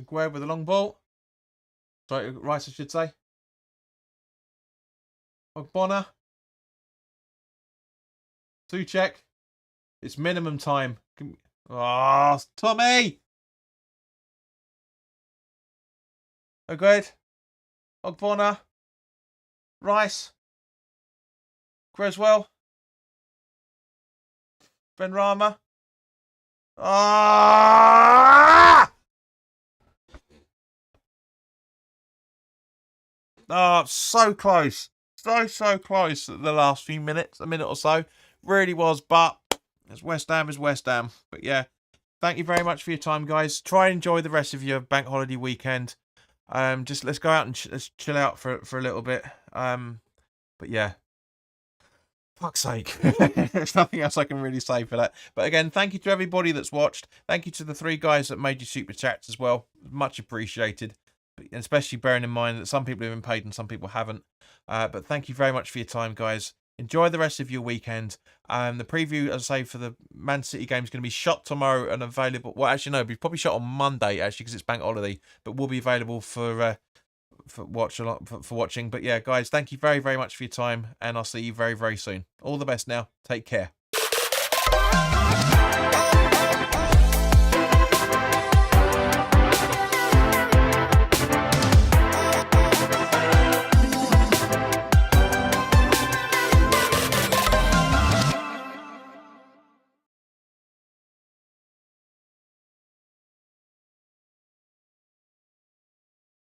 Aguerd with a long ball. Sorry, Rice, I should say. Ogbonna. Suchek. It's minimum time. Oh, Tommy! Aguerd. Ogbonna. Rice. Creswell. Benrahma. Ah! Oh, so close. So close at the last few minutes, a minute or so. Really was, but as West Ham is West Ham. But yeah, thank you very much for your time, guys. Try and enjoy the rest of your bank holiday weekend. Just let's go out and let's chill out for a little bit. But yeah, fuck's sake. There's nothing else I can really say for that. But again, thank you to everybody that's watched. Thank you to the 3 guys that made you super chats as well. Much appreciated. Especially bearing in mind that some people have been paid and some people haven't. But thank you very much for your time, guys. Enjoy the rest of your weekend. The preview, as I say, for the Man City game is going to be shot tomorrow and available. Well, actually, no, it'll be probably shot on Monday, actually, because it's bank holiday. But will be available for watching. But yeah, guys, thank you very, very much for your time. And I'll see you very, very soon. All the best now. Take care.